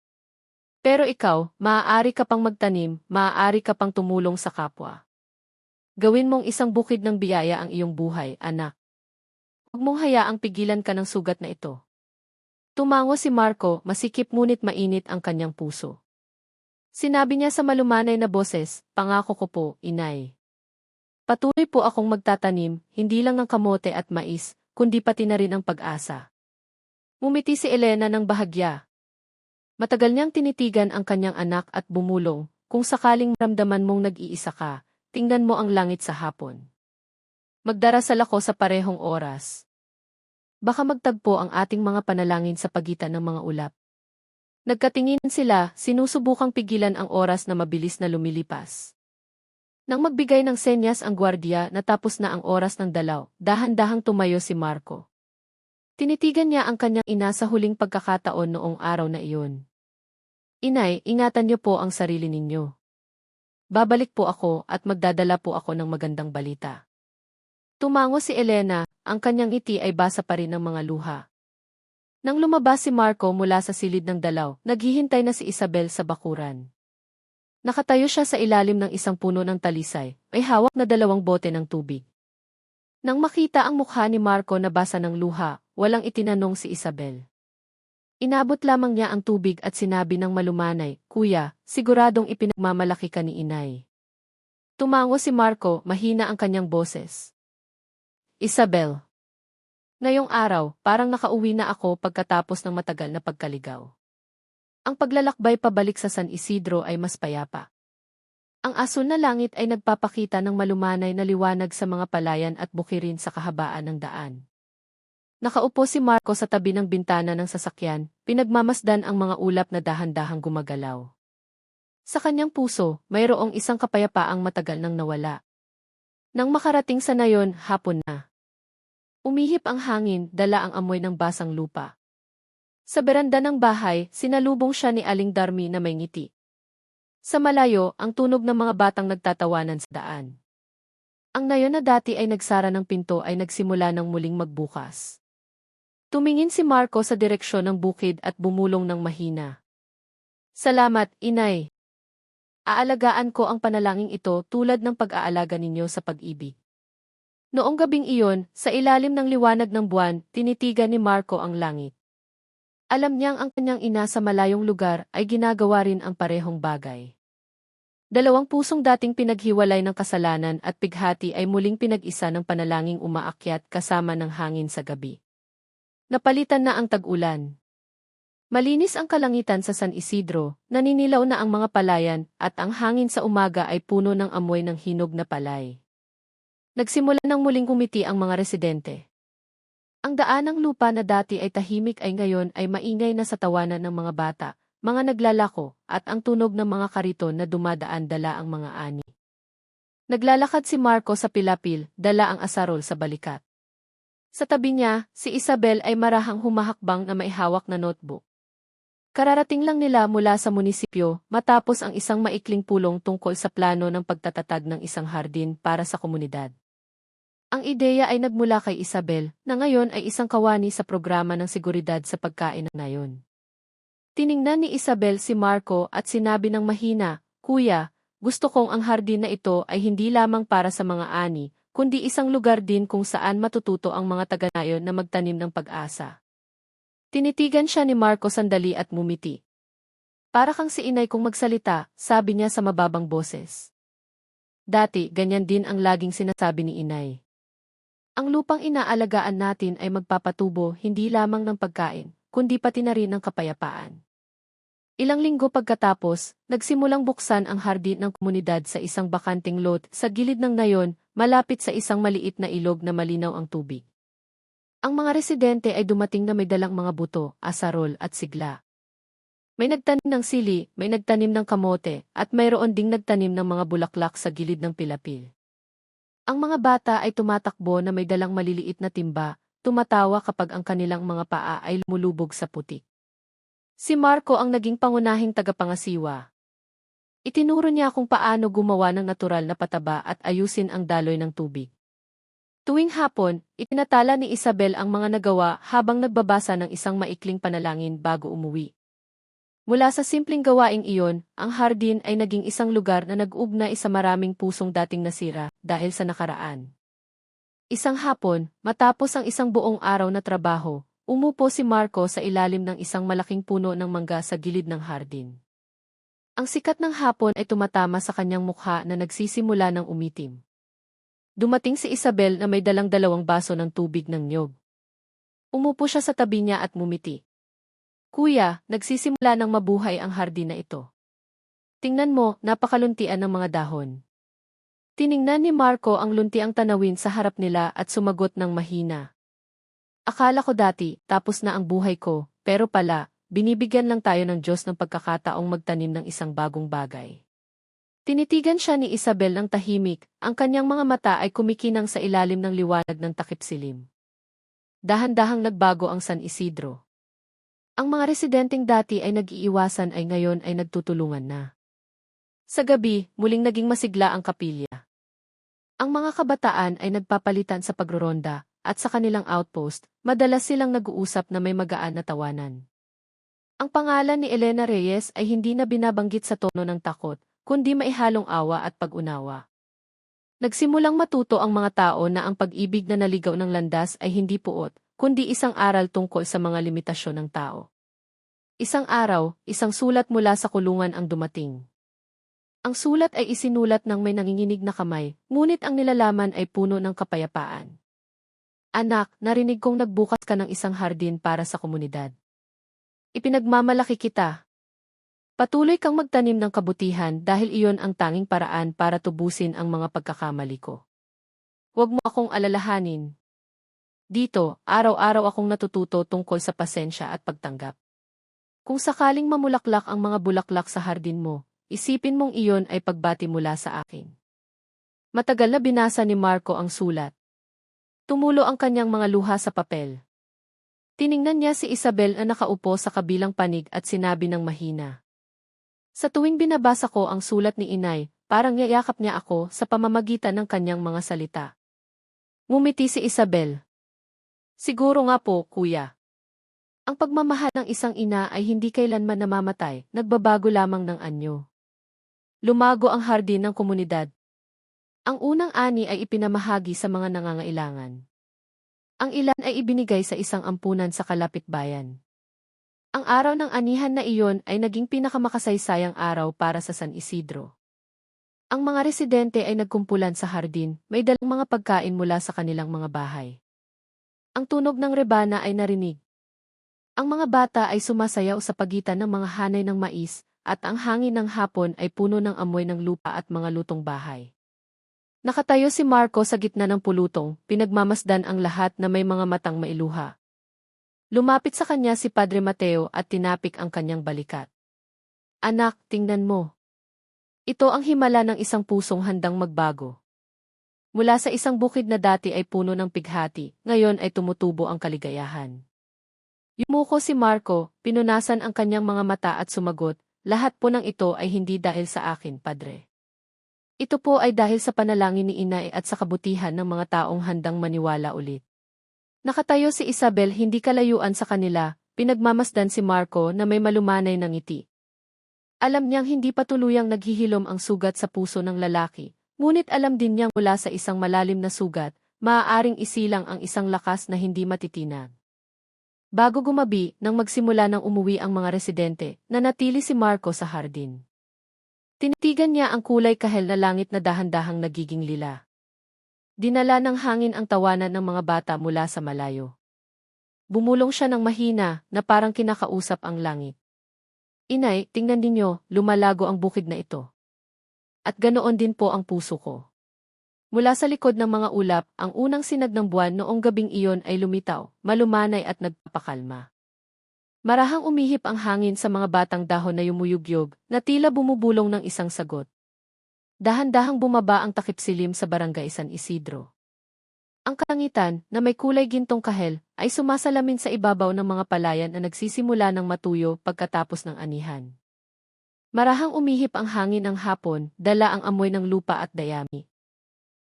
Pero ikaw, maaari ka pang magtanim, maaari ka pang tumulong sa kapwa. Gawin mong isang bukid ng biyaya ang iyong buhay, anak. Huwag mong hayaang pigilan ka ng sugat na ito." Tumango si Marco, masikip ngunit mainit ang kanyang puso. Sinabi niya sa malumanay na boses, "Pangako ko po, inay. Patuloy po akong magtatanim, hindi lang ng kamote at mais, kundi pati na rin ang pag-asa." Ngumiti si Elena ng bahagya. Matagal niyang tinitigan ang kanyang anak at bumulong, "Kung sakaling ramdaman mong nag-iisa ka, tingnan mo ang langit sa hapon. Magdarasal ako sa parehong oras. Baka magtagpo ang ating mga panalangin sa pagitan ng mga ulap." Nagkatinginan sila, sinusubukang pigilan ang oras na mabilis na lumilipas. Nang magbigay ng senyas ang gwardiya na tapos na ang oras ng dalaw, dahan-dahang tumayo si Marco. Tinitigan niya ang kanyang ina sa huling pagkakataon noong araw na iyon. "Inay, ingatan niyo po ang sarili ninyo. Babalik po ako at magdadala po ako ng magandang balita." Tumango si Elena, ang kanyang ngiti ay basa pa rin ng mga luha. Nang lumabas si Marco mula sa silid ng dalaw, naghihintay na si Isabel sa bakuran. Nakatayo siya sa ilalim ng isang puno ng talisay, may hawak na 2 bote ng tubig. Nang makita ang mukha ni Marco na basa ng luha, walang itinanong si Isabel. Inabot lamang niya ang tubig at sinabi ng malumanay, "Kuya, siguradong ipinagmamalaki ka ni inay." Tumango si Marco, mahina ang kanyang boses. "Isabel. Ngayong araw, parang nakauwi na ako pagkatapos ng matagal na pagkaligaw. Ang paglalakbay pabalik sa San Isidro ay mas payapa. Ang asul na langit ay nagpapakita ng malumanay na liwanag sa mga palayan at bukirin sa kahabaan ng daan." Nakaupo si Marco sa tabi ng bintana ng sasakyan, pinagmamasdan ang mga ulap na dahan-dahang gumagalaw. Sa kanyang puso, mayroong isang kapayapaang matagal nang nawala. Nang makarating sa nayon, hapon na. Umihip ang hangin, dala ang amoy ng basang lupa. Sa beranda ng bahay, sinalubong siya ni Aling Darmi na may ngiti. Sa malayo, ang tunog ng mga batang nagtatawanan sa daan. Ang nayon na dati ay nagsara ng pinto ay nagsimula ng muling magbukas. Tumingin si Marco sa direksyon ng bukid at bumulong ng mahina. "Salamat, inay. Aalagaan ko ang panalangin ito tulad ng pag-aalaga ninyo sa pag-ibig." Noong gabing iyon, sa ilalim ng liwanag ng buwan, tinitigan ni Marco ang langit. Alam niyang ang kanyang ina sa malayong lugar ay ginagawa rin ang parehong bagay. 2 pusong dating pinaghiwalay ng kasalanan at pighati ay muling pinag-isa ng panalangin umaakyat kasama ng hangin sa gabi. Napalitan na ang tag-ulan. Malinis ang kalangitan sa San Isidro, naninilaw na ang mga palayan at ang hangin sa umaga ay puno ng amoy ng hinog na palay. Nagsimula ng muling kumiti ang mga residente. Ang daanang lupa na dati ay tahimik ay ngayon ay maingay na sa tawanan ng mga bata, mga naglalako, at ang tunog ng mga kariton na dumadaan dala ang mga ani. Naglalakad si Marco sa pilapil, dala ang asarol sa balikat. Sa tabi niya, si Isabel ay marahang humahakbang na may hawak na notebook. Kararating lang nila mula sa munisipyo matapos ang isang maikling pulong tungkol sa plano ng pagtatatag ng isang hardin para sa komunidad. Ang ideya ay nagmula kay Isabel, na ngayon ay isang kawani sa programa ng seguridad sa pagkain ng nayon. Tiningnan ni Isabel si Marco at sinabi ng mahina, "Kuya, gusto kong ang hardin na ito ay hindi lamang para sa mga ani, kundi isang lugar din kung saan matututo ang mga taga-nayon na magtanim ng pag-asa." Tinitigan siya ni Marco sandali at mumiti. "Para kang si inay kong magsalita," sabi niya sa mababang boses. "Dati, ganyan din ang laging sinasabi ni inay. Ang lupang inaalagaan natin ay magpapatubo hindi lamang ng pagkain, kundi pati na rin ng kapayapaan." Ilang linggo pagkatapos, nagsimulang buksan ang hardin ng komunidad sa isang bakanting lot sa gilid ng nayon, malapit sa isang maliit na ilog na malinaw ang tubig. Ang mga residente ay dumating na may dalang mga buto, asarol at sigla. May nagtanim ng sili, may nagtanim ng kamote, at mayroon ding nagtanim ng mga bulaklak sa gilid ng pilapil. Ang mga bata ay tumatakbo na may dalang maliliit na timba, tumatawa kapag ang kanilang mga paa ay lumulubog sa putik. Si Marco ang naging pangunahing tagapangasiwa. Itinuro niya kung paano gumawa ng natural na pataba at ayusin ang daloy ng tubig. Tuwing hapon, itinatala ni Isabel ang mga nagawa habang nagbabasa ng isang maikling panalangin bago umuwi. Mula sa simpleng gawaing iyon, ang hardin ay naging isang lugar na nag-ugnay sa maraming pusong dating nasira dahil sa nakaraan. Isang hapon, matapos ang isang buong araw na trabaho, umupo si Marco sa ilalim ng isang malaking puno ng mangga sa gilid ng hardin. Ang sikat ng hapon ay tumatama sa kanyang mukha na nagsisimula ng umitim. Dumating si Isabel na may dalang 2 baso ng tubig ng niyog. Umupo siya sa tabi niya at mumiti. Kuya, nagsisimula ng mabuhay ang hardin na ito. Tingnan mo, napakaluntian ng mga dahon. Tiningnan ni Marco ang luntiang tanawin sa harap nila at sumagot ng mahina. Akala ko dati, tapos na ang buhay ko, pero pala, binibigyan lang tayo ng Diyos ng pagkakataong magtanim ng isang bagong bagay. Tinitigan siya ni Isabel ng tahimik, ang kanyang mga mata ay kumikinang sa ilalim ng liwanag ng takip silim. Dahan-dahang nagbago ang San Isidro. Ang mga residenteng dati ay nag-iiwasan ay ngayon ay nagtutulungan na. Sa gabi, muling naging masigla ang kapilya. Ang mga kabataan ay nagpapalitan sa pagroronda, at sa kanilang outpost, madalas silang nag-uusap na may magaan na tawanan. Ang pangalan ni Elena Reyes ay hindi na binabanggit sa tono ng takot, kundi maihalong awa at pag-unawa. Nagsimulang matuto ang mga tao na ang pag-ibig na naligaw ng landas ay hindi puot, kundi isang aral tungkol sa mga limitasyon ng tao. Isang araw, isang sulat mula sa kulungan ang dumating. Ang sulat ay isinulat ng may nanginginig na kamay, ngunit ang nilalaman ay puno ng kapayapaan. Anak, narinig kong nagbukas ka ng isang hardin para sa komunidad. Ipinagmamalaki kita. Patuloy kang magtanim ng kabutihan dahil iyon ang tanging paraan para tubusin ang mga pagkakamali ko. Huwag mo akong alalahanin. Dito, araw-araw akong natututo tungkol sa pasensya at pagtanggap. Kung sakaling mamulaklak ang mga bulaklak sa hardin mo, isipin mong iyon ay pagbati mula sa akin. Matagal na binasa ni Marco ang sulat. Tumulo ang kanyang mga luha sa papel. Tiningnan niya si Isabel na nakaupo sa kabilang panig at sinabi ng mahina. Sa tuwing binabasa ko ang sulat ni Inay, parang yayakap niya ako sa pamamagitan ng kanyang mga salita. Ngumiti si Isabel. Siguro nga po, kuya. Ang pagmamahal ng isang ina ay hindi kailanman namamatay, nagbabago lamang ng anyo. Lumago ang hardin ng komunidad. Ang unang ani ay ipinamahagi sa mga nangangailangan. Ang ilan ay ibinigay sa isang ampunan sa kalapitbayan. Ang araw ng anihan na iyon ay naging pinakamakasaysayang araw para sa San Isidro. Ang mga residente ay nagkumpulan sa hardin, may dalang mga pagkain mula sa kanilang mga bahay. Ang tunog ng rebana ay narinig. Ang mga bata ay sumasayaw sa pagitan ng mga hanay ng mais, at ang hangin ng hapon ay puno ng amoy ng lupa at mga lutong bahay. Nakatayo si Marco sa gitna ng pulutong, pinagmamasdan ang lahat na may mga matang mailuha. Lumapit sa kanya si Padre Mateo at tinapik ang kanyang balikat. Anak, tingnan mo. Ito ang himala ng isang pusong handang magbago. Mula sa isang bukid na dati ay puno ng pighati, ngayon ay tumutubo ang kaligayahan. Yumuko si Marco, pinunasan ang kanyang mga mata at sumagot, lahat po ng ito ay hindi dahil sa akin, Padre. Ito po ay dahil sa panalangin ni Inay at sa kabutihan ng mga taong handang maniwala ulit. Nakatayo si Isabel hindi kalayuan sa kanila, pinagmamasdan si Marco na may malumanay ng ngiti. Alam niyang hindi pa tuluyang naghihilom ang sugat sa puso ng lalaki, ngunit alam din niyang mula sa isang malalim na sugat, maaaring isilang ang isang lakas na hindi matitinag. Bago gumabi, nang magsimula ng umuwi ang mga residente, nanatili si Marco sa hardin. Tinitigan niya ang kulay kahel na langit na dahan-dahang nagiging lila. Dinala ng hangin ang tawanan ng mga bata mula sa malayo. Bumulong siya ng mahina na parang kinakausap ang langit. Inay, tingnan ninyo, lumalago ang bukid na ito. At ganoon din po ang puso ko. Mula sa likod ng mga ulap, ang unang sinag ng buwan noong gabing iyon ay lumitaw, malumanay at nagpapakalma. Marahang umihip ang hangin sa mga batang dahon na yumuyugyog, na tila bumubulong ng isang sagot. Dahan-dahang bumaba ang takip silim sa barangay San Isidro. Ang kalangitan, na may kulay gintong kahel, ay sumasalamin sa ibabaw ng mga palayan na nagsisimula ng matuyo pagkatapos ng anihan. Marahang umihip ang hangin ng hapon, dala ang amoy ng lupa at dayami.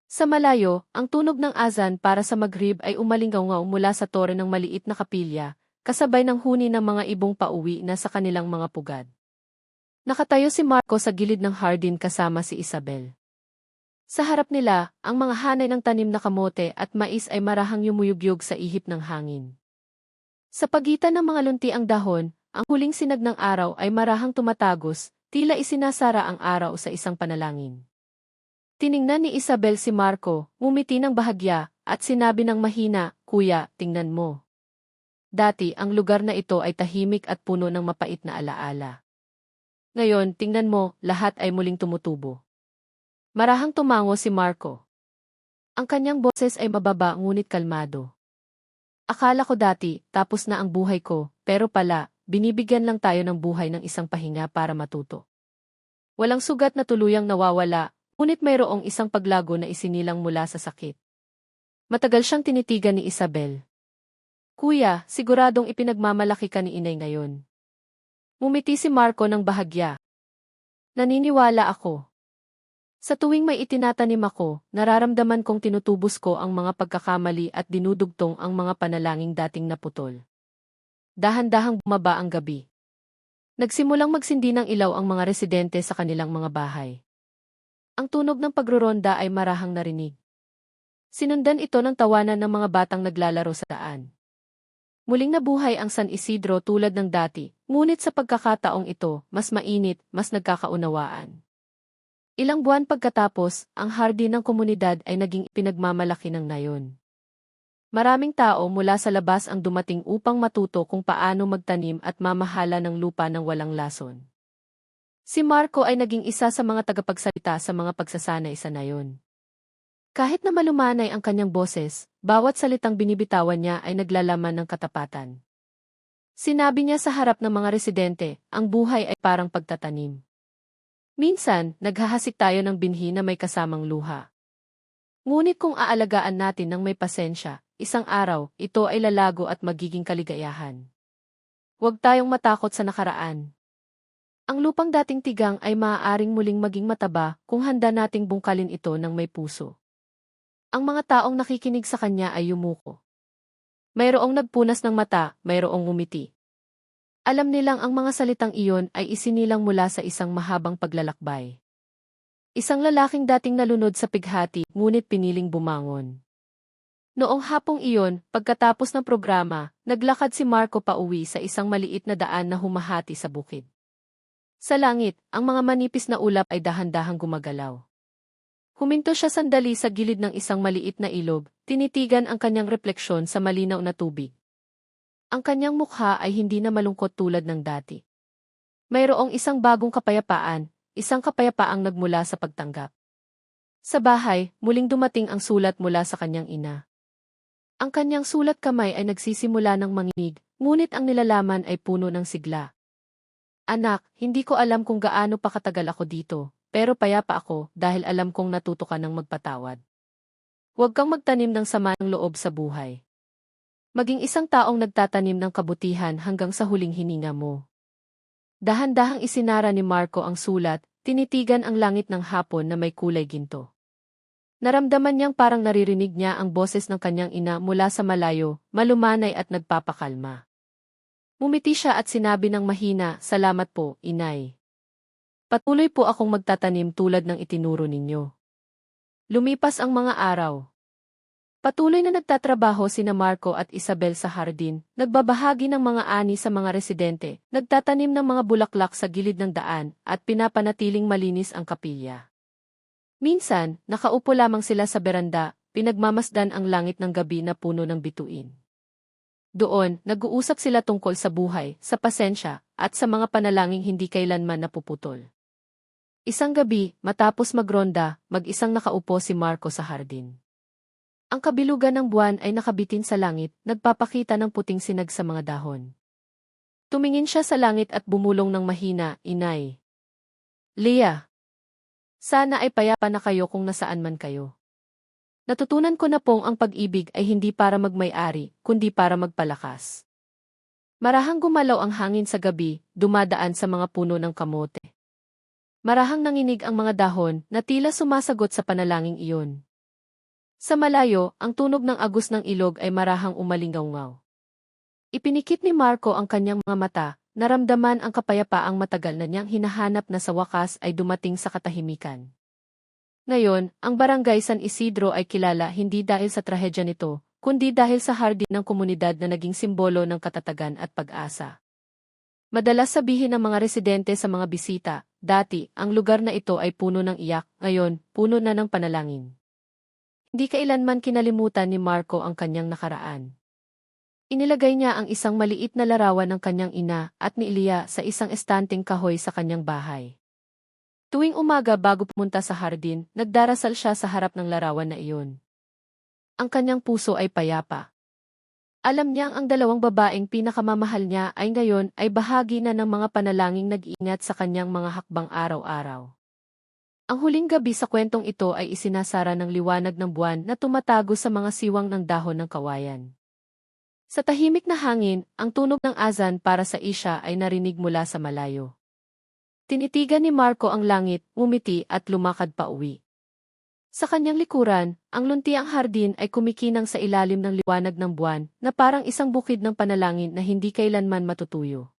Sa malayo, ang tunog ng azan para sa Maghrib ay umalingaw mula sa tore ng maliit na kapilya, kasabay ng huni ng mga ibong pauwi na sa kanilang mga pugad. Nakatayo si Marco sa gilid ng hardin kasama si Isabel. Sa harap nila, ang mga hanay ng tanim na kamote at mais ay marahang yumuyugyug sa ihip ng hangin. Sa pagitan ng mga lunti ang dahon, ang huling sinag ng araw ay marahang tumatagos, tila isinasara ang araw sa isang panalangin. Tiningnan ni Isabel si Marco, ngumiti ng bahagya, at sinabi ng mahina, "Kuya, tingnan mo. Dati ang lugar na ito ay tahimik at puno ng mapait na alaala. Ngayon, tingnan mo, lahat ay muling tumutubo." Marahang tumango si Marco. Ang kanyang boses ay mababa ngunit kalmado. "Akala ko dati, tapos na ang buhay ko, pero pala, binibigyan lang tayo ng buhay ng isang pahinga para matuto. Walang sugat na tuluyang nawawala, ngunit mayroong isang paglago na isinilang mula sa sakit." Matagal siyang tinitigan ni Isabel. "Kuya, siguradong ipinagmamalaki ka ni inay ngayon." Ngumiti si Marco ng bahagya. "Naniniwala ako. Sa tuwing may itinatanim ako, nararamdaman kong tinutubos ko ang mga pagkakamali at dinudugtong ang mga panalangin dating naputol." Dahan-dahang bumaba ang gabi. Nagsimulang magsindi ng ilaw ang mga residente sa kanilang mga bahay. Ang tunog ng pagruronda ay marahang narinig. Sinundan ito ng tawanan ng mga batang naglalaro sa daan. Muling nabuhay ang San Isidro tulad ng dati, ngunit sa pagkakataong ito, mas mainit, mas nagkakaunawaan. Ilang buwan pagkatapos, ang hardin ng komunidad ay naging pinagmamalaki ng nayon. Maraming tao mula sa labas ang dumating upang matuto kung paano magtanim at mamahala ng lupa ng walang lason. Si Marco ay naging isa sa mga tagapagsalita sa mga pagsasanay sa nayon. Kahit na malumanay ang kanyang boses, bawat salitang binibitawan niya ay naglalaman ng katapatan. Sinabi niya sa harap ng mga residente, ang buhay ay parang pagtatanim. Minsan, naghahasik tayo ng binhi na may kasamang luha. Ngunit kung aalagaan natin ng may pasensya, isang araw, ito ay lalago at magiging kaligayahan. Huwag tayong matakot sa nakaraan. Ang lupang dating tigang ay maaaring muling maging mataba kung handa nating bungkalin ito ng may puso. Ang mga taong nakikinig sa kanya ay yumuko. Mayroong nagpunas ng mata, mayroong ngumiti. Alam nilang ang mga salitang iyon ay isinilang mula sa isang mahabang paglalakbay. Isang lalaking dating nalunod sa pighati, ngunit piniling bumangon. Noong hapong iyon, pagkatapos ng programa, naglakad si Marco pauwi sa isang maliit na daan na humahati sa bukid. Sa langit, ang mga manipis na ulap ay dahan-dahang gumagalaw. Huminto siya sandali sa gilid ng isang maliit na ilog, tinitigan ang kanyang refleksyon sa malinaw na tubig. Ang kanyang mukha ay hindi na malungkot tulad ng dati. Mayroong isang bagong kapayapaan, isang kapayapaang nagmula sa pagtanggap. Sa bahay, muling dumating ang sulat mula sa kanyang ina. Ang kanyang sulat kamay ay nagsisimula ng manginig, ngunit ang nilalaman ay puno ng sigla. "Anak, hindi ko alam kung gaano pa katagal ako dito, pero payapa ako dahil alam kong natuto ka ng magpatawad. Huwag kang magtanim ng sama ng loob sa buhay. Maging isang taong nagtatanim ng kabutihan hanggang sa huling hininga mo." Dahan-dahang isinara ni Marco ang sulat, tinitigan ang langit ng hapon na may kulay ginto. Naramdaman niyang parang naririnig niya ang boses ng kanyang ina mula sa malayo, malumanay at nagpapakalma. Ngumiti siya at sinabi ng mahina, "Salamat po, inay. Patuloy po akong magtatanim tulad ng itinuro ninyo." Lumipas ang mga araw. Patuloy na nagtatrabaho sina Marco at Isabel sa hardin, nagbabahagi ng mga ani sa mga residente, nagtatanim ng mga bulaklak sa gilid ng daan, at pinapanatiling malinis ang kapilya. Minsan, nakaupo lamang sila sa beranda, pinagmamasdan ang langit ng gabi na puno ng bituin. Doon, nag-uusap sila tungkol sa buhay, sa pasensya, at sa mga panalangin hindi kailanman napuputol. Isang gabi, matapos magronda, mag-isang nakaupo si Marco sa hardin. Ang kabilugan ng buwan ay nakabitin sa langit, nagpapakita ng puting sinag sa mga dahon. Tumingin siya sa langit at bumulong ng mahina, "Inay. Leah." Sana ay payapa na kayo kung nasaan man kayo. Natutunan ko na pong ang pag-ibig ay hindi para magmay-ari, kundi para magpalakas. Marahang gumalaw ang hangin sa gabi, dumadaan sa mga puno ng kamote. Marahang nanginig ang mga dahon na tila sumasagot sa panalangin iyon. Sa malayo, ang tunog ng agos ng ilog ay marahang umalingaw-ngaw. Ipinikit ni Marco ang kanyang mga mata, naramdaman ang kapayapaang matagal na niyang hinahanap na sa wakas ay dumating sa katahimikan. Ngayon, ang Barangay San Isidro ay kilala hindi dahil sa trahedya nito, kundi dahil sa hardin ng komunidad na naging simbolo ng katatagan at pag-asa. Madalas sabihin ng mga residente sa mga bisita, dati, ang lugar na ito ay puno ng iyak, ngayon, puno na ng panalangin. Hindi kailanman kinalimutan ni Marco ang kanyang nakaraan. Inilagay niya ang isang maliit na larawan ng kanyang ina at ni Elia sa isang estanteng kahoy sa kanyang bahay. Tuwing umaga bago pumunta sa hardin, nagdarasal siya sa harap ng larawan na iyon. Ang kanyang puso ay payapa. Alam niyang ang dalawang babaeng pinakamamahal niya ay ngayon ay bahagi na ng mga panalangin nag-iingat sa kanyang mga hakbang araw-araw. Ang huling gabi sa kwentong ito ay isinasara ng liwanag ng buwan na tumatago sa mga siwang ng dahon ng kawayan. Sa tahimik na hangin, ang tunog ng azan para sa isya ay narinig mula sa malayo. Tinitigan ni Marco ang langit, ngumiti at lumakad pa uwi. Sa kanyang likuran, ang luntiang hardin ay kumikinang sa ilalim ng liwanag ng buwan na parang isang bukid ng panalangin na hindi kailanman matutuyo.